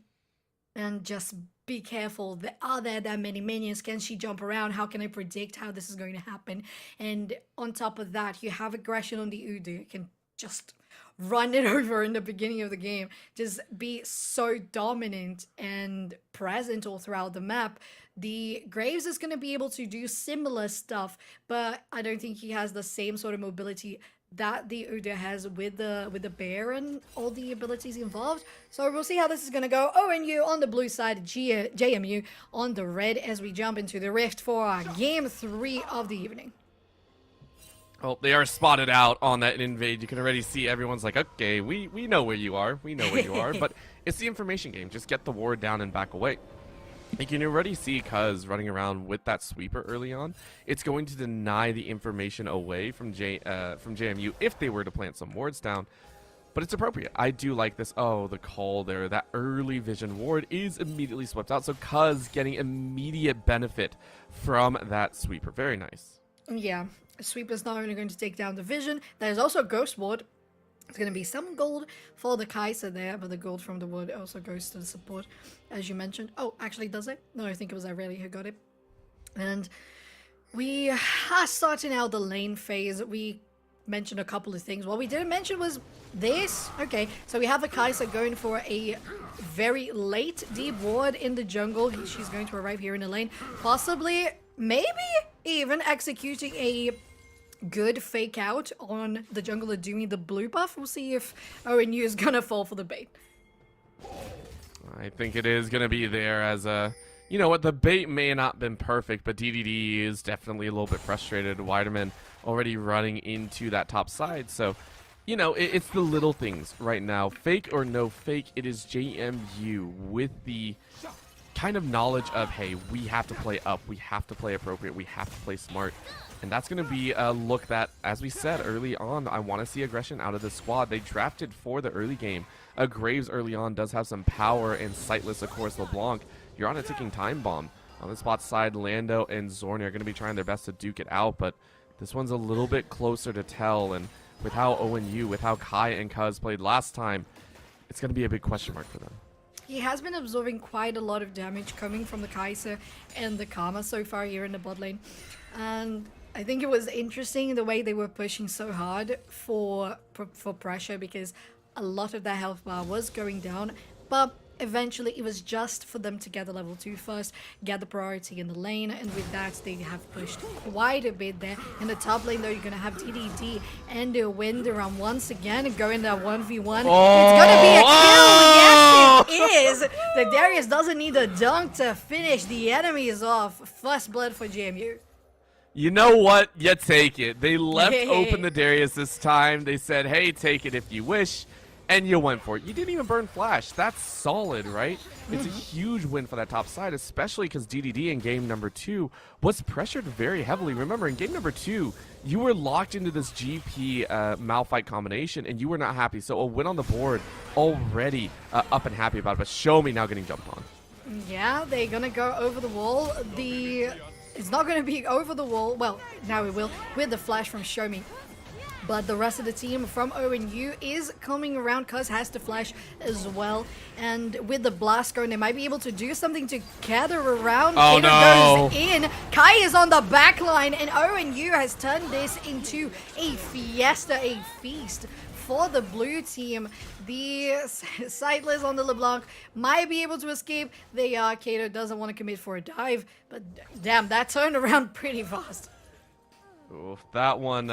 And just be careful. Are there that many minions? Can she jump around? How can I predict how this is going to happen? And on top of that, you have aggression on the Udyr. You can just run it over in the beginning of the game. Just be so dominant and present all throughout the map. The Graves is going to be able to do similar stuff, but I don't think he has the same sort of mobility that the Udyr has with the bear and all the abilities involved. So we'll see how this is going to go. ONU on the blue side, JMU on the red as we jump into the Rift for our game 3 of the evening. Oh, they are spotted out on that invade. You can already see everyone's like, okay, we know where you are. We know where you are. But it's the information game. Just get the ward down and back away. You can already see Cuz running around with that sweeper early on. It's going to deny the information away from JMU if they were to plant some wards down. But it's appropriate. I do like this. Oh, the call there. That early vision ward is immediately swept out. So Cuz getting immediate benefit from that sweeper. Very nice. Yeah. Sweeper is not only going to take down the vision, there's also Ghost Ward. It's going to be some gold for the Kai'Sa there, but the gold from the wood also goes to the support, as you mentioned. Oh, actually, does it? No, I think it was Irelia who got it. And we are starting out the lane phase. We mentioned a couple of things. What we didn't mention was this. Okay, so we have a Kai'Sa going for a very late deep ward in the jungle. She's going to arrive here in the lane. Possibly, maybe even executing a good fake out on the jungler doing the blue buff. We'll see if ONU is gonna fall for the bait. I think it is gonna be there as a, you know what, the bait may not been perfect, but DDD is definitely a little bit frustrated. Weiderman already running into that top side, so you know it's the little things right now. Fake or no fake, it is JMU with the kind of knowledge of, hey, we have to play up, we have to play appropriate, we have to play smart. And that's going to be a look that, as we said early on, I want to see aggression out of the squad. They drafted for the early game. Graves early on does have some power, and Sightless, of course, LeBlanc. You're on a ticking time bomb. On the spot side, Lando and Zorni are going to be trying their best to duke it out, but this one's a little bit closer to tell. And with how ONU, with how Kai and Cuz played last time, it's going to be a big question mark for them. He has been absorbing quite a lot of damage coming from the Kai'Sa and the Karma so far here in the bot lane. And I think it was interesting the way they were pushing so hard for pressure, because a lot of their health bar was going down, but eventually it was just for them to get the level 2 first, get the priority in the lane, and with that they have pushed quite a bit there. In the top lane though, you're gonna have DDD and the Windaram once again going that 1v1. It's gonna be a kill! Yes, it is! The Darius doesn't need a dunk to finish the enemies off. First blood for JMU. You know what? You take it. They left open the Darius this time. They said, hey, take it if you wish. And you went for it. You didn't even burn Flash. That's solid, right? It's a huge win for that top side, especially because DDD in game number 2 was pressured very heavily. Remember, in game number 2, you were locked into this GP Malphite combination, and you were not happy. So a win on the board already up and happy about it. But Show Me now getting jumped on. Yeah, they're going to go over the wall. It's not going to be over the wall. Well, now it will with the flash from Show Me. But the rest of the team from ONU is coming around. Cuz has to flash as well. And with the blast going, they might be able to do something to gather around. Oh, no. Goes in. Kai is on the back line, and ONU has turned this into a fiesta, a feast for the blue team. The Sightless on the LeBlanc might be able to escape. The Kato doesn't want to commit for a dive, but damn, that turned around pretty fast. Oof, that one,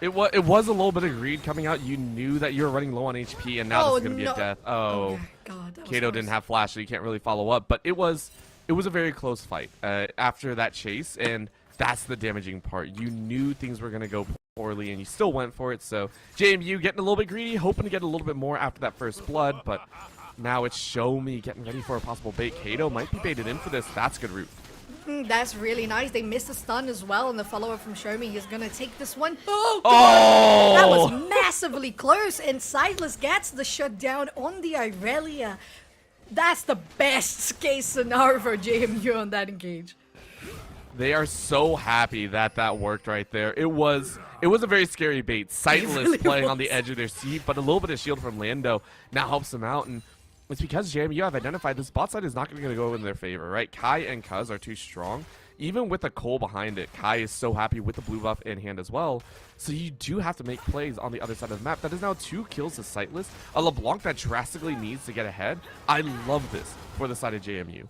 it was a little bit of greed coming out. You knew that you were running low on HP, and now this is going to be a death. Oh, God, Kato didn't have flash, so you can't really follow up. But it was a very close fight after that chase, and that's the damaging part. You knew things were going to go poorly, and you still went for it. So JMU getting a little bit greedy, hoping to get a little bit more after that first blood, but now it's Show Me getting ready for a possible bait. Kato might be baited in for this. That's good route. That's really nice. They missed a stun as well, and the follow-up from Shomi is gonna take this one. Oh, Oh! that was massively close, and Sightless gets the shutdown on the Irelia. That's the best case scenario for JMU on that engage. They are so happy that that worked right there. It was a very scary bait. Sightless really playing on was. the edge of their seat, but a little bit of shield from Lando now helps them out, and it's because JMU have identified this bot side is not going to go in their favor, right? Kai and Cuz are too strong. Even with the Cole behind it, Kai is so happy with the blue buff in hand as well. So you do have to make plays on the other side of the map. That is now 2 kills to Sightless. A LeBlanc that drastically needs to get ahead. I love this for the side of JMU.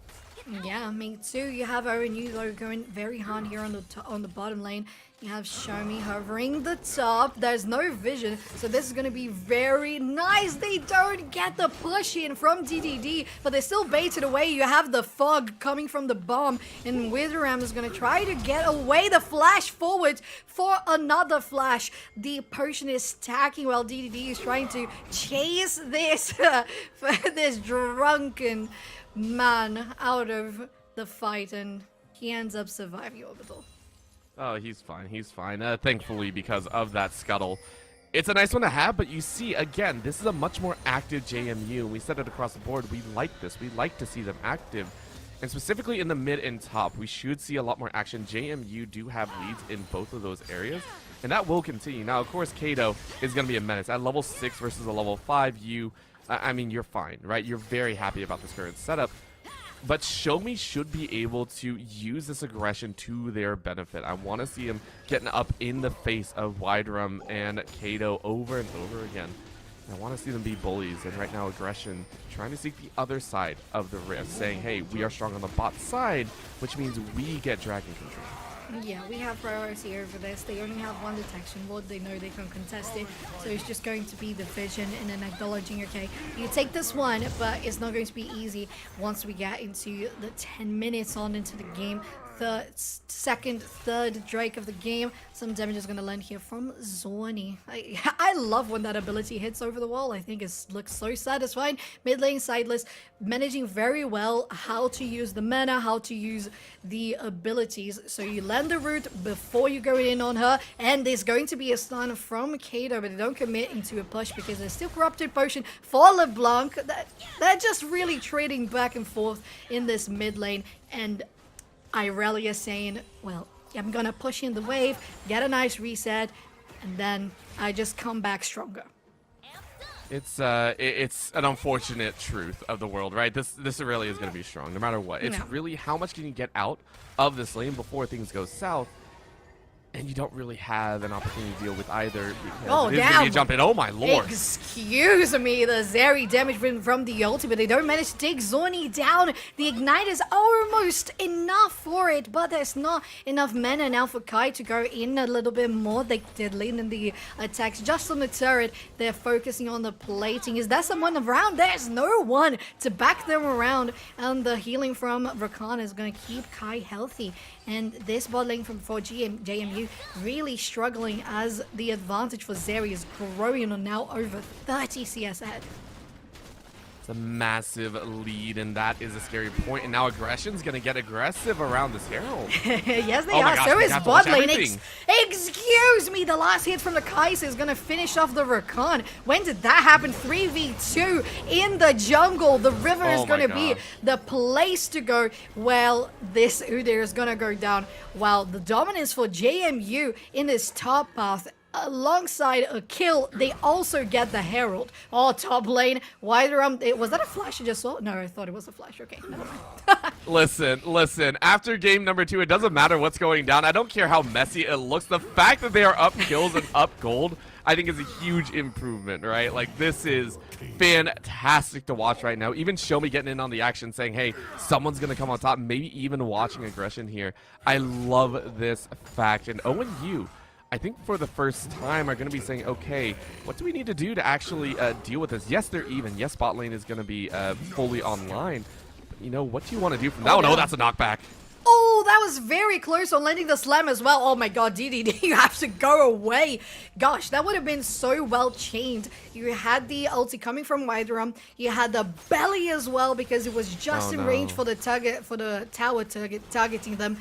Yeah, me too. You have ONU though going very hard here on the bottom lane. You have Shomi hovering the top. There's no vision, so this is going to be very nice. They don't get the push in from DDD, but they're still baited away. You have the fog coming from the bomb, and Witheram is going to try to get away. The flash forward for another flash. The potion is stacking while DDD is trying to chase this this drunken man out of the fight, and he ends up surviving Orbital. Oh, he's fine. He's fine. Thankfully, because of that scuttle. It's a nice one to have, but you see, again, this is a much more active JMU. We said it across the board. We like this. We like to see them active. And specifically in the mid and top, we should see a lot more action. JMU do have leads in both of those areas, and that will continue. Now, of course, Kato is going to be a menace. At level 6 versus a level 5, I mean, you're fine, right? You're very happy about this current setup. But Shomi should be able to use this aggression to their benefit. I want to see him getting up in the face of Widerum and Kato over and over again. I want to see them be bullies, and right now aggression trying to seek the other side of the rift, saying, hey, we are strong on the bot side, which means we get dragon control. Yeah, we have priority over this. They only have one detection ward. They know they can contest it. So it's just going to be the vision and then acknowledging, okay, you take this one, but it's not going to be easy once we get into the 10 minutes on into the game. Third Drake of the game. Some damage is going to land here from Zorni. I love when that ability hits over the wall. I think it looks so satisfying. Mid lane Sightless managing very well how to use the mana, how to use the abilities. So you land the root before you go in on her, and there's going to be a stun from Kato, but they don't commit into a push because there's still Corrupted Potion for LeBlanc. They're just really trading back and forth in this mid lane, and Irelia saying, well, I'm gonna push in the wave, get a nice reset, and then I just come back stronger. It's an unfortunate truth of the world, right? This Irelia is gonna be strong no matter what. It's really how much can you get out of this lane before things go south. And you don't really have an opportunity to deal with either. Oh, it is gonna be a jump in. Oh my lord! Excuse me, the Zeri damage from the ulti, but they don't manage to take Zorni down. The Ignite is almost enough for it, but there's not enough mana now for Kai to go in a little bit more. They did lean in the attacks just on the turret. They're focusing on the plating. Is there someone around? There's no one to back them around, and the healing from Rakan is going to keep Kai healthy. And this bot lane for JMU really struggling as the advantage for Zeri is growing on now over 30 CS ahead. It's a massive lead, and that is a scary point. And now aggression's gonna get aggressive around this Herald. Yes, they oh are. Gosh, so is bot lane. Excuse me, the last hit from the Kai'Sa is gonna finish off the Rakan. When did that happen? 3v2 in the jungle. The river is gonna be the place to go. Well, this Udyr is gonna go down. While the dominance for JMU in this top path, alongside a kill, they also get the Herald. Oh, top lane, Widerum. Was that a flash you just saw? No, I thought it was a flash. Okay, never mind. Listen. After game number 2, it doesn't matter what's going down. I don't care how messy it looks. The fact that they are up kills and up gold, I think is a huge improvement, right? Like, this is fantastic to watch right now. Even Shomi getting in on the action, saying, hey, someone's going to come on top, maybe even watching aggression here. I love this fact. And ONU, I think for the first time, are going to be saying, okay, what do we need to do to actually deal with this? Yes, they're even. Yes, bot lane is going to be fully online. But, you know, what do you want to do from that? Oh, no, that's a knockback. Oh, that was very close on landing the slam as well. Oh my god, DDD, you have to go away. Gosh, that would have been so well chained. You had the ulti coming from wide room. You had the belly as well because it was just in range for the target, for the tower targeting them.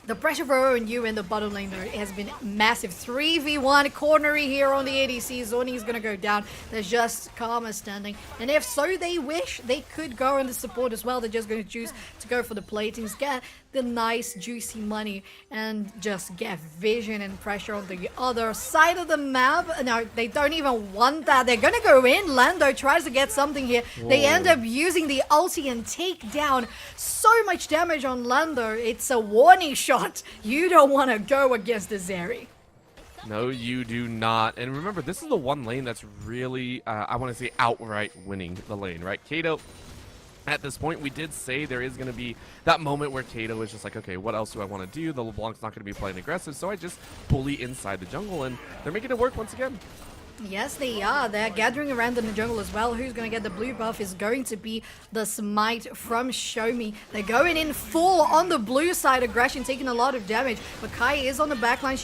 The pressure for ONU in the bottom lane though has been massive. 3v1 cornery here on the ADC. Zorni is going to go down. There's just Karma standing. And if so they wish, they could go in the support as well. They're just going to choose to go for the platings, get the nice juicy money, and just get vision and pressure on the other side of the map. No, they don't even want that. They're going to go in. Lando tries to get something here. Whoa. They end up using the ulti and take down so much damage on Lando. It's a warning shot. You don't want to go against the Zeri. No, you do not. And remember, this is the one lane that's really, I want to say, outright winning the lane, right? Kato, at this point, we did say there is going to be that moment where Kato is just like, okay, what else do I want to do? The LeBlanc's not going to be playing aggressive, so I just bully inside the jungle, and they're making it work once again. Yes, they are. They're gathering around in the jungle as well. Who's going to get the blue buff is going to be the smite from Show Me. They're going in full on the blue side. Aggression taking a lot of damage. But Kai is on the backline.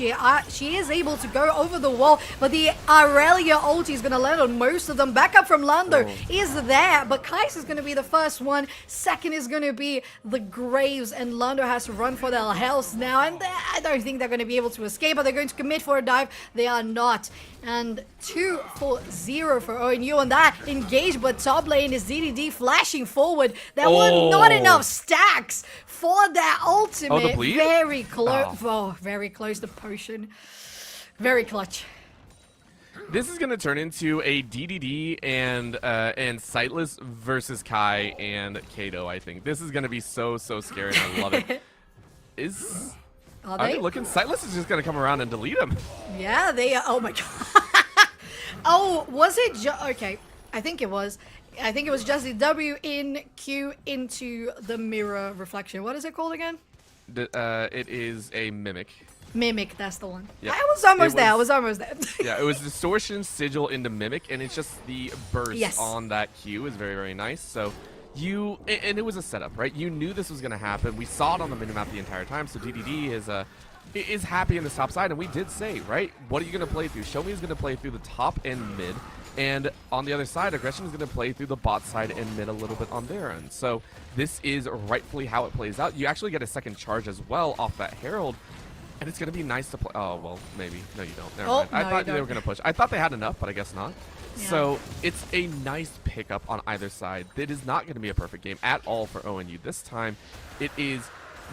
She is able to go over the wall. But the Aurelia ulti is going to land on most of them. Backup from Lando is there. But Kais is going to be the first one. Second is going to be the Graves. And Lando has to run for their health now. And I don't think they're going to be able to escape. Are they going to commit for a dive? They are not. And 2-0 for ONU on that engage, but top lane is DDD flashing forward. There were not enough stacks for that ultimate. Very close. Oh, very close to potion. Very clutch. This is going to turn into a DDD and Sightless versus Kai and Kato, I think. This is going to be so scary, and I love it. Are they looking? Sightless is just going to come around and delete him. Yeah, they are. Oh my god. Oh, was it okay, I think it was. I think it was just the W in Q into the mirror reflection. What is it called again? It is a mimic. Mimic, that's the one. Yep. I was almost there. Yeah, it was distortion, sigil into mimic, and it's just the burst on that Q is very nice. So and it was a setup, right? You knew this was going to happen. We saw it on the minimap the entire time. So DDD is happy in this top side, and we did say, right, what are you going to play through? Show Me is going to play through the top and mid, and on the other side, Aggression is going to play through the bot side and mid a little bit on their end. So this is rightfully how it plays out. You actually get a second charge as well off that Herald, and it's going to be nice to play. Oh, well, maybe. No, you don't. Never mind. I thought they were going to push. I thought they had enough, but I guess not. Yeah. So it's a nice pickup on either side. It is not going to be a perfect game at all for ONU. This time, it is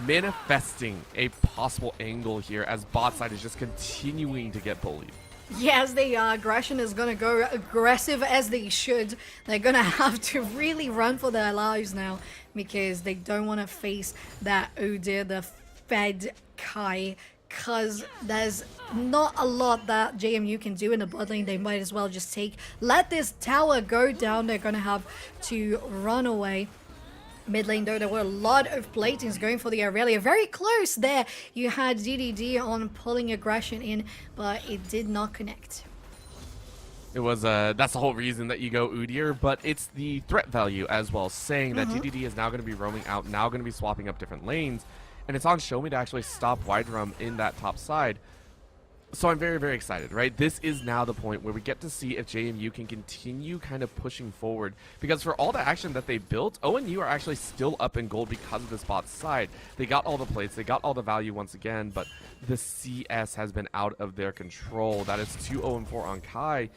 manifesting a possible angle here as bot side is just continuing to get bullied. Yes, they are. Aggression is going to go aggressive as they should. They're going to have to really run for their lives now because they don't want to face that Udyr, the Fed Kai, because there's not a lot that JMU can do in the bot lane. They might as well just let this tower go down. They're going to have to run away. Mid lane though, there were a lot of platings going for the Aurelia. Very close there. You had DDD on pulling Aggression in, but it did not connect. It was, that's the whole reason that you go Udyr, but it's the threat value as well, saying that DDD is now going to be roaming out, now going to be swapping up different lanes, and it's on Show Me to actually stop Wide Rum in that top side. So I'm very excited, right? This is now the point where we get to see if JMU can continue kind of pushing forward, because for all the action that they built, ONU are actually still up in gold because of this bot side. They got all the plates, they got all the value once again, but the CS has been out of their control. That is 2-0-4 on Kai.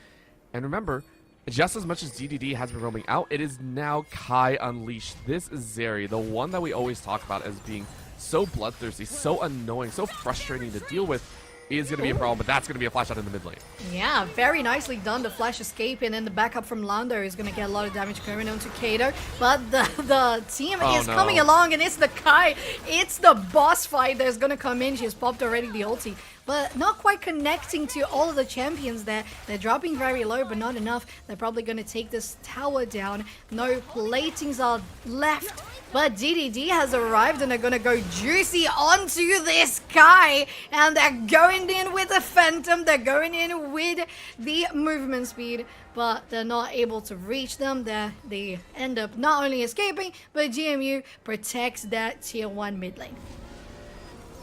And remember, just as much as DDD has been roaming out, it is now Kai unleashed. This is Zeri, the one that we always talk about as being so bloodthirsty, so annoying, so frustrating to deal with, is going to be a problem, but that's going to be a flash out in the mid lane. Yeah, very nicely done. The flash escape, and then the backup from Lando is going to get a lot of damage coming onto Kato. But the team is coming along, and it's the Kai. It's the boss fight that's going to come in. She's popped already the ulti but not quite connecting to all of the champions there. They're dropping very low, but not enough. They're probably going to take this tower down. No platings are left. But DDD has arrived and they're going to go juicy onto this guy. And they're going in with the Phantom. They're going in with the movement speed. But they're not able to reach them. They end up not only escaping, but JMU protects that tier 1 mid lane.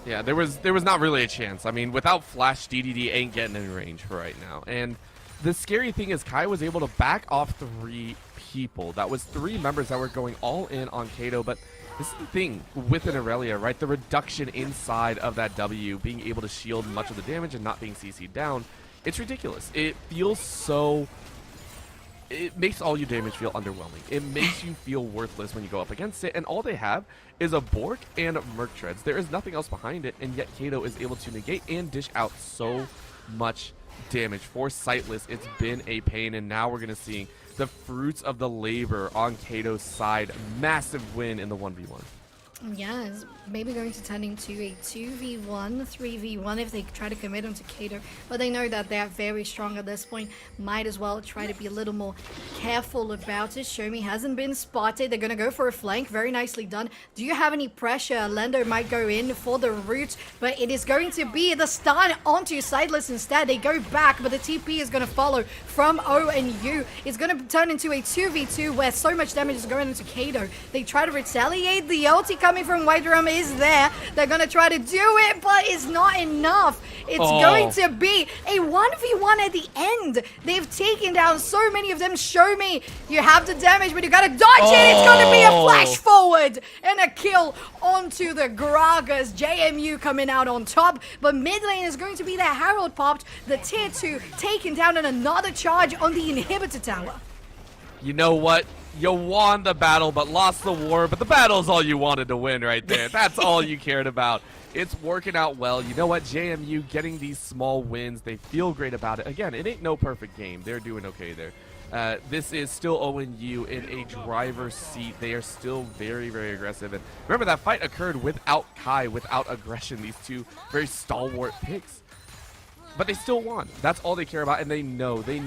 Yeah, there was not really a chance. I mean, without Flash, DDD ain't getting in range for right now. And the scary thing is Kai was able to back off 3 people. That was 3 members that were going all in on Kato, but this is the thing with an Aurelia, right? The reduction inside of that W, being able to shield much of the damage and not being CC'd down, it's ridiculous. It feels so... It makes all your damage feel underwhelming. It makes you feel worthless when you go up against it, and all they have is a Bork and Merc Treads. There is nothing else behind it, and yet Kato is able to negate and dish out so much damage. For Sightless, it's been a pain, and now we're going to see the fruits of the labor on Kato's side. Massive win in the 1v1. Yeah, it's maybe going to turn into a 2v1, 3v1 if they try to commit onto Kato. But they know that they're very strong at this point. Might as well try to be a little more careful about it. Shomi hasn't been spotted. They're going to go for a flank. Very nicely done. Do you have any pressure? Lando might go in for the root, but it is going to be the stun onto Sightless instead. They go back, but the TP is going to follow from ONU. It's going to turn into a 2v2 where so much damage is going into Kato. They try to retaliate. The ulti coming from White Drum is there. They're going to try to do it, but it's not enough. It's going to be a 1v1 at the end. They've taken down so many of them. Show me. You have the damage, but you got to dodge it. It's going to be a flash forward and a kill onto the Gragas. JMU coming out on top, but mid lane is going to be their Herald popped. The tier 2 taken down and another charge on the inhibitor tower. You know what? You won the battle, but lost the war. But the battle is all you wanted to win right there. That's all you cared about. It's working out well. You know what? JMU getting these small wins. They feel great about it. Again, it ain't no perfect game. They're doing okay there. This is still ONU in a driver's seat. They are still very, very aggressive. And remember, that fight occurred without Kai, without aggression. These two very stalwart picks. But they still won. That's all they care about, and they know they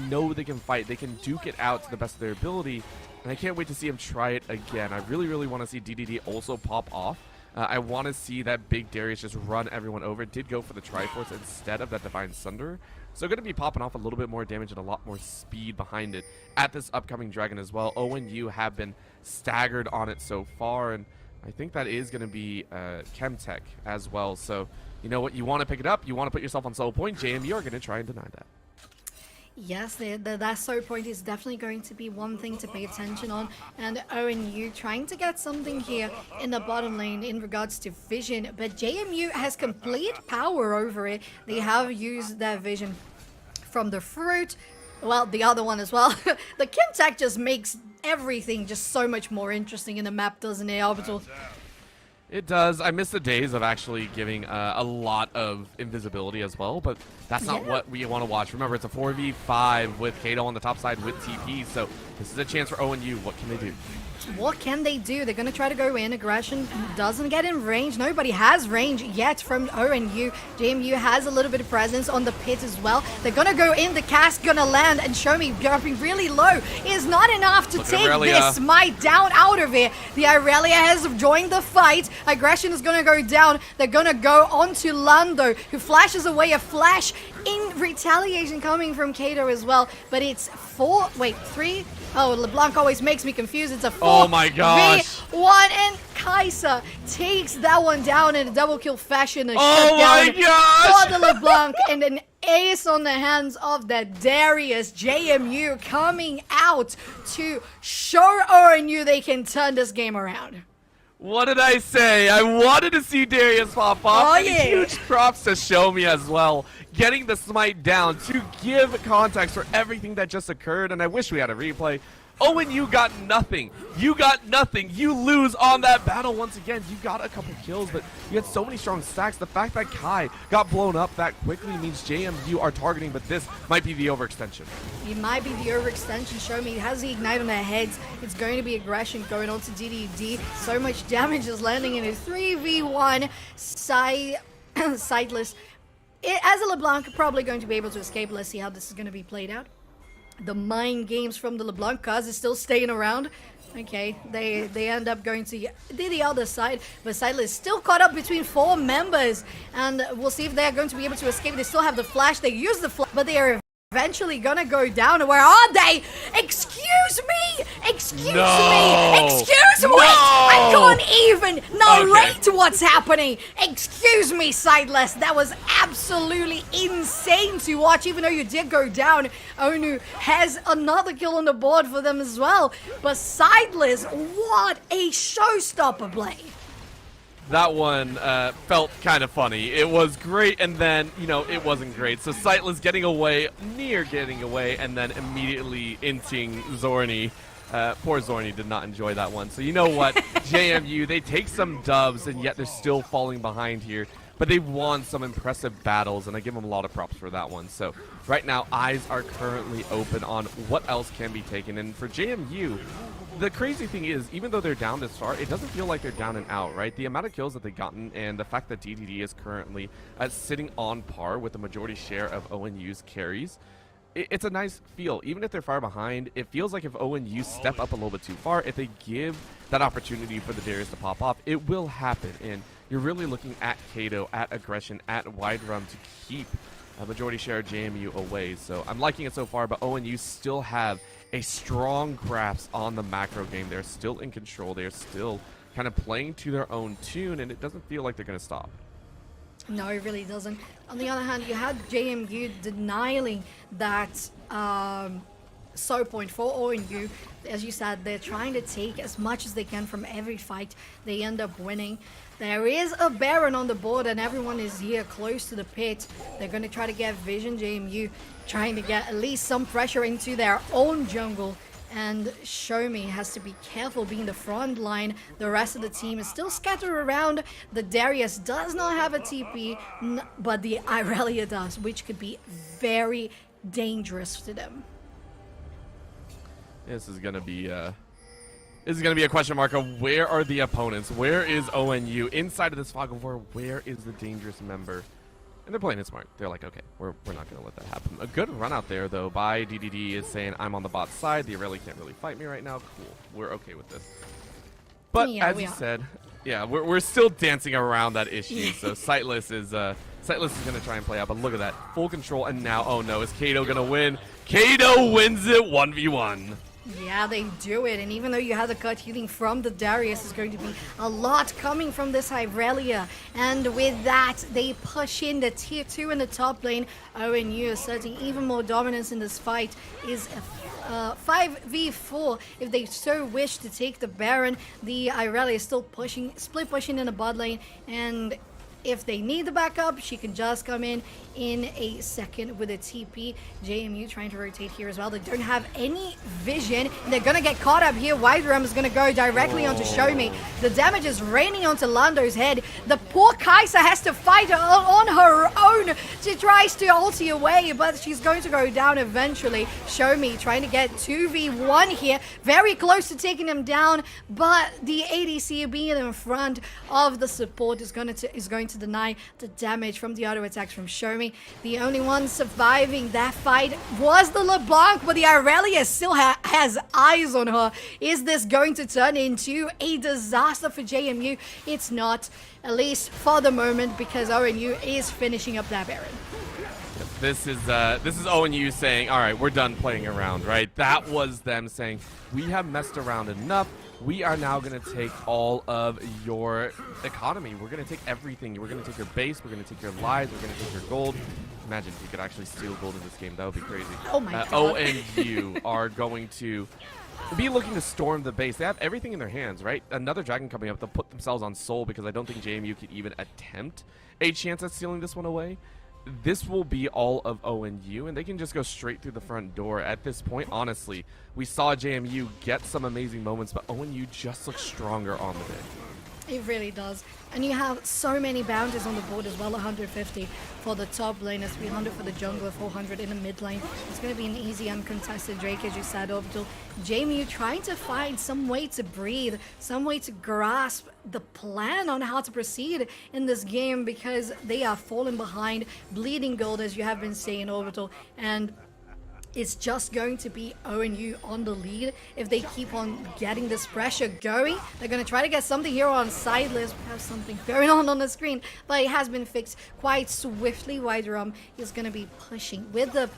can fight. They can duke it out to the best of their ability, and I can't wait to see them try it again. I really, really want to see DDD also pop off. I want to see that big Darius just run everyone over. Did go for the Triforce instead of that Divine Sunder. So going to be popping off a little bit more damage and a lot more speed behind it at this upcoming Dragon as well. ONU have been staggered on it so far, and I think that is going to be Chemtech as well. So you know what? You want to pick it up. You want to put yourself on solo point. JMU are going to try and deny that. Yes, that solo point is definitely going to be one thing to pay attention on. And ONU trying to get something here in the bottom lane in regards to vision. But JMU has complete power over it. They have used their vision from the fruit. Well, the other one as well. The Chemtech just makes everything just so much more interesting in the map, doesn't it, Orbital? It does. I miss the days of actually giving a lot of invisibility as well, but that's not what we want to watch. Remember, it's a 4v5 with Kato on the top side with TP, so this is a chance for ONU. What can they do? What can they do? They're going to try to go in. Aggression doesn't get in range. Nobody has range yet from ONU. JMU has a little bit of presence on the pit as well. They're going to go in. The cast going to land, and Show Me dropping really low is not enough to take this Smite down out of it. The Aurelia has joined the fight. Aggression is going to go down. They're going to go onto Lando, who flashes away a flash in retaliation coming from Kato as well. But it's 3. Oh, LeBlanc always makes me confused. It's a 4v1, oh my gosh. And Kai'Sa takes that one down in a double kill fashion. Oh my gosh! For the LeBlanc, and an ace on the hands of that Darius. JMU coming out to show ONU they can turn this game around. What did I say? I wanted to see Darius pop off. Oh, and yeah. Huge props to Show Me as well. Getting the smite down to give context for everything that just occurred. And I wish we had a replay. ONU got nothing. You got nothing. You lose on that battle once again. You got a couple kills, but you had so many strong stacks. The fact that Kai got blown up that quickly means JMU are targeting, but this might be the overextension. It might be the overextension. Show Me has the ignite on their heads. It's going to be aggression going on to DDD. So much damage is landing in a 3v1. Sightless as a LeBlanc, probably going to be able to escape. Let's see how this is going to be played out. The mind games from the LeBlanc cars is still staying around. Okay, they end up going to the other side, but Sideless is still caught up between 4 members, and we'll see if they're going to be able to escape. They still have the flash. They use the flash, but they are eventually gonna go down. Where are they? Excuse me! Excuse me! Excuse what? I can't even narrate what's happening! Excuse me, Sideless. That was absolutely insane to watch, even though you did go down. ONU has another kill on the board for them as well. But Sideless, what a showstopper play! That one felt kind of funny. It was great, and then, you know, it wasn't great. So Sightless getting away, near getting away, and then immediately inting Zorni. Poor Zorni did not enjoy that one. So you know what? JMU, they take some dubs, and yet they're still falling behind here. But they've won some impressive battles, and I give them a lot of props for that one. So right now, eyes are currently open on what else can be taken. And for JMU, the crazy thing is, even though they're down this far, it doesn't feel like they're down and out, right? The amount of kills that they've gotten and the fact that DDD is currently sitting on par with the majority share of ONU's carries, it's a nice feel. Even if they're far behind, it feels like if ONU step up a little bit too far, if they give that opportunity for the Darius to pop off, it will happen. And you're really looking at Kato, at Aggression, at Wide Rum to keep a majority share of JMU away. So I'm liking it so far, but ONU still have a strong grasp on the macro game. They're still in control. They're still kind of playing to their own tune, and it doesn't feel like they're going to stop. No, it really doesn't. On the other hand, you had JMU denying that so point for ONU. As you said, they're trying to take as much as they can from every fight. They end up winning. There is a Baron on the board, and everyone is here close to the pit. They're going to try to get Vision. JMU trying to get at least some pressure into their own jungle. And Show Me has to be careful being the front line. The rest of the team is still scattered around. The Darius does not have a TP, but the Irelia does, which could be very dangerous to them. This is gonna be a question mark of where are the opponents? Where is ONU inside of this fog of war? Where is the dangerous member? And they're playing it smart. They're like, okay, we're not gonna let that happen. A good run out there though by DDD is saying I'm on the bot side. The Irelia can't really fight me right now. Cool, we're okay with this. But yeah, as you said, yeah, we're still dancing around that issue. So Sightless is gonna try and play out, but look at that, full control, and now, oh no, is Kato gonna win? Kato wins it 1v1. Yeah, they do it, and even though you had the cut healing from the Darius, is going to be a lot coming from this Irelia. And with that, they push in the tier 2 in the top lane. ONU asserting even more dominance in this fight is a 5v4 if they so wish to take the Baron. The Irelia is still pushing, split pushing in the bot lane, and if they need the backup, she can just come in a second with a TP. JMU trying to rotate here as well. They don't have any vision. They're going to get caught up here. Wide Rum is going to go directly onto Show Me. The damage is raining onto Lando's head. The poor Kai'Sa has to fight on her own. She tries to ulti away, but she's going to go down eventually. Show Me trying to get 2v1 here. Very close to taking him down, but the ADC being in front of the support is going to deny the damage from the auto attacks from Show Me. The only one surviving that fight was the LeBlanc, but the Irelia still has eyes on her. Is this going to turn into a disaster for JMU? It's not, at least for the moment, because ONU is finishing up that Baron. This is ONU saying, all right, we're done playing around, right? That was them saying, we have messed around enough. We are now going to take all of your economy. We're going to take everything. We're going to take your base. We're going to take your lives. We're going to take your gold. Imagine if you could actually steal gold in this game. That would be crazy. Oh my God. ONU are going to be looking to storm the base. They have everything in their hands, right? Another dragon coming up. They'll put themselves on Soul because I don't think JMU could even attempt a chance at stealing this one away. This will be all of ONU, and they can just go straight through the front door. At this point, honestly, we saw JMU get some amazing moments, but ONU just looks stronger on the day. It really does. And you have so many bounties on the board as well. 150 for the top lane, 300 for the jungler, 400 in the mid lane. It's going to be an easy uncontested Drake, as you said, Orbital. JMU trying to find some way to breathe, some way to grasp the plan on how to proceed in this game, because they are falling behind, bleeding gold, as you have been saying, Orbital. And it's just going to be ONU on the lead if they keep on getting this pressure going. They're going to try to get something here on sideless. We have something going on the screen, but it has been fixed quite swiftly. Widerum is going to be pushing with the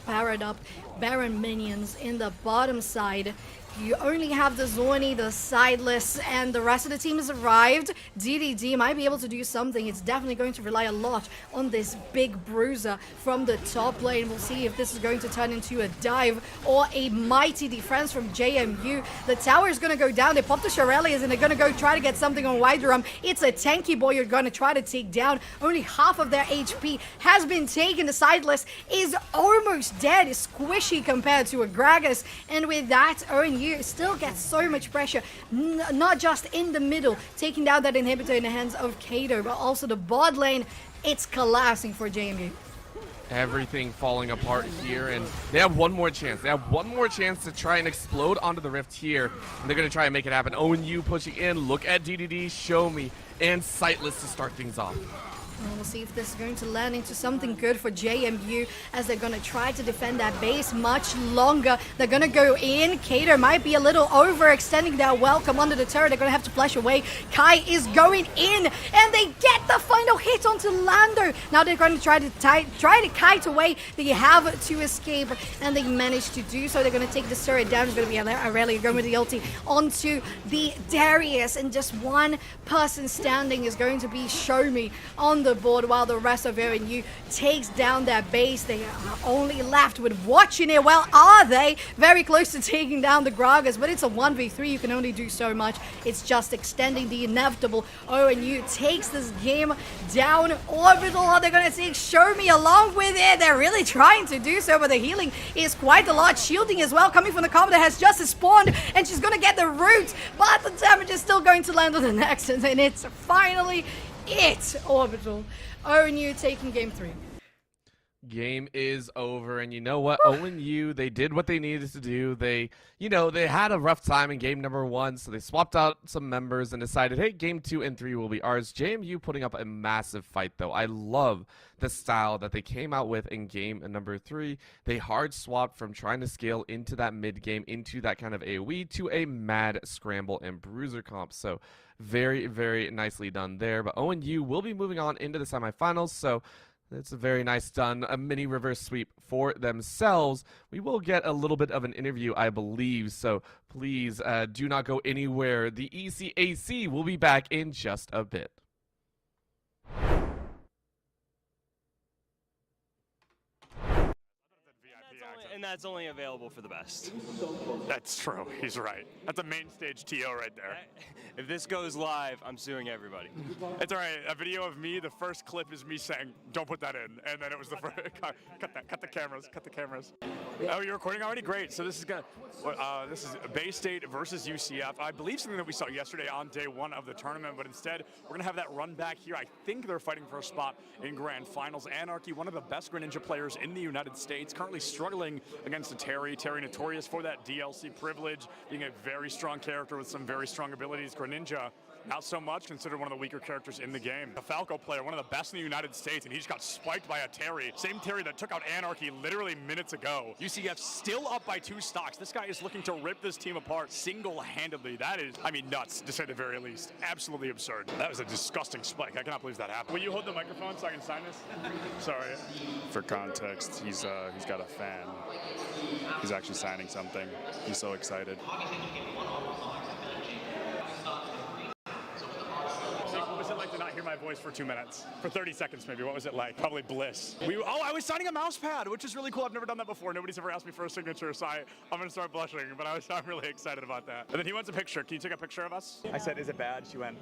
Baron up, Baron minions in the bottom side. You only have the Zorni, the Sideless, and the rest of the team has arrived. DDD might be able to do something. It's definitely going to rely a lot on this big bruiser from the top lane. We'll see if this is going to turn into a dive or a mighty defense from JMU. The tower is going to go down. They pop the Shirelias and they're going to go try to get something on Widerum. It's a tanky boy you're going to try to take down. Only half of their HP has been taken. The Sideless is almost dead. It's squishy compared to a Gragas. And with that, ONU still gets so much pressure, not just in the middle, taking down that inhibitor in the hands of Kato, but also the bot lane. It's collapsing for JMU. Everything falling apart here, and they have one more chance. They have one more chance to try and explode onto the rift here, and they're going to try and make it happen. ONU pushing in. Look at DDD, Show Me, and Sightless to start things off. And we'll see if this is going to land into something good for JMU, as they're going to try to defend that base much longer. They're going to go in. Kato might be a little overextending their welcome under the turret. They're going to have to flash away. Kai is going in, and they get the final hit onto Lando. Now they're going to try to kite away. They have to escape, and they manage to do so. They're going to take the turret down. It's going to be Aurelia going with the ulti onto the Darius, and just one person standing is going to be Show Me on the board, while the rest of ONU takes down their base. They are only left with watching it. Well, are they? Very close to taking down the Gragas, but it's a 1v3. You can only do so much. It's just extending the inevitable. ONU takes this game down. Orbital, they're going to take Show Me along with it. They're really trying to do so, but the healing is quite a lot. Shielding as well, coming from the combo that has just spawned, and she's going to get the root, but the damage is still going to land on the next, and it's finally Orbital. ONU taking game 3. Game is over, and you know what? ONU, they did what they needed to do. They had a rough time in game number 1, so they swapped out some members and decided, hey, game 2 and 3 will be ours. JMU putting up a massive fight, though. I love the style that they came out with in game number 3. They hard swapped from trying to scale into that mid game, into that kind of AoE, to a mad scramble and bruiser comp. So very, very nicely done there. But ONU will be moving on into the semifinals, so it's a very nice done, a mini reverse sweep for themselves. We will get a little bit of an interview, I believe, so please do not go anywhere. The ECAC will be back in just a bit. And that's only available for the best. That's true. He's right. That's a main stage TO right there. If this goes live, I'm suing everybody. It's all right. A video of me, the first clip is me saying, don't put that in. And then it was the first, cut the cameras. Oh, you're recording already? Great. So this is this is Bay State versus UCF. I believe something that we saw yesterday on day 1 of the tournament, but instead we're going to have that run back here. I think they're fighting for a spot in Grand Finals. Anarchy, one of the best Greninja players in the United States, currently struggling against a Terry. Terry notorious for that DLC privilege, being a very strong character with some very strong abilities. Greninja, not so much, considered one of the weaker characters in the game. A Falco player, one of the best in the United States, and he just got spiked by a Terry. Same Terry that took out Anarchy literally minutes ago. UCF still up by 2 stocks. This guy is looking to rip this team apart single-handedly. That is, I mean, nuts, to say the very least. Absolutely absurd. That was a disgusting spike. I cannot believe that happened. Will you hold the microphone so I can sign this? Sorry. For context, he's got a fan. He's actually signing something. He's so excited. What was it like to not hear my voice for 2 minutes? For 30 seconds, maybe. What was it like? Probably bliss. I was signing a mouse pad, which is really cool. I've never done that before. Nobody's ever asked me for a signature, so I'm going to start blushing, but I'm really excited about that. And then he wants a picture. Can you take a picture of us? I said, is it bad? She went,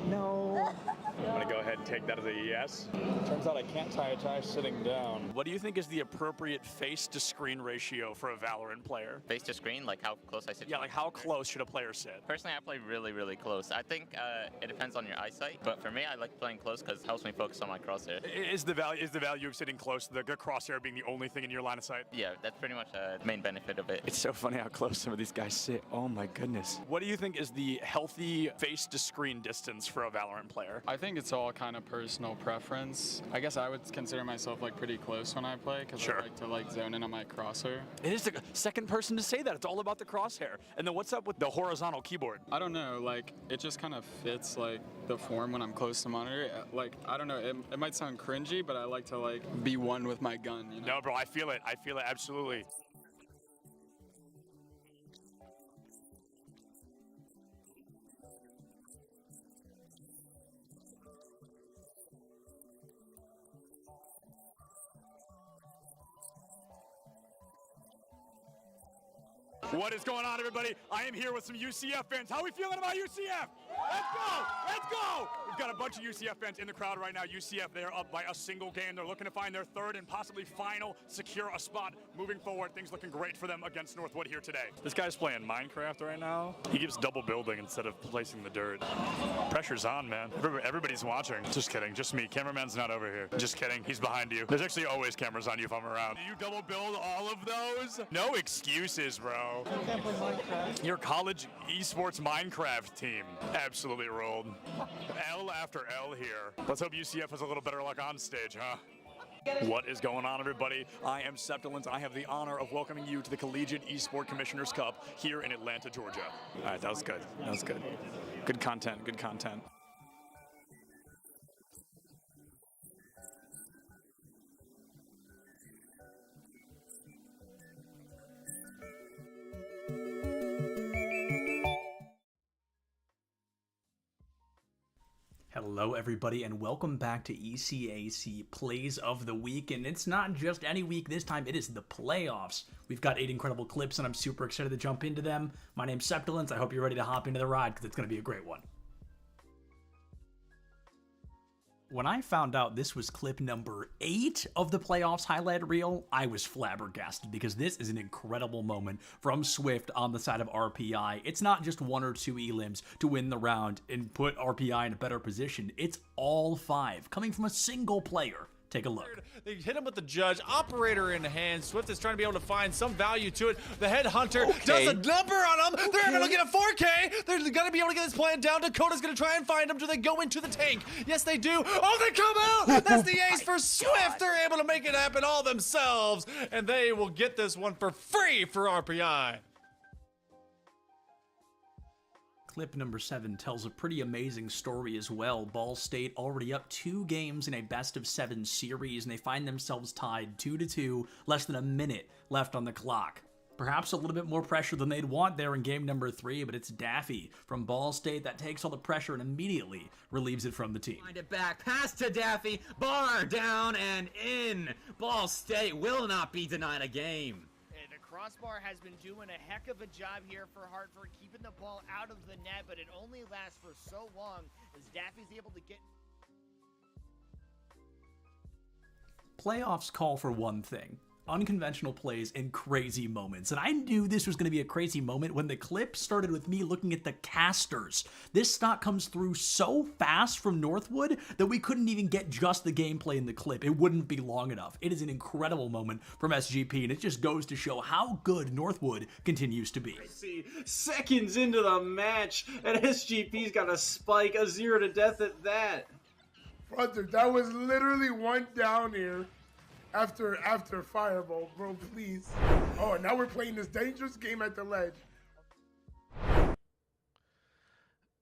No. I'm gonna go ahead and take that as a yes. Turns out I can't tie a tie sitting down. What do you think is the appropriate face-to-screen ratio for a Valorant player? Face to screen, like how close I sit. Yeah, like how close should a player sit? Personally, I play really, really close. I think it depends on your eyesight, but for me, I like playing close because it helps me focus on my crosshair. Is the value of sitting close, the crosshair being the only thing in your line of sight? Yeah, that's pretty much the main benefit of it. It's so funny how close some of these guys sit. Oh my goodness. What do you think is the healthy face-to-screen distance for a Valorant player? I think it's all kind of personal preference. I guess I would consider myself like pretty close when I play because I like to like zone in on my crosshair. It is the second person to say that. It's all about the crosshair. And then what's up with the horizontal keyboard? I don't know, like it just kind of fits like the form when I'm close to monitor. Like I don't know, it might sound cringy, but I like to like be one with my gun, you know? No, bro, I feel it absolutely. What is going on, everybody? I am here with some UCF fans. How are we feeling about UCF? Let's go! Let's go! We've got a bunch of UCF fans in the crowd right now. UCF, they are up by a single game. They're looking to find their third and possibly final, secure a spot moving forward. Things looking great for them against Northwood here today. This guy's playing Minecraft right now. He keeps double building instead of placing the dirt. Pressure's on, man. Everybody's watching. Just kidding. Just me. Cameraman's not over here. Just kidding. He's behind you. There's actually always cameras on you if I'm around. Do you double build all of those? No excuses, bro. I can't play Minecraft. Your college esports Minecraft team absolutely rolled. L after L here. Let's hope UCF has a little better luck on stage, huh? What is going on, everybody? I am Septilance. I have the honor of welcoming you to the Collegiate Esport Commissioners Cup here in Atlanta, Georgia. All right, that was good. That was good. Good content, good content. Hello everybody and welcome back to ECAC Plays of the Week, and it's not just any week this time, it is the playoffs. We've got 8 incredible clips and I'm super excited to jump into them. My name's Septilance. I hope you're ready to hop into the ride because it's going to be a great one. When I found out this was clip number 8 of the playoffs highlight reel, I was flabbergasted because this is an incredible moment from Swift on the side of RPI. It's not just 1 or 2 elims to win the round and put RPI in a better position. It's all 5 coming from a single player. Take a look. They hit him with the judge, operator in hand. Swift is trying to be able to find some value to it. The headhunter does a number on him. They're going to get a 4K. They're going to be able to get this plan down. Dakota's going to try and find him. Do they go into the tank? Yes, they do. Oh, they come out. That's the ace for Swift. They're able to make it happen all themselves, and they will get this one for free for RPI. Clip number 7 tells a pretty amazing story as well. Ball State already up 2 games in a best-of-7 series, and they find themselves tied 2-2, less than a minute left on the clock. Perhaps a little bit more pressure than they'd want there in game number 3, but it's Daffy from Ball State that takes all the pressure and immediately relieves it from the team. Find it back, pass to Daffy, bar down and in. Ball State will not be denied a game. Crossbar has been doing a heck of a job here for Hartford, keeping the ball out of the net, but it only lasts for so long as Daffy's able to get... Playoffs call for one thing: unconventional plays and crazy moments. And I knew this was going to be a crazy moment when the clip started with me looking at the casters. This stock comes through so fast from Northwood that we couldn't even get just the gameplay in the clip. It wouldn't be long enough. It is an incredible moment from SGP, and it just goes to show how good Northwood continues to be. Seconds into the match, and SGP's got a spike, a 0 to death at that. Brother, that was literally 1 down here. After Fireball, bro, please. Oh, now we're playing this dangerous game at the ledge.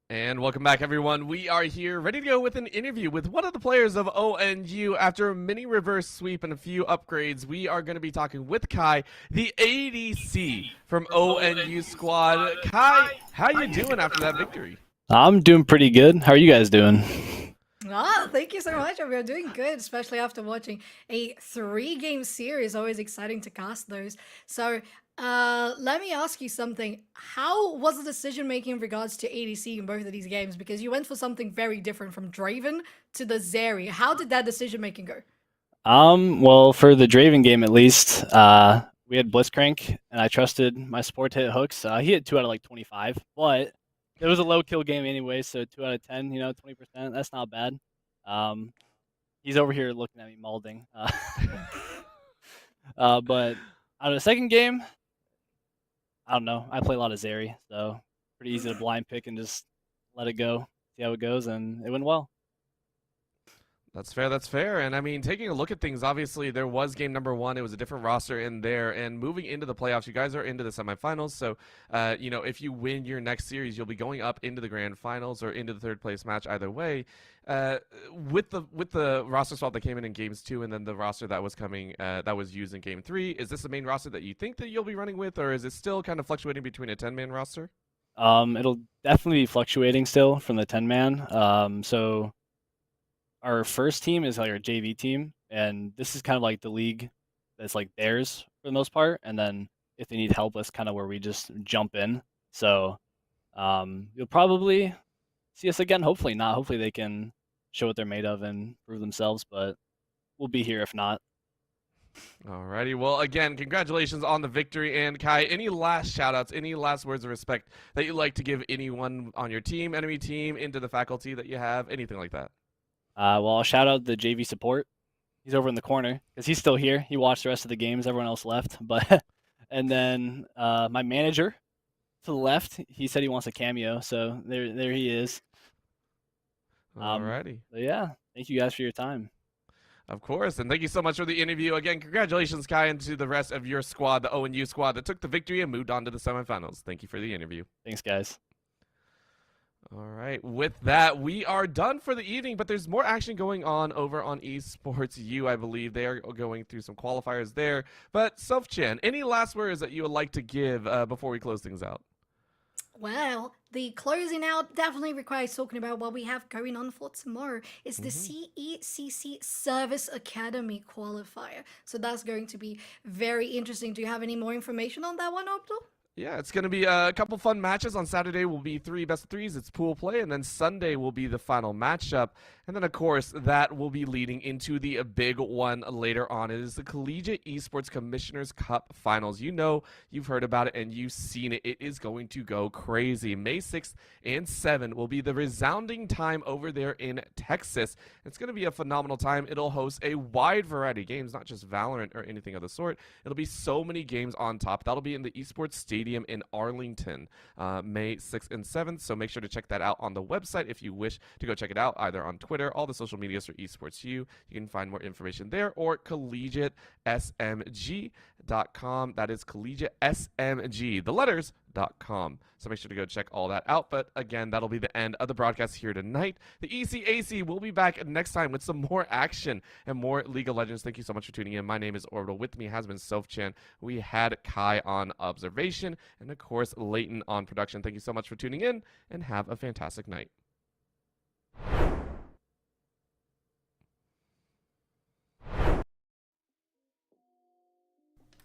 And welcome back, everyone. We are here ready to go with an interview with one of the players of ONU. After a mini reverse sweep and a few upgrades, we are going to be talking with Kai, the ADC from ONU squad. Kai, how you doing after that victory? I'm doing pretty good. How are you guys doing? Thank you so much. We are doing good, especially after watching a 3-game series. Always exciting to cast those. So Let me ask you something. How was the decision making in regards to ADC in both of these games? Because you went for something very different from Draven to the Zeri. How did that decision making go? Well, for the Draven game at least, we had Blitzcrank, and I trusted my support to hit hooks. He hit 2 out of like 25, but it was a low kill game anyway, so 2 out of 10, 20%. That's not bad. He's over here looking at me malding. But out of the second game, I don't know. I play a lot of Zeri, so pretty easy to blind pick and just let it go, see how it goes, and it went well. That's fair. That's fair. And I mean, taking a look at things, obviously there was game number 1. It was a different roster in there. And moving into the playoffs, you guys are into the semifinals. So, if you win your next series, you'll be going up into the grand finals or into the third place match. Either way, with the roster swap that came in games 2, and then the roster that was coming that was used in game 3, is this the main roster that you think that you'll be running with, or is it still kind of fluctuating between a 10-man roster? It'll definitely be fluctuating still from the 10-man. So our first team is like our JV team, and this is kind of like the league that's like theirs for the most part. And then if they need help, that's kind of where we just jump in. So you'll probably see us again. Hopefully not. Hopefully they can show what they're made of and prove themselves, but we'll be here if not. Alrighty, well, again, congratulations on the victory. And Kai, any last shout-outs, any last words of respect that you'd like to give anyone on your team, enemy team, into the faculty that you have, anything like that? Well, I'll shout out the JV support. He's over in the corner because he's still here. He watched the rest of the games. Everyone else left. And then my manager to the left, he said he wants a cameo, so there he is. Alrighty. Yeah, thank you guys for your time. Of course, and thank you so much for the interview. Again, congratulations, Kai, and to the rest of your squad, the ONU squad that took the victory and moved on to the semifinals. Thank you for the interview. Thanks, guys. All right, with that, we are done for the evening, but there's more action going on over on Esports U, I believe. They are going through some qualifiers there. But, Sofchan, any last words that you would like to give before we close things out? Well, the closing out definitely requires talking about what we have going on for tomorrow. It's the CECC Service Academy qualifier. So that's going to be very interesting. Do you have any more information on that one, Opto? Yeah, it's going to be a couple fun matches. On Saturday will be 3 best-of-3s. It's pool play. And then Sunday will be the final matchup. And then, of course, that will be leading into the big one later on. It is the Collegiate Esports Commissioners Cup Finals. You know, you've heard about it, and you've seen it. It is going to go crazy. May 6th and 7th will be the resounding time over there in Texas. It's going to be a phenomenal time. It'll host a wide variety of games, not just Valorant or anything of the sort. It'll be so many games on top. That'll be in the Esports Stadium in Arlington, May 6th and 7th. So make sure to check that out on the website if you wish to go check it out, either on Twitter, all the social medias for Esports U. You can find more information there, or collegiatesmg.com. That is collegiatesmg, the letters.com. So make sure to go check all that out. But again, that'll be the end of the broadcast here tonight. The ECAC will be back next time with some more action and more League of Legends. Thank you so much for tuning in. My name is Orbital. With me has been Sofchan. We had Kai on observation, and of course, Leighton on production. Thank you so much for tuning in, and have a fantastic night.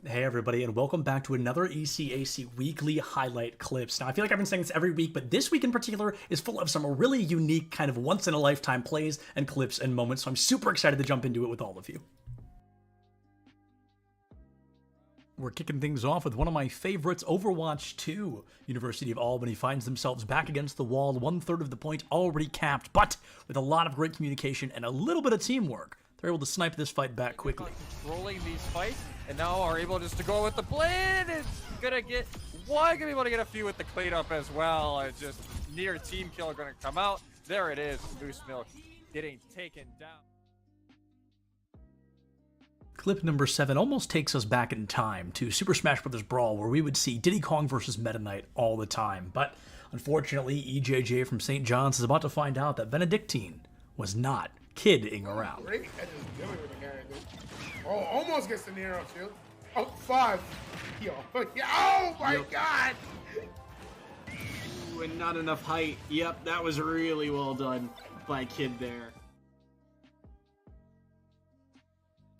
Hey everybody, and welcome back to another ECAC weekly highlight clips. Now, I feel like I've been saying this every week, but this week in particular is full of some really unique kind of once-in-a-lifetime plays and clips and moments, so I'm super excited to jump into it with all of you. We're kicking things off with one of my favorites, Overwatch 2. University of Albany finds themselves back against the wall, 1/3 of the point already capped, but with a lot of great communication and a little bit of teamwork, they're able to snipe this fight back quickly. Controlling these fights, and now are able just to go with the blade. It's gonna get one, gonna be able to get a few with the cleanup as well. It's just near team kill gonna come out. There it is, Loose Milk getting taken down. Clip number 7 almost takes us back in time to Super Smash Bros. Brawl, where we would see Diddy Kong versus Meta Knight all the time. But unfortunately, EJJ from St. John's is about to find out that Benedictine was not kidding around. Great catches Billy with the guy. Oh, almost gets the Nero shield. Oh, 5. Yo. Oh my God. Ooh, and not enough height. Yep, that was really well done by Kid there.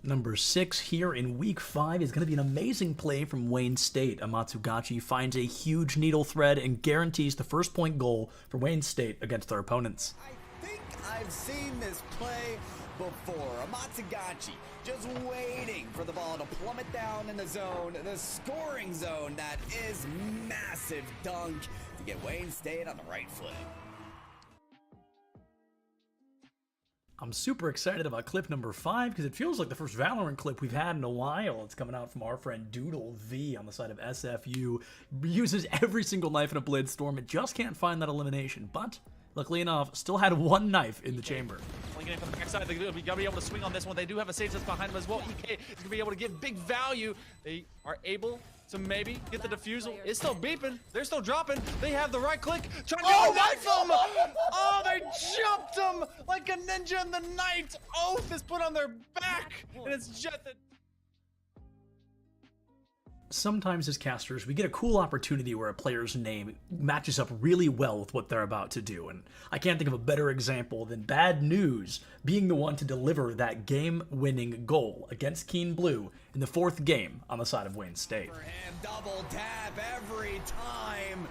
Number 6 here in Week 5 is going to be an amazing play from Wayne State. Amatsugachi finds a huge needle thread and guarantees the first point goal for Wayne State against their opponents. I think I've seen this play before. Amatsugachi just waiting for the ball to plummet down in the zone, the scoring zone. That is massive dunk to get Wayne State on the right foot. I'm super excited about clip number 5 because it feels like the first Valorant clip we've had in a while. It's coming out from our friend Doodle V on the side of SFU. Uses every single knife in a Blitzstorm. It just can't find that elimination, but luckily enough, still had one knife in the chamber. Linking in from the backside, they're going to be able to swing on this one. They do have a save that's behind them as well. EK is going to be able to give big value. They are able to maybe get the defusal. It's still beeping. They're still dropping. They have the right click. Trying to knife him. Oh, they jumped him like a ninja in the night. Oath is put on their back, and it's Jet that... Sometimes as casters, we get a cool opportunity where a player's name matches up really well with what they're about to do, and I can't think of a better example than Bad News being the one to deliver that game-winning goal against Keen Blue in the 4th game on the side of Wayne State. For him, double tap every time.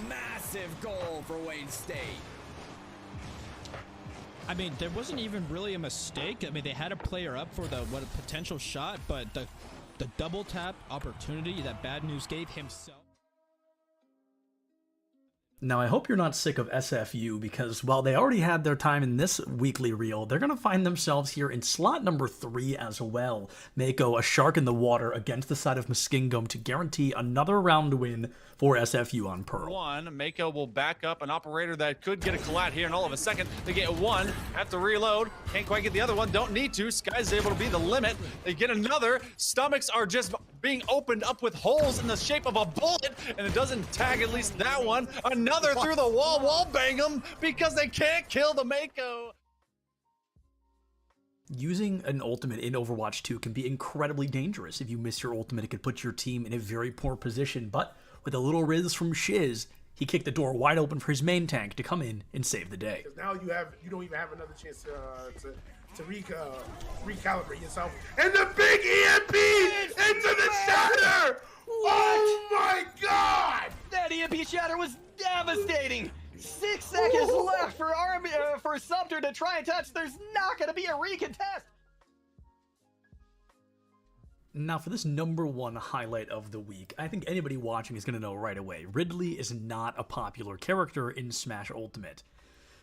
Massive goal for Wayne State. I mean, there wasn't even really a mistake. I mean, they had a player up for the potential shot, but the double tap opportunity that Bad News gave himself. Now, I hope you're not sick of SFU because while they already had their time in this weekly reel, they're going to find themselves here in slot number 3 as well. Mako, a shark in the water against the side of Muskingum to guarantee another round win for SFU on Pearl. Mako will back up an operator that could get a collat here in all of a second. They get one, have to reload, can't quite get the other one, don't need to. Sky's able to be the limit. They get another. Stomachs are just being opened up with holes in the shape of a bullet, and it doesn't tag at least that one. Another through the wall bang them because they can't kill the Mako. Using an ultimate in Overwatch 2 can be incredibly dangerous. If you miss your ultimate, it could put your team in a very poor position, but with a little Riz from Shiz, he kicked the door wide open for his main tank to come in and save the day. Now you don't even have another chance to recalibrate yourself. And the big EMP into the shatter! Oh my god! That EMP shatter was devastating! 6 seconds left for Sumter to try and touch. There's not going to be a recontest. Now, for this number 1 highlight of the week, I think anybody watching is going to know right away. Ridley is not a popular character in Smash Ultimate.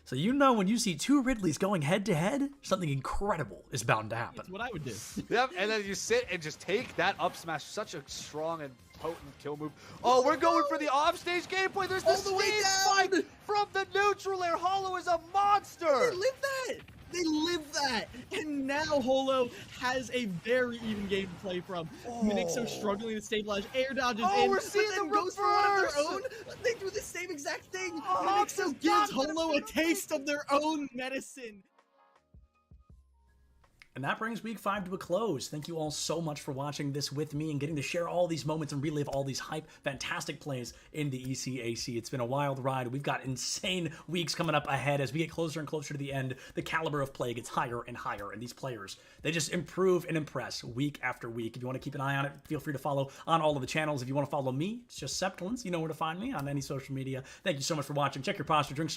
So you know when you see 2 Ridleys going head-to-head, something incredible is bound to happen. That's what I would do. Yep, and then you sit and just take that up smash. Such a strong and potent kill move. Oh, we're going for the offstage gameplay. There's the stage spike from the neutral air. Holo is a monster. They live that. They live that. And now Holo has a very even game to play from. Minixo struggling to stabilize. Air dodges in. We're seeing but then the goes for one of their reverse. own. They do the same exact thing. Minixo gives Holo a taste of their own medicine. And that brings week 5 to a close. Thank you all so much for watching this with me and getting to share all these moments and relive all these hype, fantastic plays in the ECAC. It's been a wild ride. We've got insane weeks coming up ahead as we get closer and closer to the end. The caliber of play gets higher and higher, and these players, they just improve and impress week after week. If you want to keep an eye on it, feel free to follow on all of the channels. If you want to follow me, it's just Septilence. You know where to find me on any social media. Thank you so much for watching. Check your posture, drink some